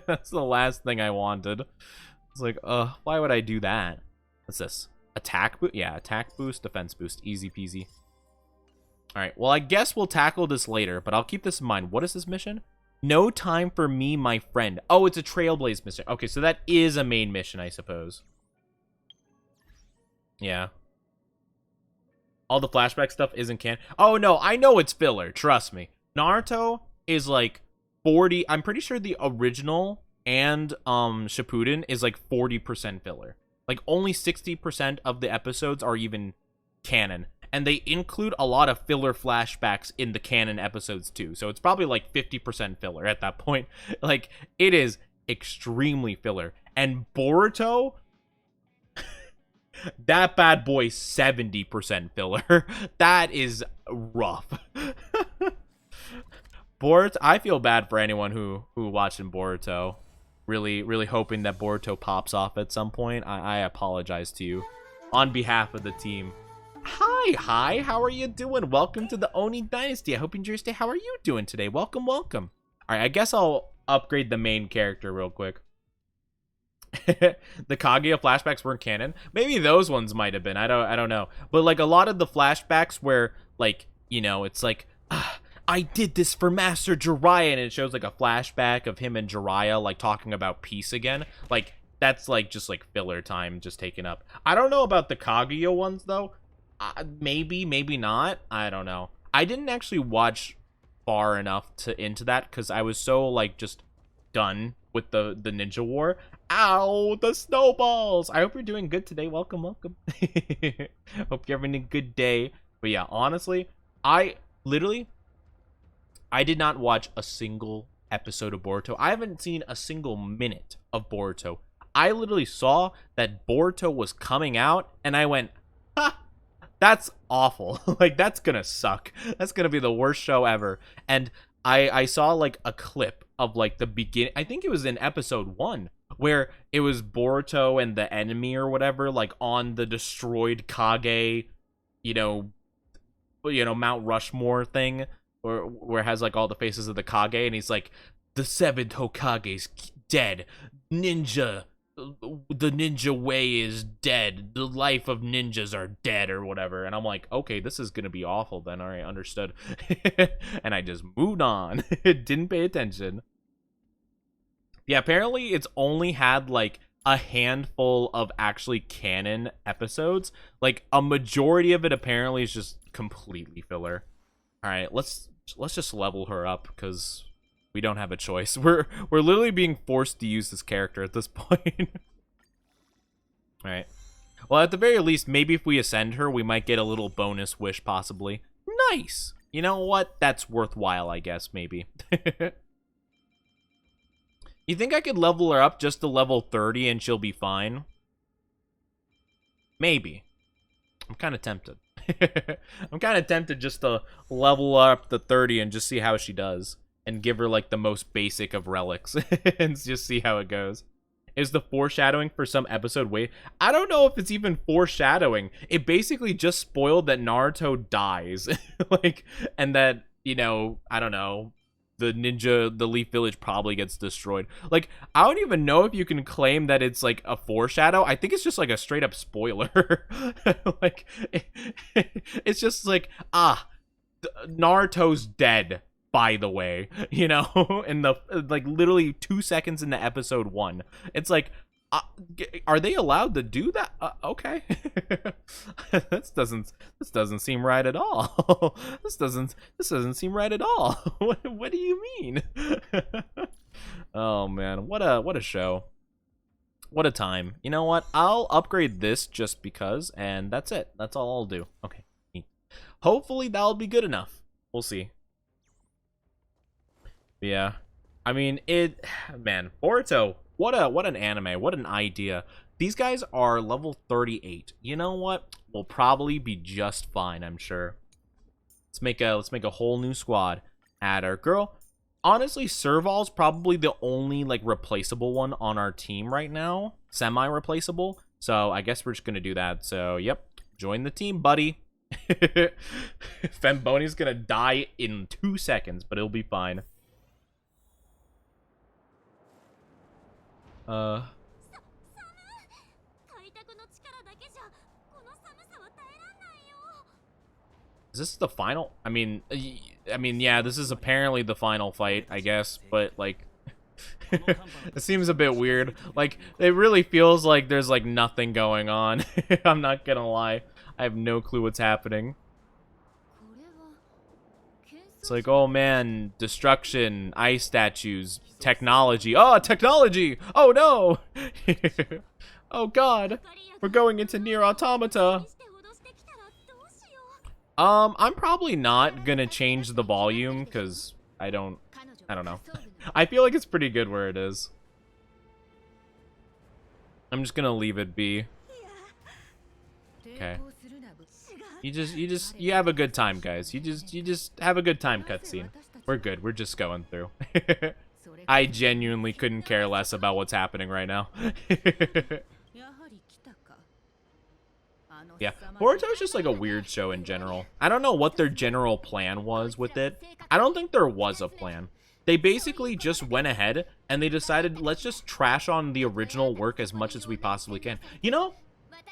That's the last thing I wanted. It's like, why would I do that? What's this? Attack boost? Yeah, attack boost, defense boost. Easy peasy. Alright, well, I guess we'll tackle this later, but I'll keep this in mind. What is this mission? No time for me, my friend. Oh, it's a Trailblaze mission. Okay, so that is a main mission, I suppose. Yeah. All the flashback stuff isn't canon. Oh, no, I know it's filler. Trust me. Naruto is like 40... I'm pretty sure the original and Shippuden is like 40% filler. Like, only 60% of the episodes are even canon. And they include a lot of filler flashbacks in the canon episodes, too. So it's probably like 50% filler at that point. Like, it is extremely filler. And Boruto... that bad boy 70% filler. That is rough. Boruto, I feel bad for anyone who watching Boruto. Really hoping that Boruto pops off at some point. I apologize to you on behalf of the team. Hi, how are you doing? Welcome to the Oni Dynasty. I hope you enjoy your stay. How are you doing today? Welcome. All right, I guess I'll upgrade the main character real quick. The Kaguya flashbacks weren't canon. Maybe those ones might have been. I don't know. But like a lot of the flashbacks where like, you know, it's like I did this for Master Jiraiya, and it shows like a flashback of him and Jiraiya like talking about peace again. Like that's like just like filler time just taken up. I don't know about the Kaguya ones though. Maybe not. I don't know. I didn't actually watch far enough into that because I was so like just done with the ninja war. Ow, the snowballs. I hope you're doing good today. Welcome. Hope you're having a good day. But yeah, honestly, I did not watch a single episode of Boruto. I haven't seen a single minute of Boruto. I literally saw that Boruto was coming out and I went, ha, that's awful. Like, that's gonna suck. That's gonna be the worst show ever. And I saw like a clip of like the beginning. I think it was in episode 1 where it was Boruto and the enemy or whatever, like on the destroyed Kage, you know, Mount Rushmore thing, where it has like all the faces of the Kage, and he's like, the 7th Hokage's dead. The ninja way is dead. The life of ninjas are dead or whatever. And I'm like, okay, this is gonna be awful then. All right, understood. And I just moved on. Didn't pay attention. Yeah, apparently it's only had like a handful of actually canon episodes. Like a majority of it apparently is just completely filler. All right, let's just level her up because we don't have a choice. We're literally being forced to use this character at this point. All right. Well, at the very least, maybe if we ascend her, we might get a little bonus wish possibly. Nice. You know what? That's worthwhile, I guess, maybe. You think I could level her up just to level 30 and she'll be fine? Maybe. I'm kind of tempted. I'm kind of tempted just to level up to 30 and just see how she does. And give her, like, the most basic of relics. And just see how it goes. Is the foreshadowing for some episode wait? I don't know if it's even foreshadowing. It basically just spoiled that Naruto dies. Like, and that, you know, I don't know, the Leaf Village probably gets destroyed. Like, I don't even know if you can claim that it's like a foreshadow. I think it's just like a straight up spoiler. Like, it's just like, Naruto's dead, by the way, you know, in the like literally 2 seconds into episode 1. It's like, are they allowed to do that? Okay. This doesn't seem right at all. This doesn't seem right at all. What do you mean? Oh man, what a show. What a time. You know what? I'll upgrade this just because, and that's it. That's all I'll do. Okay. Hopefully that'll be good enough. We'll see. Yeah. I mean, man, Boruto, what an anime, what an idea. These guys are level 38. You know what? We'll probably be just fine, I'm sure. Let's make a whole new squad. Add our girl. Honestly, Serval's probably the only like replaceable one on our team right now. Semi-replaceable. So I guess we're just gonna do that. So yep, join the team, buddy. Femboni's gonna die in 2 seconds, but it'll be fine. Is this the final? I mean, yeah, this is apparently the final fight, I guess, but, like, it seems a bit weird. Like, it really feels like there's, like, nothing going on. I'm not gonna lie. I have no clue what's happening. It's like, oh man, destruction, ice statues, technology. Oh, technology! Oh no! Oh god, we're going into Nier Automata. I'm probably not gonna change the volume because I don't know. I feel like it's pretty good where it is. I'm just gonna leave it be. Okay. You have a good time, guys. You just have a good time, cutscene. We're good. We're just going through. I genuinely couldn't care less about what's happening right now. Yeah, Boruto is just like a weird show in general. I don't know what their general plan was with it. I don't think there was a plan. They basically just went ahead and they decided, let's just trash on the original work as much as we possibly can. You know,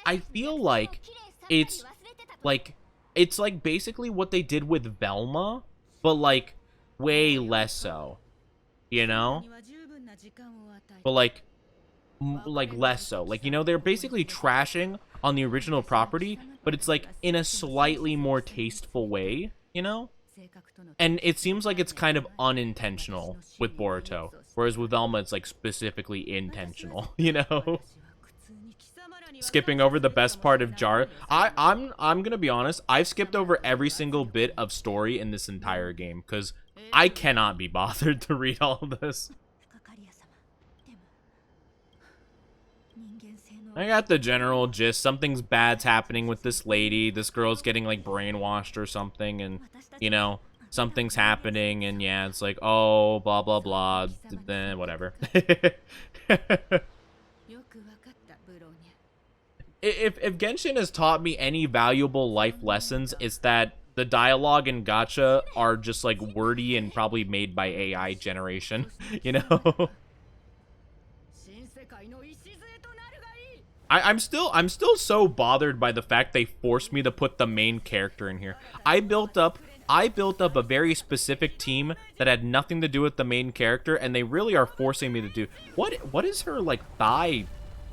I feel like it's like basically what they did with Velma, but like way less so, you know? But like less so. Like, you know, they're basically trashing on the original property, but it's like in a slightly more tasteful way, you know? And it seems like it's kind of unintentional with Boruto, whereas with Velma it's like specifically intentional, you know? Skipping over the best part of Jar. I'm gonna be honest, I've skipped over every single bit of story in this entire game because I cannot be bothered to read all of this. I got the general gist. Something's bad's happening with this lady. This girl's getting like brainwashed or something, and you know, something's happening, and yeah, it's like, oh, blah blah blah, then whatever. If Genshin has taught me any valuable life lessons, it's that the dialogue in gacha are just like wordy and probably made by AI generation, you know? I'm still so bothered by the fact they forced me to put the main character in here. I built up a very specific team that had nothing to do with the main character, and they really are forcing me to do what is her like thigh?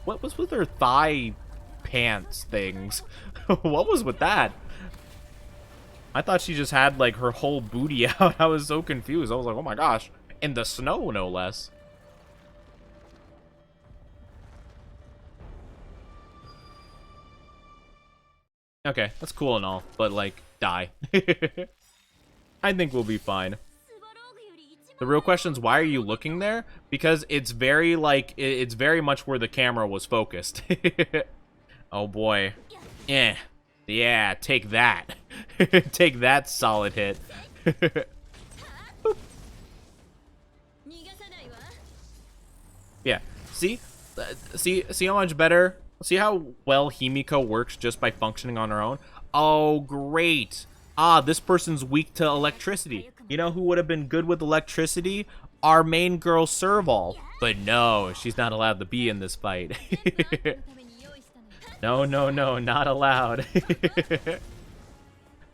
What was with her thigh pants things? What was with that? I thought she just had like her whole booty out. I was so confused. I was like, oh my gosh, in the snow no less. Okay, that's cool and all, but like, die. I think we'll be fine. The real question is, why are you looking there? Because it's very like, it's very much where the camera was focused. Oh boy. Yeah, take that. Take that solid hit. Yeah, see how much better? See how well Himiko works just by functioning on her own? Oh, great. Ah, this person's weak to electricity. You know who would have been good with electricity? Our main girl, Serval. But no, she's not allowed to be in this fight. No, not allowed.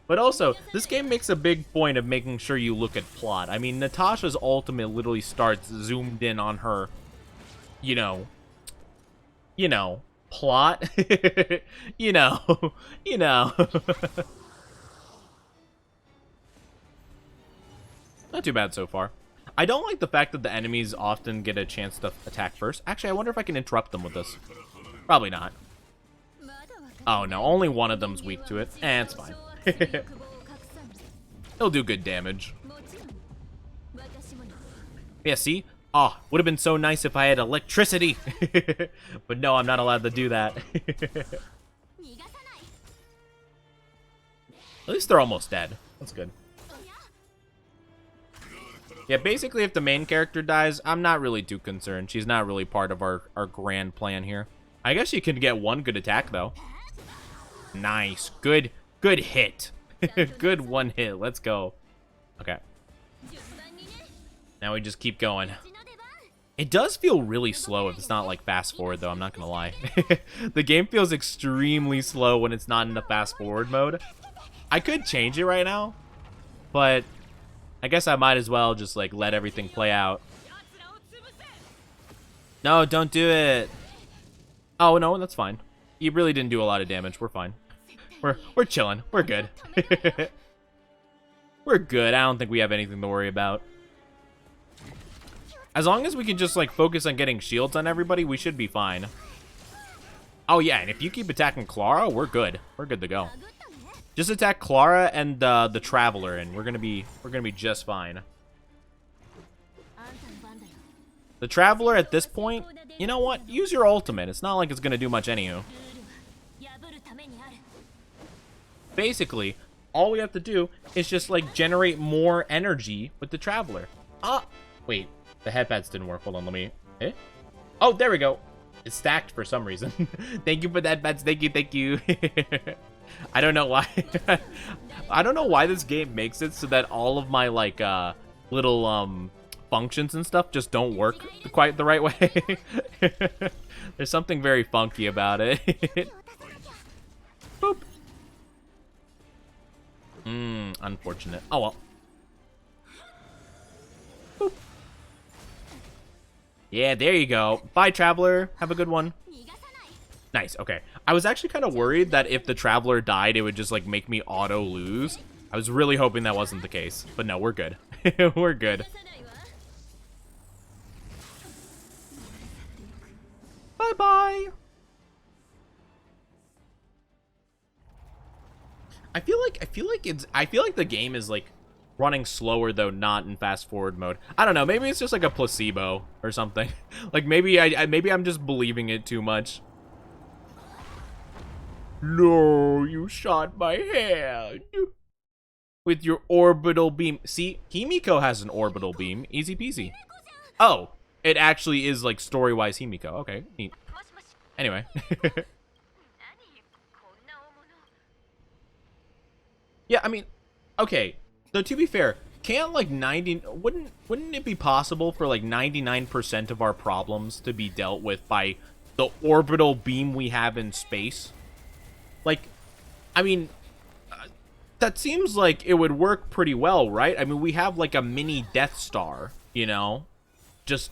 But also, this game makes a big point of making sure you look at plot. I mean, Natasha's ultimate literally starts zoomed in on her, you know, plot. you know. Not too bad so far. I don't like the fact that the enemies often get a chance to attack first. Actually, I wonder if I can interrupt them with this. Probably not. Oh no, only one of them's weak to it. It's fine. He'll do good damage. Yeah, see? Oh, would have been so nice if I had electricity. But no, I'm not allowed to do that. At least they're almost dead. That's good. Yeah, basically if the main character dies, I'm not really too concerned. She's not really part of our grand plan here. I guess she can get one good attack, though. Nice. Good hit. Good one hit. Let's go. Okay. Now we just keep going. It does feel really slow if it's not like fast forward, though. I'm not gonna lie. The game feels extremely slow when it's not in the fast forward mode. I could change it right now, but I guess I might as well just like let everything play out. No, don't do it. Oh no, that's fine. You really didn't do a lot of damage. We're fine. We're chilling. We're good. We're good. I don't think we have anything to worry about. As long as we can just like focus on getting shields on everybody, we should be fine. Oh yeah, and if you keep attacking Clara, we're good. We're good to go. Just attack Clara and the Traveler, and we're gonna be just fine. The Traveler at this point, you know what? Use your ultimate. It's not like it's gonna do much anywho. Basically, all we have to do is just like generate more energy with the Traveler. Ah, wait, the headpads didn't work. Hold on, let me. Eh? Oh, there we go. It's stacked for some reason. Thank you for that, headpads. Thank you. I don't know why. I don't know why this game makes it so that all of my like little functions and stuff just don't work quite the right way. There's something very funky about it. Boop. Unfortunate. Oh well. Boop. Yeah, there you go. Bye, Traveler. Have a good one. Nice, okay. I was actually kind of worried that if the Traveler died, it would just, like, make me auto-lose. I was really hoping that wasn't the case. But no, we're good. We're good. Bye-bye! I feel like the game is, like, running slower, though, not in fast-forward mode. I don't know, maybe it's just, like, a placebo or something. Like, maybe I'm just believing it too much. No, you shot my hand with your orbital beam. See, Himiko has an orbital beam. Easy peasy. Oh, it actually is like story-wise Himiko. Okay, neat. Anyway. Yeah, I mean, okay. Though to be fair, can't like wouldn't it be possible for like 99% of our problems to be dealt with by the orbital beam we have in space? Like, I mean, that seems like it would work pretty well, right? I mean, we have like a mini Death Star, you know, just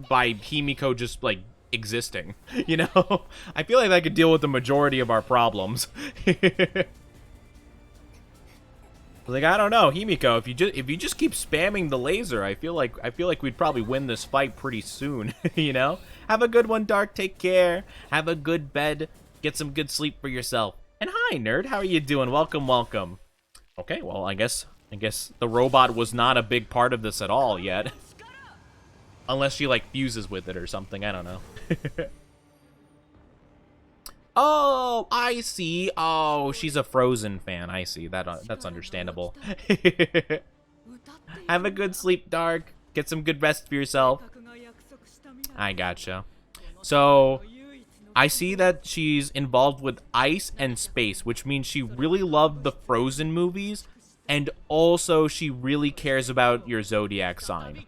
by Himiko just like existing, you know? I feel like that could deal with the majority of our problems. Like, I don't know, Himiko, if you just keep spamming the laser, I feel like we'd probably win this fight pretty soon, you know? Have a good one, Dark. Take care. Have a good bed. Get some good sleep for yourself. And hi, nerd. How are you doing? Welcome, welcome. Okay, well, I guess the robot was not a big part of this at all yet. Unless she, like, fuses with it or something. I don't know. Oh, I see. Oh, she's a Frozen fan. I see. That's understandable. Have a good sleep, Dark. Get some good rest for yourself. I gotcha. So, I see that she's involved with ice and space, which means she really loved the Frozen movies, and also she really cares about your zodiac sign.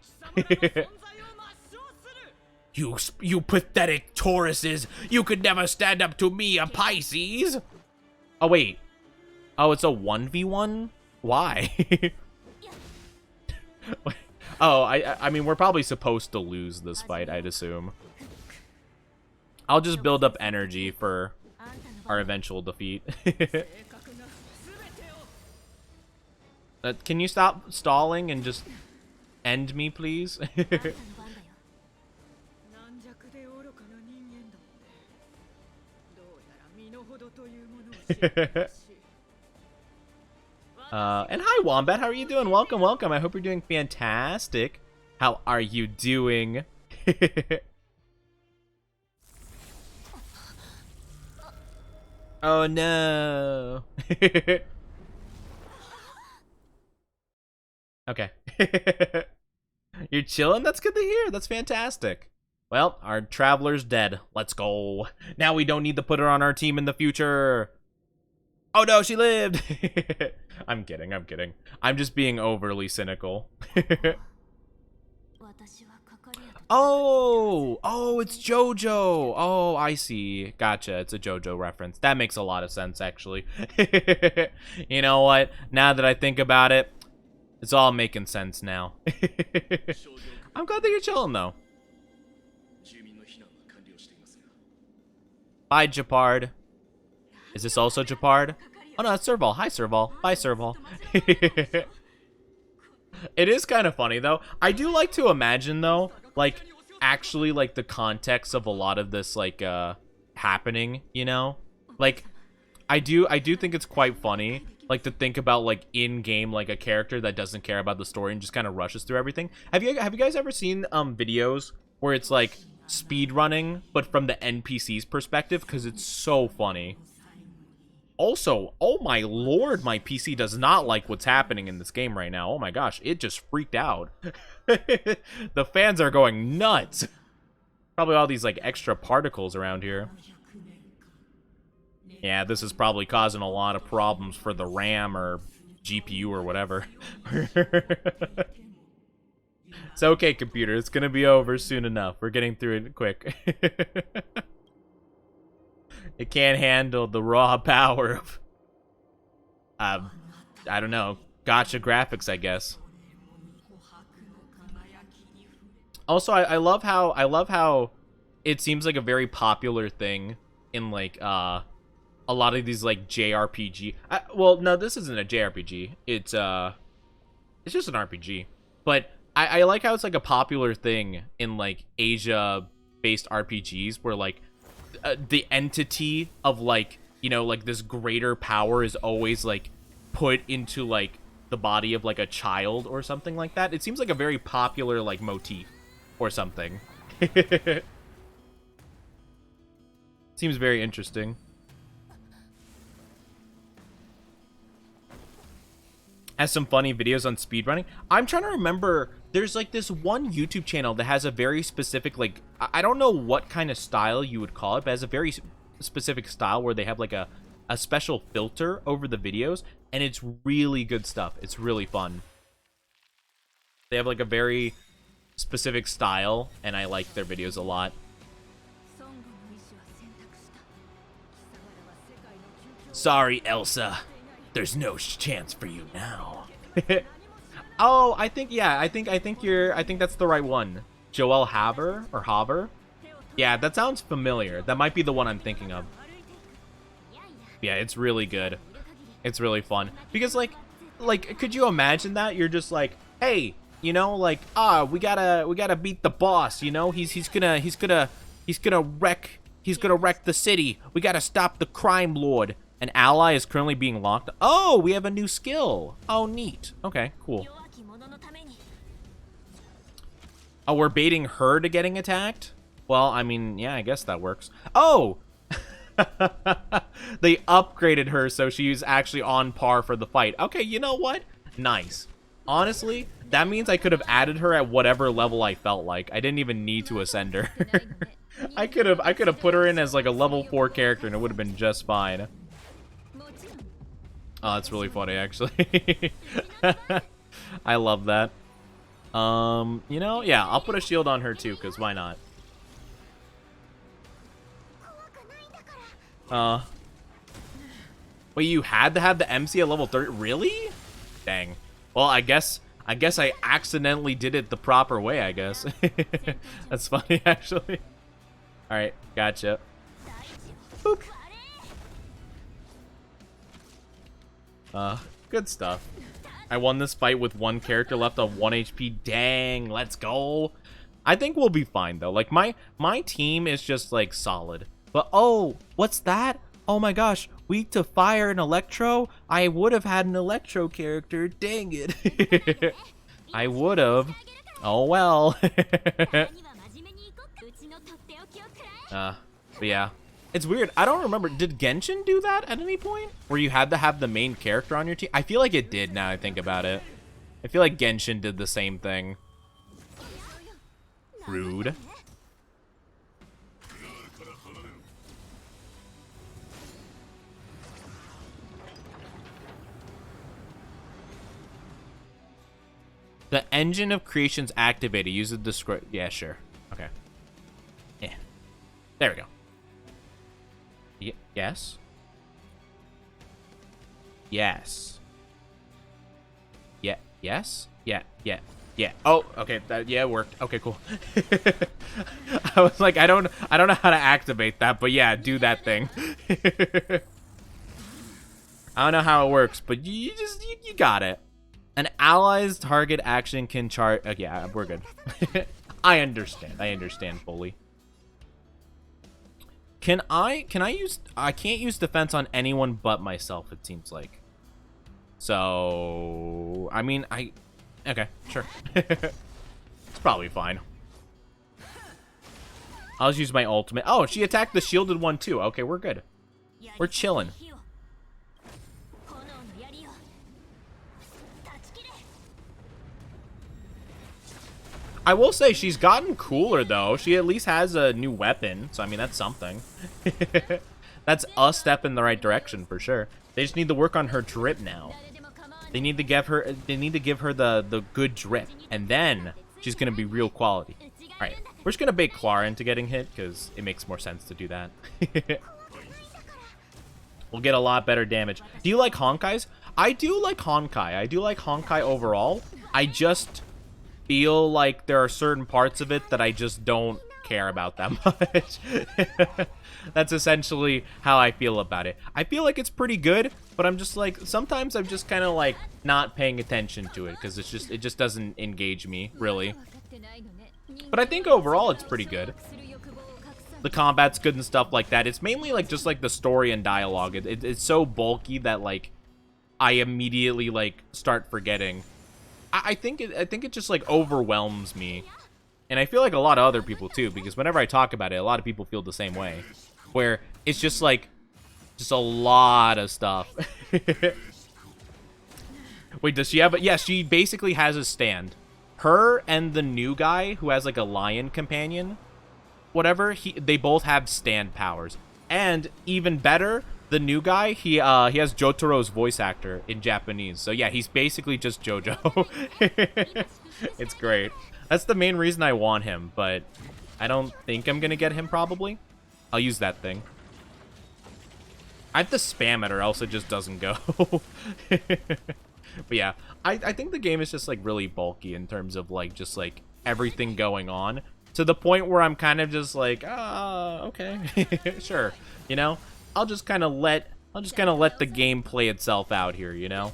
You pathetic Tauruses! You could never stand up to me, a Pisces! Oh, wait. Oh, it's a 1v1? Why? Oh, I mean, we're probably supposed to lose this fight, I'd assume. I'll just build up energy for our eventual defeat. Can you stop stalling and just end me, please? And hi, Wombat. How are you doing? Welcome, welcome. I hope you're doing fantastic. How are you doing? Oh no. Okay. You're chilling? That's good to hear. That's fantastic. Well, our traveler's dead. Let's go. Now we don't need to put her on our team in the future. Oh no, she lived. I'm kidding. I'm kidding. I'm just being overly cynical. Oh, it's JoJo. Oh, I see. Gotcha. It's a JoJo reference. That makes a lot of sense, actually. You know what? Now that I think about it, it's all making sense now. I'm glad that you're chilling, though. Bye, Japard. Is this also Japard? Oh, no, it's Serval. Hi, Serval. Bye, Serval. It is kind of funny, though. I do like to imagine, though, like, actually, like, the context of a lot of this, like, happening, you know? Like, I do think it's quite funny, like, to think about, like, in-game, like, a character that doesn't care about the story and just kind of rushes through everything. Have you guys ever seen, videos where it's, like, speed running, but from the NPC's perspective? Because it's so funny. Also, oh my lord, my PC does not like what's happening in this game right now. Oh my gosh, it just freaked out. The fans are going nuts. Probably all these, like, extra particles around here. Yeah, this is probably causing a lot of problems for the RAM or GPU or whatever. It's okay, computer. It's gonna be over soon enough. We're getting through it quick. It can't handle the raw power of, I don't know, gacha graphics, I guess. Also, I love how it seems like a very popular thing in, like, a lot of these, like, JRPG. Well, no, this isn't a JRPG. It's just an RPG. But I like how it's, like, a popular thing in, like, Asia-based RPGs where, like, the entity of, like, you know, like, this greater power is always, like, put into, like, the body of, like, a child or something like that. It seems like a very popular, like, motif or something. Seems very interesting. Has some funny videos on speedrunning. I'm trying to remember, there's, like, this one YouTube channel that has a very specific, like, I don't know what kind of style you would call it, but it has a very specific style where they have, like, a special filter over the videos, and it's really good stuff. It's really fun. They have, like, a very specific style, and I like their videos a lot. Sorry, Elsa. There's no chance for you now. Oh, I think that's the right one. Joel Haver or Haver? Yeah, that sounds familiar. That might be the one I'm thinking of. Yeah, it's really good. It's really fun because, like, could you imagine that? You're just like, hey, you know, like, we gotta beat the boss. You know, he's gonna wreck the city. We gotta stop the crime lord. An ally is currently being locked. Oh, we have a new skill. Oh, neat. Okay, cool. Oh, we're baiting her to getting attacked? Well, I mean, yeah, I guess that works. Oh! They upgraded her so she's actually on par for the fight. Okay, you know what? Nice. Honestly, that means I could have added her at whatever level I felt like. I didn't even need to ascend her. I could have put her in as, like, a level 4 character and it would have been just fine. Oh, that's really funny, actually. I love that. You know, yeah, I'll put a shield on her too, because why not? Wait, you had to have the MC at level 30? Really? Dang. Well, I guess I accidentally did it the proper way, I guess. That's funny, actually. Alright, gotcha. Boop. Good stuff. I won this fight with one character left on 1 HP. Dang, let's go. I think we'll be fine, though. Like, my team is just, like, solid. But, oh, what's that? Oh my gosh, weak to fire and electro? I would have had an electro character. Dang it. I would have. Oh well. But yeah. It's weird. I don't remember. Did Genshin do that at any point? Where you had to have the main character on your team? I feel like it did now I think about it. I feel like Genshin did the same thing. Rude. The engine of creation's activated. Use the script. Yeah, sure. Okay. Yeah. There we go. Yes. Yes. Yeah. Yes. Yeah. Yeah. Yeah. Oh, okay. Yeah, it worked. Okay, cool. I was like, I don't know how to activate that, but yeah, do that thing. I don't know how it works, but you got it. An ally's target action can chart. Yeah, we're good. I understand. I understand fully. Can I use? I can't use defense on anyone but myself. It seems like. So I mean, okay, sure. It's probably fine. I'll just use my ultimate. Oh, she attacked the shielded one too. Okay, we're good. We're chilling. I will say she's gotten cooler though. She at least has a new weapon, so I mean that's something. That's a step in the right direction for sure. They just need to work on her drip now. They need to give her the good drip, and then she's gonna be real quality. All right, we're just gonna bait Clara into getting hit because it makes more sense to do that. We'll get a lot better damage. Do you like Honkais? I do like Honkai. I do like Honkai overall. I just feel like there are certain parts of it that I just don't care about that much. That's essentially how I feel about it. I feel like it's pretty good, but I'm just like, sometimes I'm just kind of like not paying attention to it because it just doesn't engage me really. But I think overall it's pretty good. The combat's good and stuff like that. It's mainly like just like the story and dialogue. It's so bulky that like I immediately like start forgetting. I think it just like overwhelms me, and I feel like a lot of other people too, because whenever I talk about it, a lot of people feel the same way, where it's just like a lot of stuff. Wait, does she have a... Yeah, she basically has a stand. Her and the new guy who has like a lion companion, whatever, they both have stand powers. And even better, the new guy, he has Jotaro's voice actor in Japanese. So yeah, he's basically just JoJo. It's great. That's the main reason I want him, but I don't think I'm gonna get him probably. I'll use that thing. I have to spam it or else it just doesn't go. But yeah, I think the game is just like really bulky in terms of like just like everything going on, to the point where I'm kind of just like, okay, sure, you know. I'll just kind of let the game play itself out here, you know?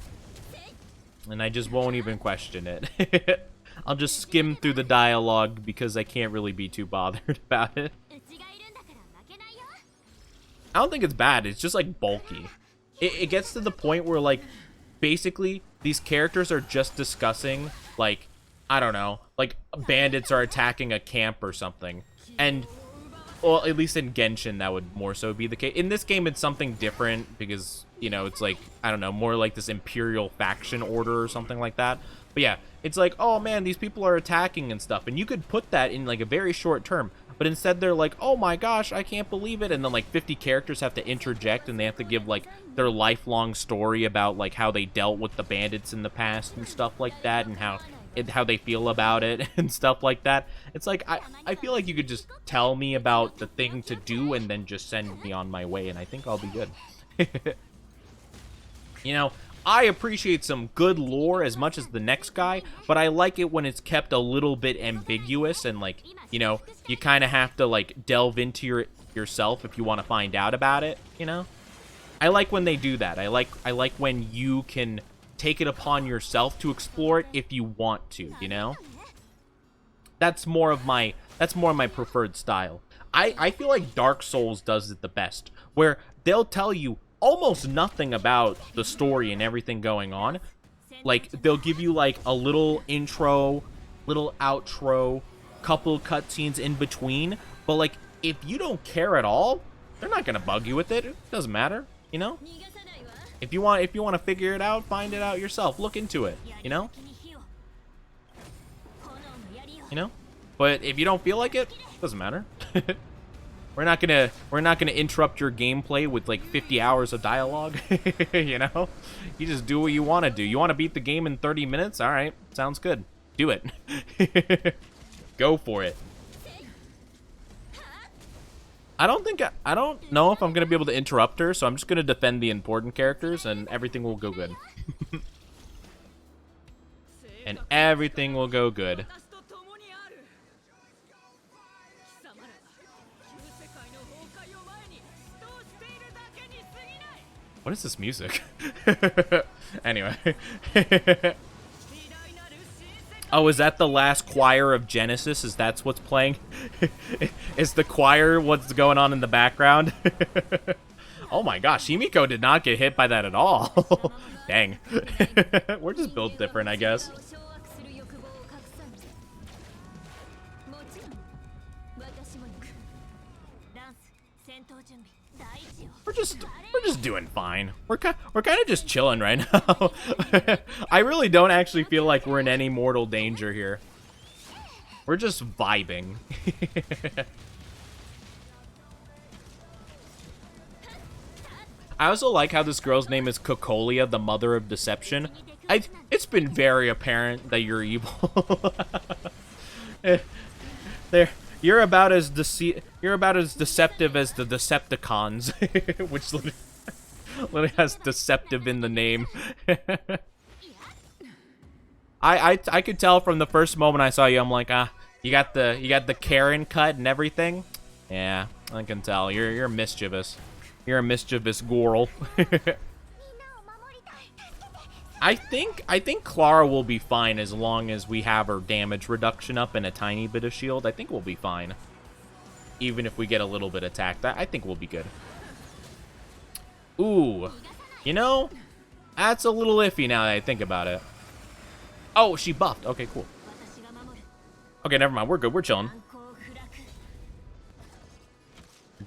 And I just won't even question it. I'll just skim through the dialogue because I can't really be too bothered about it. I don't think it's bad. It's just like bulky. It gets to the point where like basically these characters are just discussing like, I don't know, like bandits are attacking a camp or something. And well, at least in Genshin, that would more so be the case. In this game, it's something different because, you know, it's like, I don't know, more like this Imperial faction order or something like that. But yeah, it's like, oh man, these people are attacking and stuff. And you could put that in like a very short term. But instead they're like, oh my gosh, I can't believe it. And then like 50 characters have to interject and they have to give like their lifelong story about like how they dealt with the bandits in the past and stuff like that, and how they feel about it and stuff like that. It's like, I feel like you could just tell me about the thing to do and then just send me on my way, and I think I'll be good. You know, I appreciate some good lore as much as the next guy, but I like it when it's kept a little bit ambiguous and like, you know, you kind of have to like delve into yourself if you want to find out about it, you know? I like when they do that. I like when you can take it upon yourself to explore it if you want to, you know? That's more of my preferred style. I feel like Dark Souls does it the best, where they'll tell you almost nothing about the story and everything going on. Like, they'll give you like a little intro little outro, couple cutscenes in between. But like, if you don't care at all, they're not gonna bug you with it. It doesn't matter, you know. If you want to figure it out, find it out yourself. Look into it, you know. You know. But if you don't feel like it, doesn't matter. We're not gonna interrupt your gameplay with like 50 hours of dialogue. You know, you just do what you want to do. You want to beat the game in 30 minutes? All right, sounds good. Do it. Go for it. I don't know if I'm gonna be able to interrupt her, so I'm just gonna defend the important characters, and everything will go good. And everything will go good. What is this music? Anyway. Oh, is that the last choir of Genesis? Is that what's playing? Is the choir what's going on in the background? Oh my gosh, Himiko did not get hit by that at all. Dang. We're just built different, I guess. We're just doing fine. We're kind of just chilling right now. I really don't actually feel like we're in any mortal danger here. We're just vibing. I also like how this girl's name is Cocolia, the mother of deception. It's been very apparent that you're evil. You're about as deceptive as the Decepticons, which literally has deceptive in the name. I could tell from the first moment I saw you. I'm like, you got the Karen cut and everything. Yeah, I can tell. You're mischievous. You're a mischievous girl. I think Clara will be fine as long as we have her damage reduction up and a tiny bit of shield. I think we'll be fine. Even if we get a little bit attacked, I think we'll be good. Ooh, you know, that's a little iffy now that I think about it. Oh, she buffed. Okay, cool. Okay, never mind. We're good. We're chilling.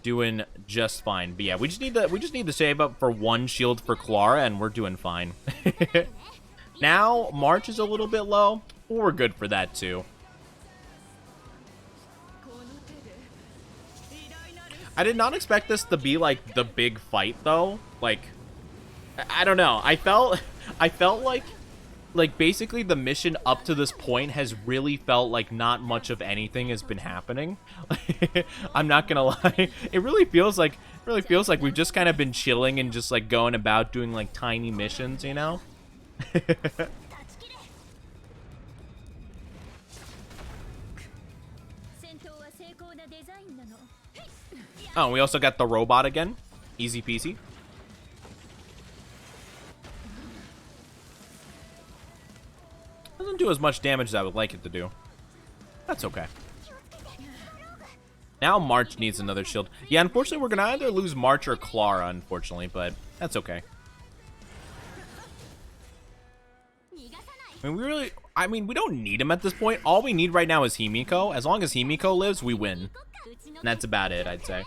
Doing just fine. But yeah, we just need to save up for one shield for Clara, and we're doing fine. Now March is a little bit low, but we're good for that too. I did not expect this to be like the big fight though. Like, I don't know. I felt like basically the mission up to this point has really felt like not much of anything has been happening. I'm not gonna lie. It really feels like we've just kind of been chilling and just like going about doing like tiny missions, you know? Oh, we also got the robot again. Easy peasy. Doesn't do as much damage as I would like it to do. That's okay. Now March needs another shield. Yeah, unfortunately, we're going to either lose March or Clara, unfortunately, but that's okay. I mean, we don't need him at this point. All we need right now is Himiko. As long as Himiko lives, we win. And that's about it, I'd say.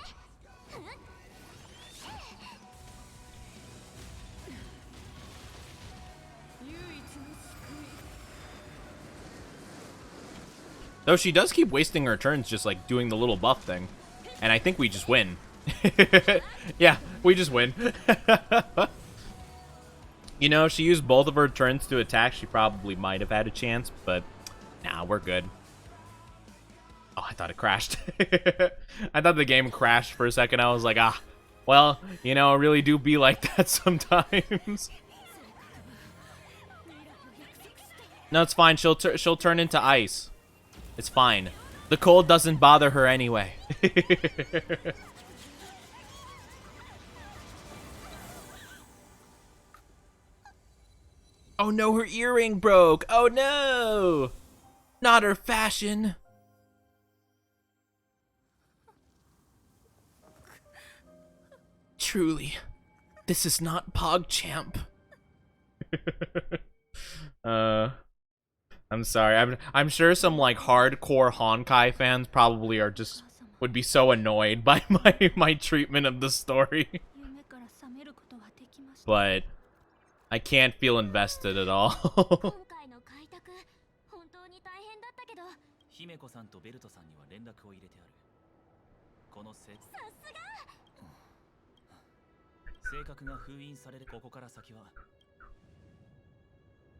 Though she does keep wasting her turns just like doing the little buff thing. And I think we just win. Yeah, we just win. You know, she used both of her turns to attack. She probably might have had a chance, but nah, we're good. Oh, I thought it crashed. I thought the game crashed for a second. I was like, well, you know, I really do be like that sometimes. No, it's fine. She'll turn into ice. It's fine. The cold doesn't bother her anyway. Oh no, her earring broke. Oh no! Not her fashion. Truly, this is not PogChamp. I'm sorry. I'm sure some like hardcore Honkai fans probably are just would be so annoyed by my treatment of the story. But I can't feel invested at all. 姫子さんとベルトさんには連絡を入れてある。このせ、さすが。性格が封印されるここから先は。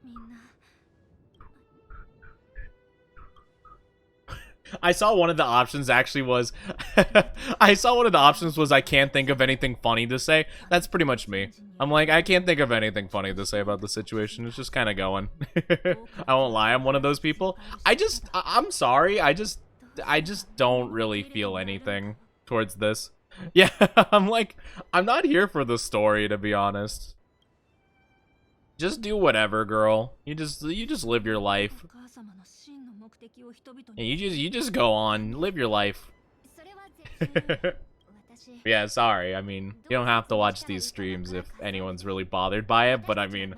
みんな。I saw one of the options actually was I saw one of the options was I can't think of anything funny to say. That's pretty much me. I'm like, I can't think of anything funny to say about the situation. It's just kind of going. I won't lie, I'm one of those people. I'm sorry. I just don't really feel anything towards this. Yeah, I'm like, I'm not here for the story, to be honest. Just do whatever, girl. You just live your life. And you just go on, live your life. Yeah, sorry. I mean, you don't have to watch these streams if anyone's really bothered by it, but I mean,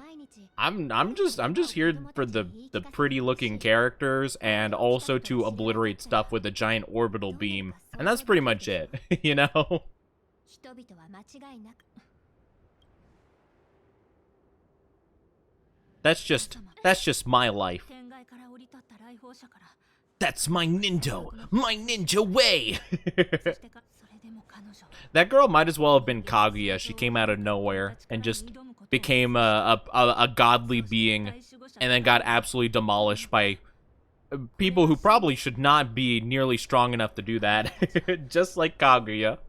I'm just here for the pretty looking characters and also to obliterate stuff with a giant orbital beam. And that's pretty much it, you know? That's just my life. That's my ninja way. That girl might as well have been Kaguya. She came out of nowhere and just became a godly being and then got absolutely demolished by people who probably should not be nearly strong enough to do that. Just like Kaguya.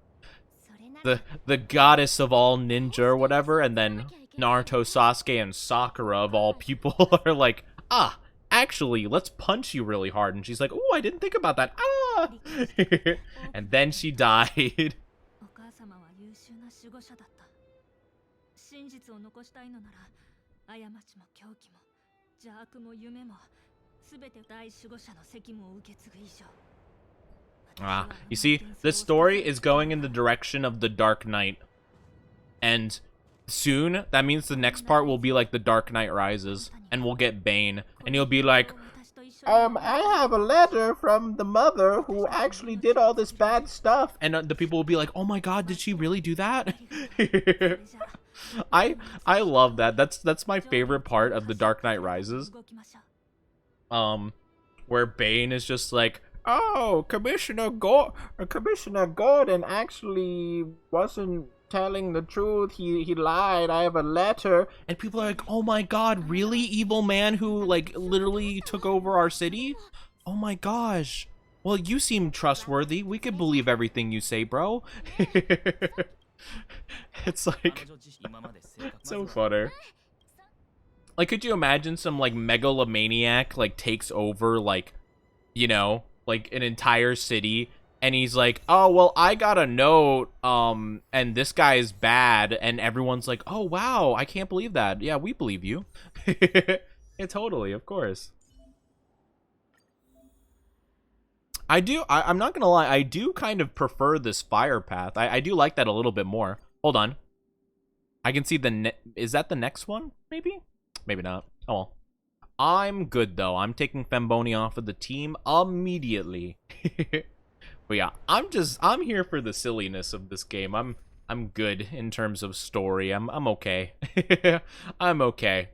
The goddess of all ninja or whatever, and then Naruto, Sasuke, and Sakura of all people are like, ah, actually, let's punch you really hard. And she's like, oh, I didn't think about that. Ah! And then she died. You see, this story is going in the direction of the Dark Knight. And soon, that means the next part will be like the Dark Knight Rises. And we'll get Bane. And he'll be like, I have a letter from the mother who actually did all this bad stuff. And the people will be like, oh my god, did she really do that? I love that. That's my favorite part of the Dark Knight Rises. Where Bane is just like, oh, Commissioner Gordon actually wasn't telling the truth. He lied. I have a letter. And people are like, oh my god, really? Evil man who, like, literally took over our city? Oh my gosh. Well, you seem trustworthy. We could believe everything you say, bro. It's like, so funny. Like, could you imagine some, like, megalomaniac, like, takes over, like, you know, like, an entire city, and he's like, oh, well, I got a note, and this guy is bad, and everyone's like, oh, wow, I can't believe that. Yeah, we believe you. Yeah, totally, of course. I'm not gonna lie, I do kind of prefer this fire path. I do like that a little bit more. Hold on. I can see is that the next one, maybe? Maybe not. Oh, well. I'm good, though. I'm taking Femboni off of the team immediately. But yeah, I'm here for the silliness of this game. I'm good in terms of story. I'm okay. I'm okay.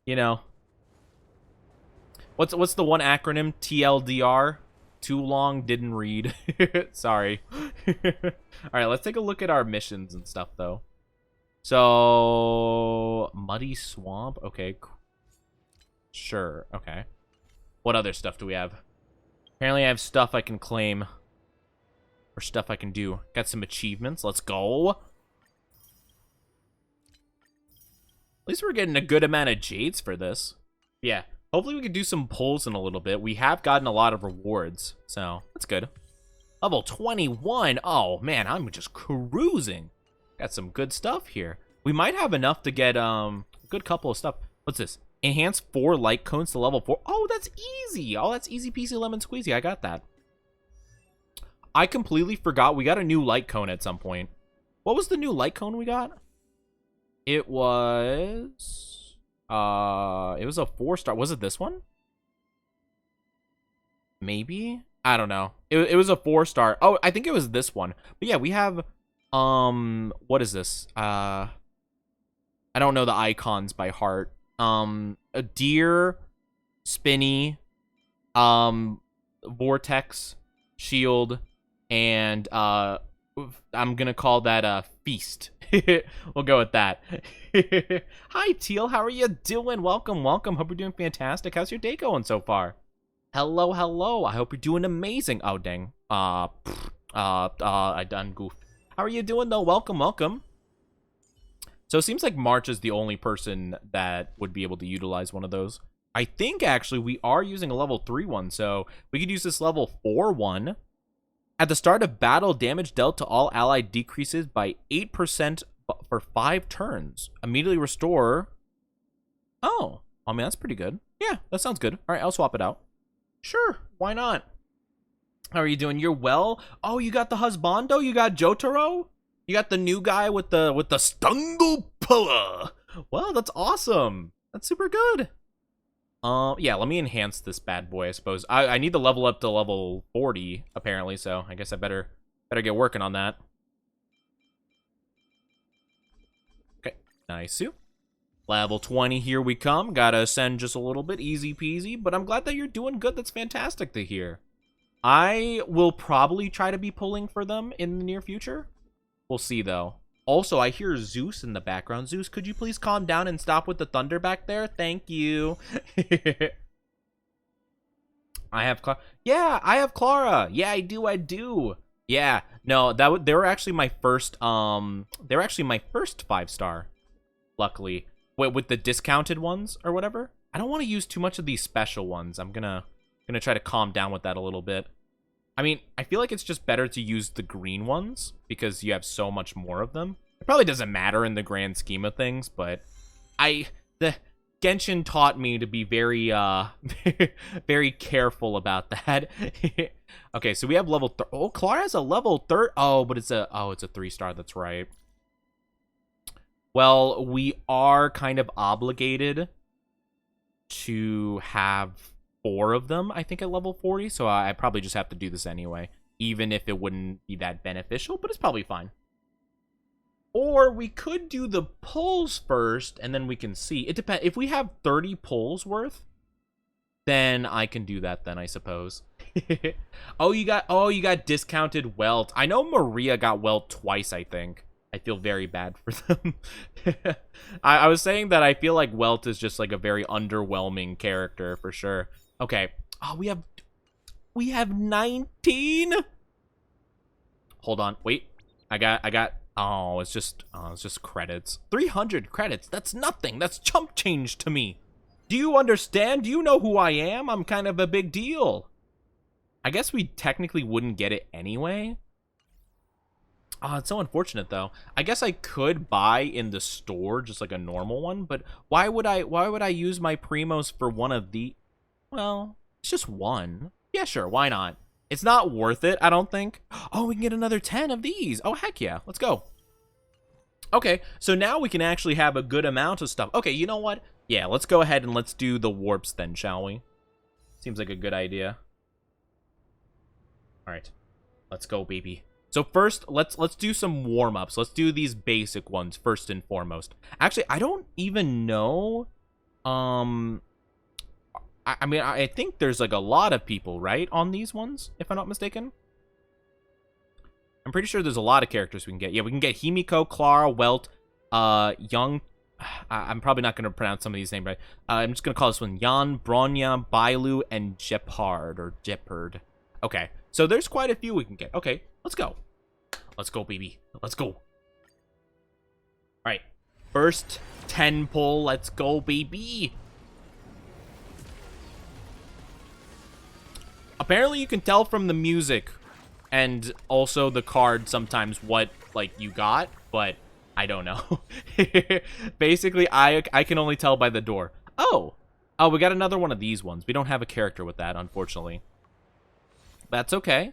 You know. What's the one acronym? TLDR? Too long, didn't read. Sorry. Alright, let's take a look at our missions and stuff, though. So, Muddy Swamp. Okay, sure. Okay. What other stuff do we have? Apparently I have stuff I can claim. Or stuff I can do. Got some achievements. Let's go. At least we're getting a good amount of jades for this. Yeah. Hopefully we can do some pulls in a little bit. We have gotten a lot of rewards. So, that's good. Level 21. Oh, man. I'm just cruising. Got some good stuff here. We might have enough to get a good couple of stuff. What's this? Enhance 4 light cones to level 4. Oh, that's easy. Oh, that's easy peasy lemon squeezy. I got that. I completely forgot we got a new light cone at some point. What was the new light cone we got? It was a 4-star. Was it this one? Maybe? I don't know. It was a 4-star. Oh, I think it was this one. But yeah, we have what is this? I don't know the icons by heart. A deer, spinny, vortex, shield, and I'm gonna call that a feast. We'll go with that. Hi Teal, how are you doing? Welcome. Hope you're doing fantastic. How's your day going so far? Hello. I hope you're doing amazing. Oh dang. I done goofed. How are you doing though? Welcome. So it seems like March is the only person that would be able to utilize one of those. I think actually we are using a level 3 one, so we could use this level 4 one. At the start of battle, damage dealt to all allied decreases by 8% for 5 turns. Immediately restore. Oh, I mean, that's pretty good. Yeah, that sounds good. All right, I'll swap it out. Sure, why not? How are you doing? You're well? Oh, you got the husbando? You got Jotaro? You got the new guy with the Stungle Pulla. Well, that's awesome. That's super good. Yeah, let me enhance this bad boy, I suppose. I need to level up to level 40, apparently, so I guess I better get working on that. Okay, nice. Level 20, here we come. Gotta ascend just a little bit, easy peasy, but I'm glad that you're doing good. That's fantastic to hear. I will probably try to be pulling for them in the near future. We'll see, though. Also, I hear Zeus in the background. Zeus, could you please calm down and stop with the thunder back there? Thank you. I have Clara. Yeah, I have Clara. Yeah, I do. Yeah, no, they were actually my first. They were actually my first 5-star. Luckily, with the discounted ones or whatever. I don't want to use too much of these special ones. I'm gonna try to calm down with that a little bit. I mean, I feel like it's just better to use the green ones because you have so much more of them. It probably doesn't matter in the grand scheme of things, but the Genshin taught me to be very very careful about that. Okay, so we have level oh, Clara has a level 3. Oh, but it's a 3-star, that's right. Well, we are kind of obligated to have 4 of them, I think, at level 40, so I probably just have to do this anyway, even if it wouldn't be that beneficial, but it's probably fine. Or we could do the pulls first, and then we can see. It depends. If we have 30 pulls worth, then I can do that then, I suppose. Oh, you got discounted Welt. I know Maria got Welt twice, I think. I feel very bad for them. I was saying that I feel like Welt is just like a very underwhelming character for sure. Okay. Oh, we have 19. Hold on. Wait. I got oh, it's just credits. 300 credits. That's nothing. That's chump change to me. Do you understand? Do you know who I am? I'm kind of a big deal. I guess we technically wouldn't get it anyway. Oh, it's so unfortunate though. I guess I could buy in the store just like a normal one, but why would I use my primos for one of the well, it's just one. Yeah, sure, why not? It's not worth it, I don't think. Oh, we can get another 10 of these. Oh, heck yeah. Let's go. Okay, so now we can actually have a good amount of stuff. Okay, you know what? Yeah, let's go ahead and let's do the warps then, shall we? Seems like a good idea. All right. Let's go, baby. So first, let's do some warm-ups. Let's do these basic ones first and foremost. Actually, I don't even know. I mean, I think there's like a lot of people, right, on these ones, if I'm not mistaken. I'm pretty sure there's a lot of characters we can get. Yeah, we can get Himiko, Clara, Welt, Young. I'm probably not going to pronounce some of these names right. I'm just going to call this one Jan, Bronya, Bailu, and Jeopard. Okay, so there's quite a few we can get. Okay, let's go. Let's go, baby. Let's go. All right, first 10 pull. Let's go, baby. Apparently, you can tell from the music and also the card sometimes what, like, you got, but I don't know. Basically, I can only tell by the door. Oh, we got another one of these ones. We don't have a character with that, unfortunately. That's okay.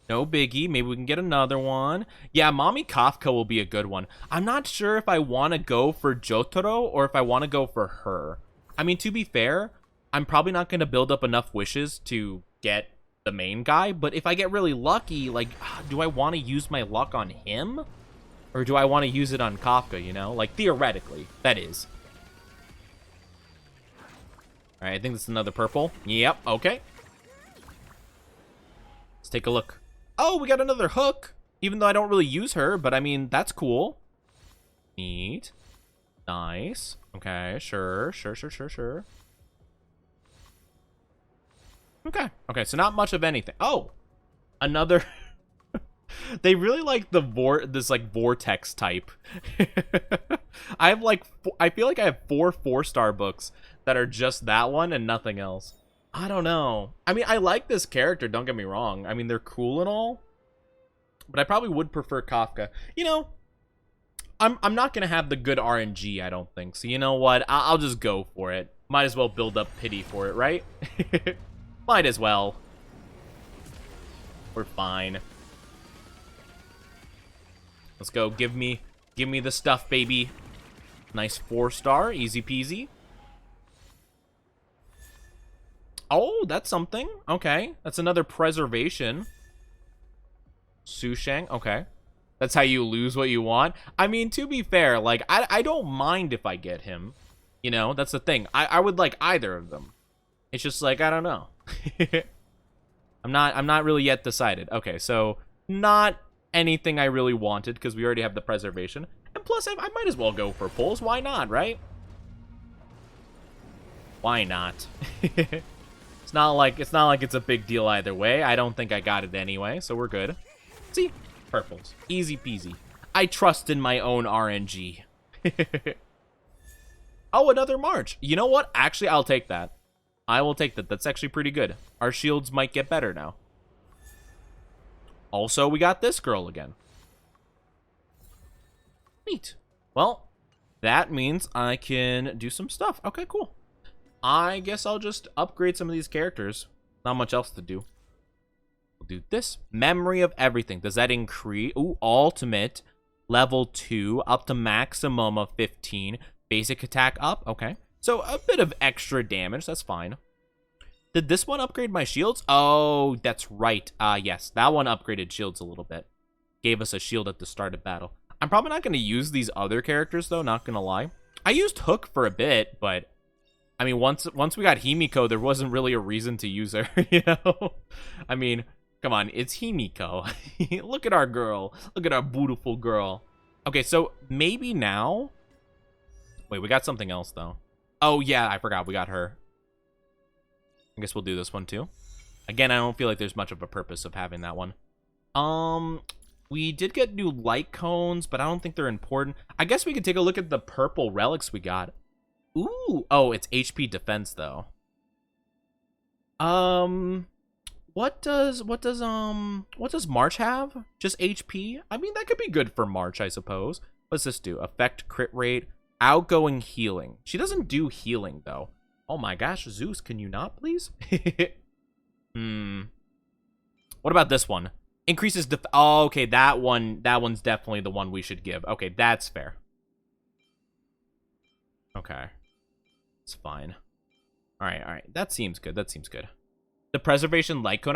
No biggie. Maybe we can get another one. Yeah, Mommy Kafka will be a good one. I'm not sure if I want to go for Jotaro or if I want to go for her. I mean, to be fair, I'm probably not going to build up enough wishes to get the main guy, but if I get really lucky, like, do I want to use my luck on him? Or do I want to use it on Kafka, you know? Like, theoretically, that is. All right, I think this is another purple. Yep, okay. Let's take a look. Oh, we got another hook. Even though I don't really use her, but I mean, that's cool. Neat. Nice. Okay, sure. Okay, so not much of anything. Oh, another... They really like this like vortex type. I have like I feel like I have 4-star books that are just that one and nothing else. I don't know. I mean, I like this character, don't get me wrong. I mean, they're cool and all, but I probably would prefer Kafka. You know, I'm not gonna have the good RNG, I don't think. So you know what? I'll just go for it. Might as well build up pity for it, right? Might as well. We're fine. Let's go. Give me the stuff, baby. Nice 4-star, easy peasy. Oh, that's something. Okay, that's another preservation. Sushang, okay. That's how you lose what you want. I mean, to be fair, like, I don't mind if I get him. You know, that's the thing. I would like either of them. It's just like, I don't know. I'm not really yet decided. Okay, so not anything I really wanted because we already have the preservation. And plus, I might as well go for pulls. Why not, right? Why not? It's not like it's a big deal either way. I don't think I got it anyway, so we're good. See? Purples. Easy peasy. I trust in my own RNG. Oh, another March. You know what? Actually, I'll take that. I will take that. That's actually pretty good. Our shields might get better now. Also, we got this girl again. Neat. Well, that means I can do some stuff. Okay, cool. I guess I'll just upgrade some of these characters. Not much else to do. We'll do this. Memory of everything. Does that increase? Ooh, ultimate. Level 2. Up to maximum of 15. Basic attack up. Okay. So a bit of extra damage. That's fine. Did this one upgrade my shields? Oh, that's right. Yes. That one upgraded shields a little bit. Gave us a shield at the start of battle. I'm probably not going to use these other characters, though. Not going to lie. I used Hook for a bit, but... I mean, once we got Himiko, there wasn't really a reason to use her, you know? I mean, come on, it's Himiko. Look at our girl. Look at our beautiful girl. Okay, so maybe now... Wait, we got something else, though. Oh, yeah, I forgot. We got her. I guess we'll do this one, too. Again, I don't feel like there's much of a purpose of having that one. We did get new light cones, but I don't think they're important. I guess we could take a look at the purple relics we got. Ooh, oh, it's HP defense though. What does March have? Just HP? I mean, that could be good for March, I suppose. What's this do? Affect crit rate, outgoing healing. She doesn't do healing though. Oh my gosh, Zeus, can you not please? What about this one? Increases def- Oh, okay, that one's definitely the one we should give. Okay, that's fair. Okay. It's fine. All right. That seems good. The preservation light cone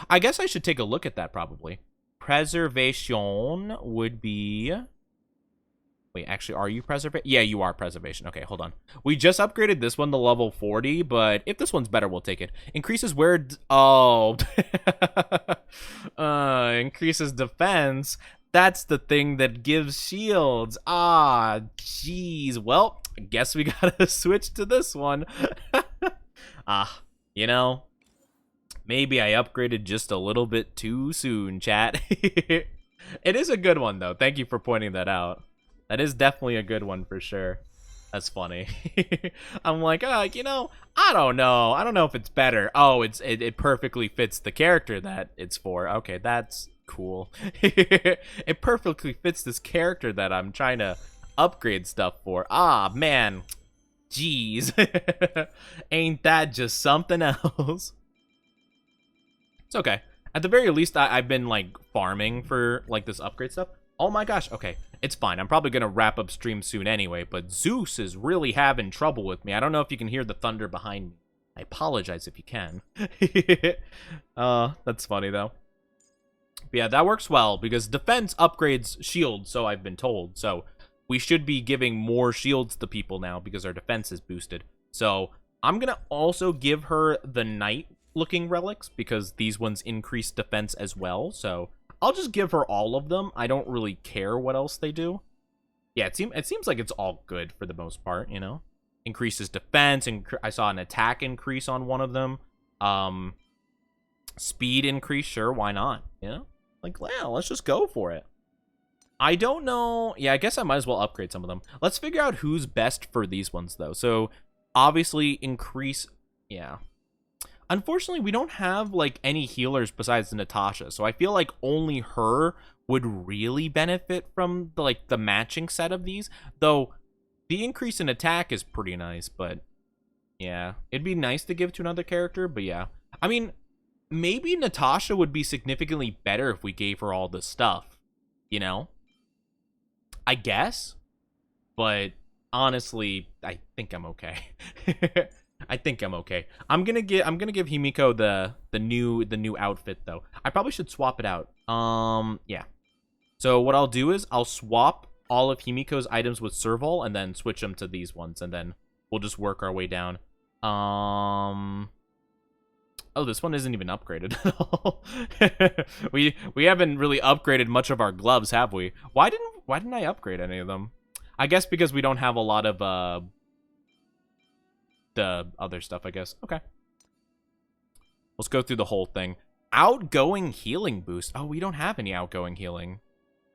I guess I should take a look at that probably. Preservation would be... Wait, actually, are you preservation? Yeah, you are preservation. Okay, hold on. We just upgraded this one to level 40, but if this one's better, we'll take it. Increases where... Oh. Increases defense. That's the thing that gives shields. Ah, jeez. Well, I guess we gotta switch to this one. You know, maybe I upgraded just a little bit too soon, chat. It is a good one, though. Thank you for pointing that out. That is definitely a good one for sure. That's funny. I'm like, you know, I don't know. I don't know if it's better. Oh, it perfectly fits the character that it's for. Okay, that's cool. It perfectly fits this character that I'm trying to upgrade stuff for. Ah, man. Jeez. Ain't that just something else? It's okay. At the very least, I've been, like, farming for, like, this upgrade stuff. Oh my gosh, okay. It's fine. I'm probably going to wrap up stream soon anyway, but Zeus is really having trouble with me. I don't know if you can hear the thunder behind me. I apologize if you can. That's funny, though. But yeah, that works well, because defense upgrades shields, so I've been told. So we should be giving more shields to people now, because our defense is boosted. So I'm going to also give her the knight-looking relics, because these ones increase defense as well. So I'll just give her all of them. I don't really care what else they do. Yeah, it seems like it's all good for the most part, you know? Increases defense, and I saw an attack increase on one of them. Speed increase, sure, why not? You know? Like, well, let's just go for it. I don't know. Yeah, I guess I might as well upgrade some of them. Let's figure out who's best for these ones, though. So, obviously, increase... Yeah. Unfortunately, we don't have, like, any healers besides Natasha. So, I feel like only her would really benefit from, the matching set of these. Though, the increase in attack is pretty nice, but... Yeah. It'd be nice to give to another character, but yeah. I mean... Maybe Natasha would be significantly better if we gave her all this stuff, you know? I guess, but honestly, I think I'm okay. I think I'm okay. I'm gonna give Himiko the new outfit though. I probably should swap it out. Yeah. So what I'll do is I'll swap all of Himiko's items with Serval and then switch them to these ones, and then we'll just work our way down. Oh, this one isn't even upgraded at all. we haven't really upgraded much of our gloves, have we? Why didn't I upgrade any of them? I guess because we don't have a lot of the other stuff, I guess. Okay. Let's go through the whole thing. Outgoing healing boost. Oh, we don't have any outgoing healing.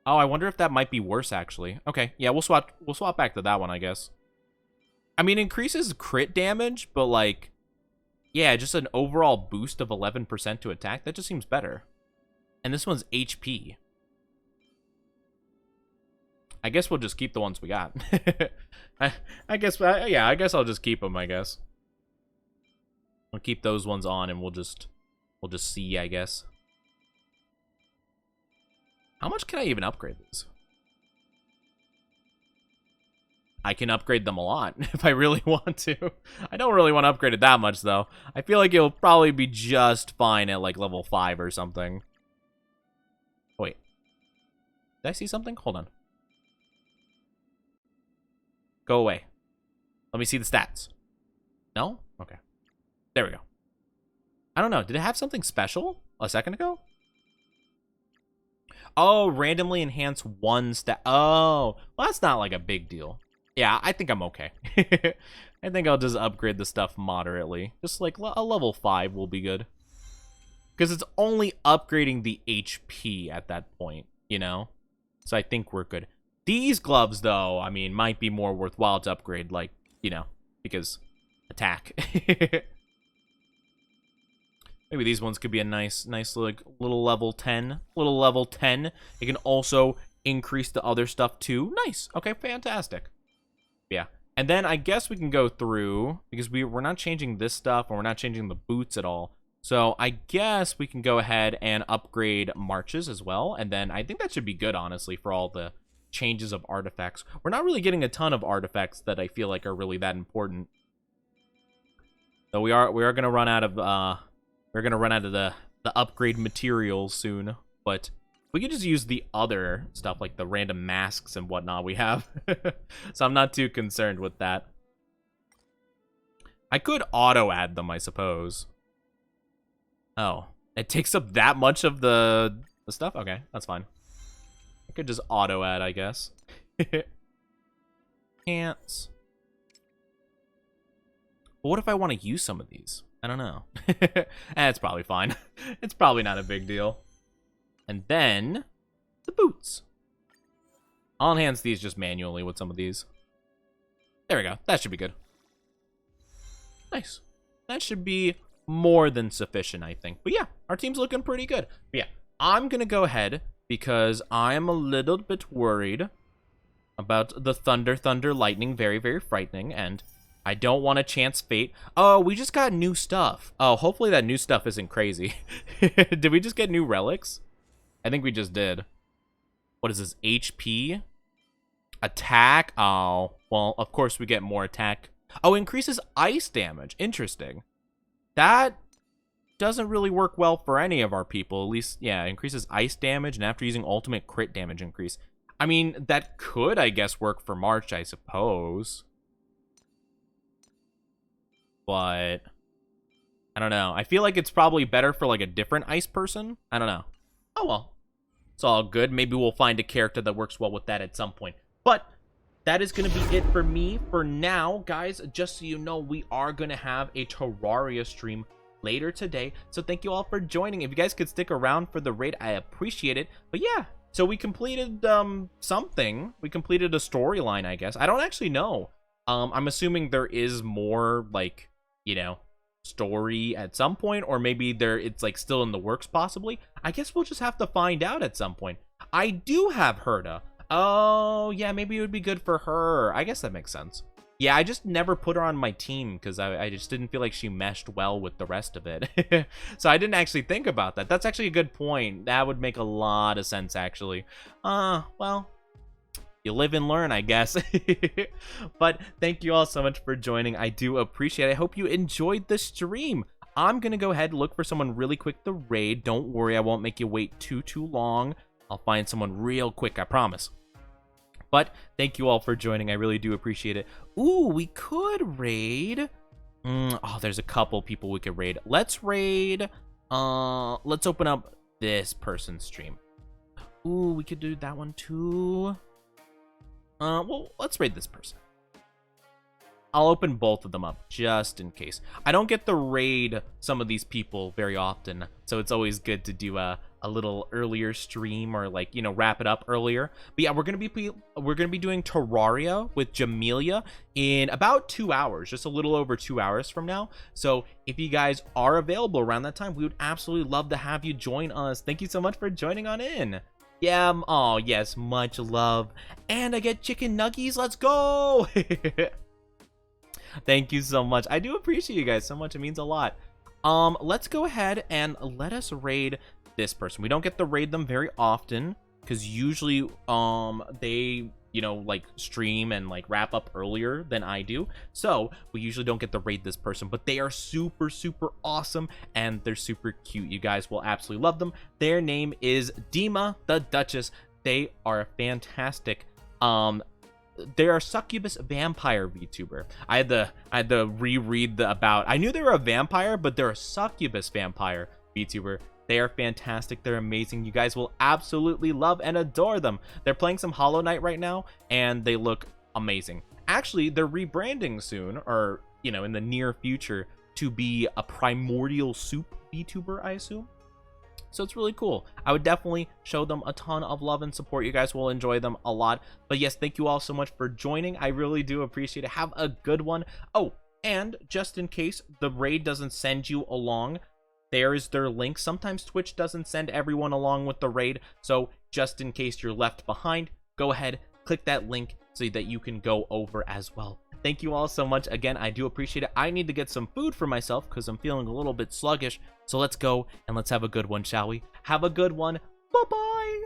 Oh, I wonder if that might be worse actually. Okay. Yeah, we'll swap back to that one, I guess. I mean, increases crit damage, but like, yeah, just an overall boost of 11% to attack. That just seems better. And this one's HP. I guess we'll just keep the ones we got. I guess I'll just keep them, I guess. I'll keep those ones on, and we'll just see, I guess. How much can I even upgrade these? I can upgrade them a lot if I really want to. I don't really want to upgrade it that much, though. I feel like it'll probably be just fine at, like, level 5 or something. Wait. Did I see something? Hold on. Go away. Let me see the stats. No? Okay. There we go. I don't know. Did it have something special a second ago? Oh, randomly enhance one stat. Oh, well, that's not, like, a big deal. Yeah, I think I'm okay. I think I'll just upgrade the stuff moderately. Just like a level 5 will be good. Because it's only upgrading the HP at that point, you know? So I think we're good. These gloves, though, I mean, might be more worthwhile to upgrade, like, you know, because attack. Maybe these ones could be a nice like, little level 10. Little level 10. It can also increase the other stuff, too. Nice. Okay, fantastic. Yeah, and then I guess we can go through, because we're not changing this stuff, and we're not changing the boots at all. So I guess we can go ahead and upgrade marches as well, and then I think that should be good, honestly, for all the changes of artifacts. We're not really getting a ton of artifacts that I feel like are really that important. So we are gonna run out of the upgrade materials soon, but we could just use the other stuff, like the random masks and whatnot we have. So I'm not too concerned with that. I could auto-add them, I suppose. Oh, it takes up that much of the stuff? Okay, that's fine. I could just auto-add, I guess. Pants. But what if I want to use some of these? I don't know. It's probably fine. It's probably not a big deal. And then, the boots. I'll enhance these just manually with some of these. There we go. That should be good. Nice. That should be more than sufficient, I think. But yeah, our team's looking pretty good. But yeah, I'm going to go ahead because I'm a little bit worried about the thunder, lightning. Very, very frightening. And I don't want to chance fate. Oh, we just got new stuff. Oh, hopefully that new stuff isn't crazy. Did we just get new relics? I think we just did. What is this? HP? Attack? Oh, well, of course we get more attack. Oh, increases ice damage. Interesting. that doesn't really work well for any of our people. At least, yeah, increases ice damage, and after using ultimate crit damage increase. I mean, that could, I guess, work for March, I suppose. But I don't know. I feel like it's probably better for, like, a different ice person. I don't know. Oh, well. It's all good. Maybe we'll find a character that works well with that at some point. But that is going to be it for me for now. Guys, just so you know, we are going to have a Terraria stream later today. So thank you all for joining. If you guys could stick around for the raid, I appreciate it. But yeah, so we completed something. We completed a storyline, I guess. I don't actually know. I'm assuming there is more, like, you know, story at some point, or maybe it's like still in the works possibly. I guess we'll just have to find out at some point. I do have Herda. Oh yeah, maybe it would be good for her. I guess that makes sense. Yeah, I just never put her on my team because I just didn't feel like she meshed well with the rest of it. So I didn't actually think about that. That's actually a good point. That would make a lot of sense, actually. Well, you live and learn, I guess. But thank you all so much for joining. I do appreciate it. I hope you enjoyed the stream. I'm going to go ahead and look for someone really quick to raid. Don't worry, I won't make you wait too long. I'll find someone real quick, I promise. But thank you all for joining. I really do appreciate it. Ooh, we could raid. Oh, there's a couple people we could raid. Let's raid. Let's open up this person's stream. Ooh, we could do that one too. Well, let's raid this person. I'll open both of them up just in case. I don't get to raid some of these people very often, so it's always good to do a little earlier stream, or, like, you know, wrap it up earlier. But yeah, we're gonna be doing Terraria with Jamelia in about 2 hours, just a little over 2 hours from now. So if you guys are available around that time, we would absolutely love to have you join us. Thank you so much for joining on in. Yeah, oh yes, much love. And I get chicken nuggies, let's go. Thank you so much. I do appreciate you guys so much. It means a lot. Let's go ahead and let us raid this person. We don't get to raid them very often because usually they, you know, like, stream and, like, wrap up earlier than I do. So we usually don't get to raid this person, but they are super awesome and they're super cute. You guys will absolutely love them. Their name is Dima the Duchess. They are fantastic. They are succubus vampire VTuber. I had to reread about. I knew they were a vampire, but they're a succubus vampire VTuber. They are fantastic. They're amazing. You guys will absolutely love and adore them. They're playing some Hollow Knight right now, and they look amazing. Actually, they're rebranding soon, or, you know, in the near future, to be a Primordial Soup VTuber, I assume. So it's really cool. I would definitely show them a ton of love and support. You guys will enjoy them a lot. But yes, thank you all so much for joining. I really do appreciate it. Have a good one. Oh, and just in case the raid doesn't send you along, there is their link. Sometimes Twitch doesn't send everyone along with the raid. So just in case you're left behind, go ahead, click that link so that you can go over as well. Thank you all so much. Again, I do appreciate it. I need to get some food for myself because I'm feeling a little bit sluggish. So let's go and let's have a good one, shall we? Have a good one. Bye-bye.